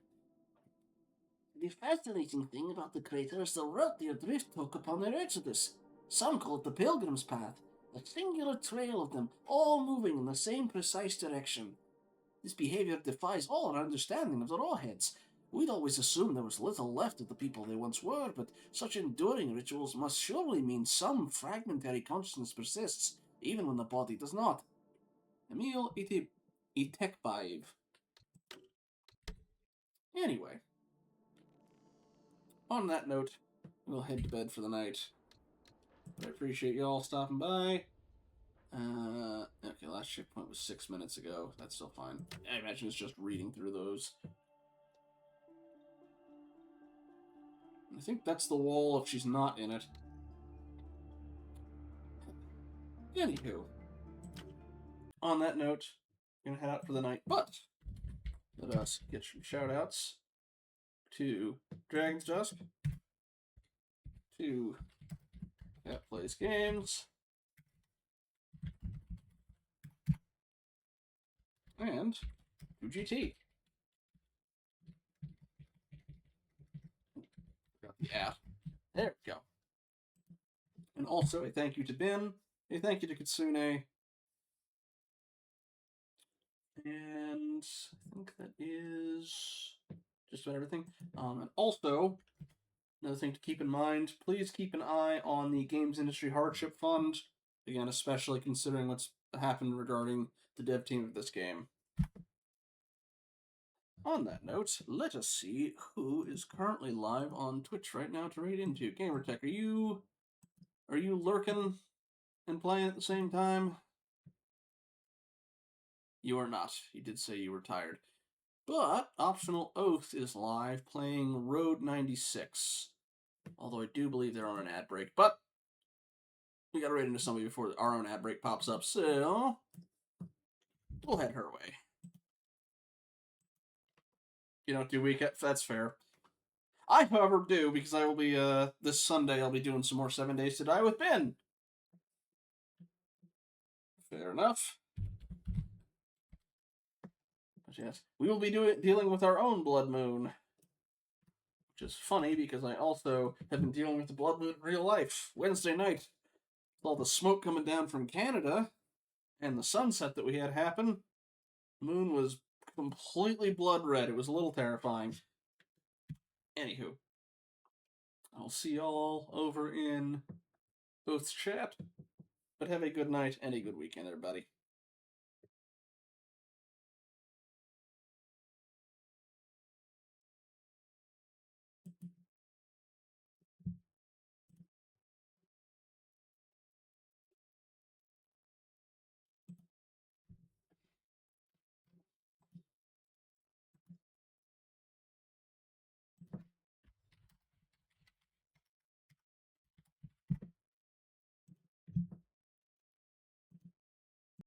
[SPEAKER 1] The fascinating thing about the crater is the route the Adrift took upon their exodus. Some call it the Pilgrim's Path, a singular trail of them, all moving in the same precise direction. This behavior defies all our understanding of the Rawheads. We'd always assumed there was little left of the people they once were, but such enduring rituals must surely mean some fragmentary consciousness persists, even when the body does not. Emil Itekbaev. Anyway. On that note, we'll head to bed for the night. But I appreciate you all stopping by. Okay, last checkpoint was 6 minutes ago. That's still fine. I imagine it's just reading through those. I think that's the wall if she's not in it. Anywho. On that note, I'm gonna head out for the night, but let us get some shoutouts to Dragon's Dusk, to Cat Plays Games, and to GT. Yeah. There we go. And also a thank you to Ben, a thank you to Kitsune, and I think that is just about everything. And also, another thing to keep in mind, please keep an eye on the Games Industry Hardship Fund. Again, especially considering what's happened regarding the dev team of this game. On that note, let us see who is currently live on Twitch right now to raid into. Gamertech, are you lurking and playing at the same time? You are not. You did say you were tired. But Optional Oath is live playing Road 96. Although I do believe they're on an ad break. But we gotta raid into somebody before our own ad break pops up, so we'll head her way. You don't do weekend? That's fair. I, however, do, because I will be, this Sunday, I'll be doing some more 7 Days to Die with Ben. Fair enough. But yes, we will be dealing with our own blood moon. Which is funny, because I also have been dealing with the blood moon in real life. Wednesday night, with all the smoke coming down from Canada, and the sunset that we had happen, the moon was completely blood red. It was a little terrifying. Anywho, I'll see y'all over in Oath's chat. But have a good night and a good weekend, everybody.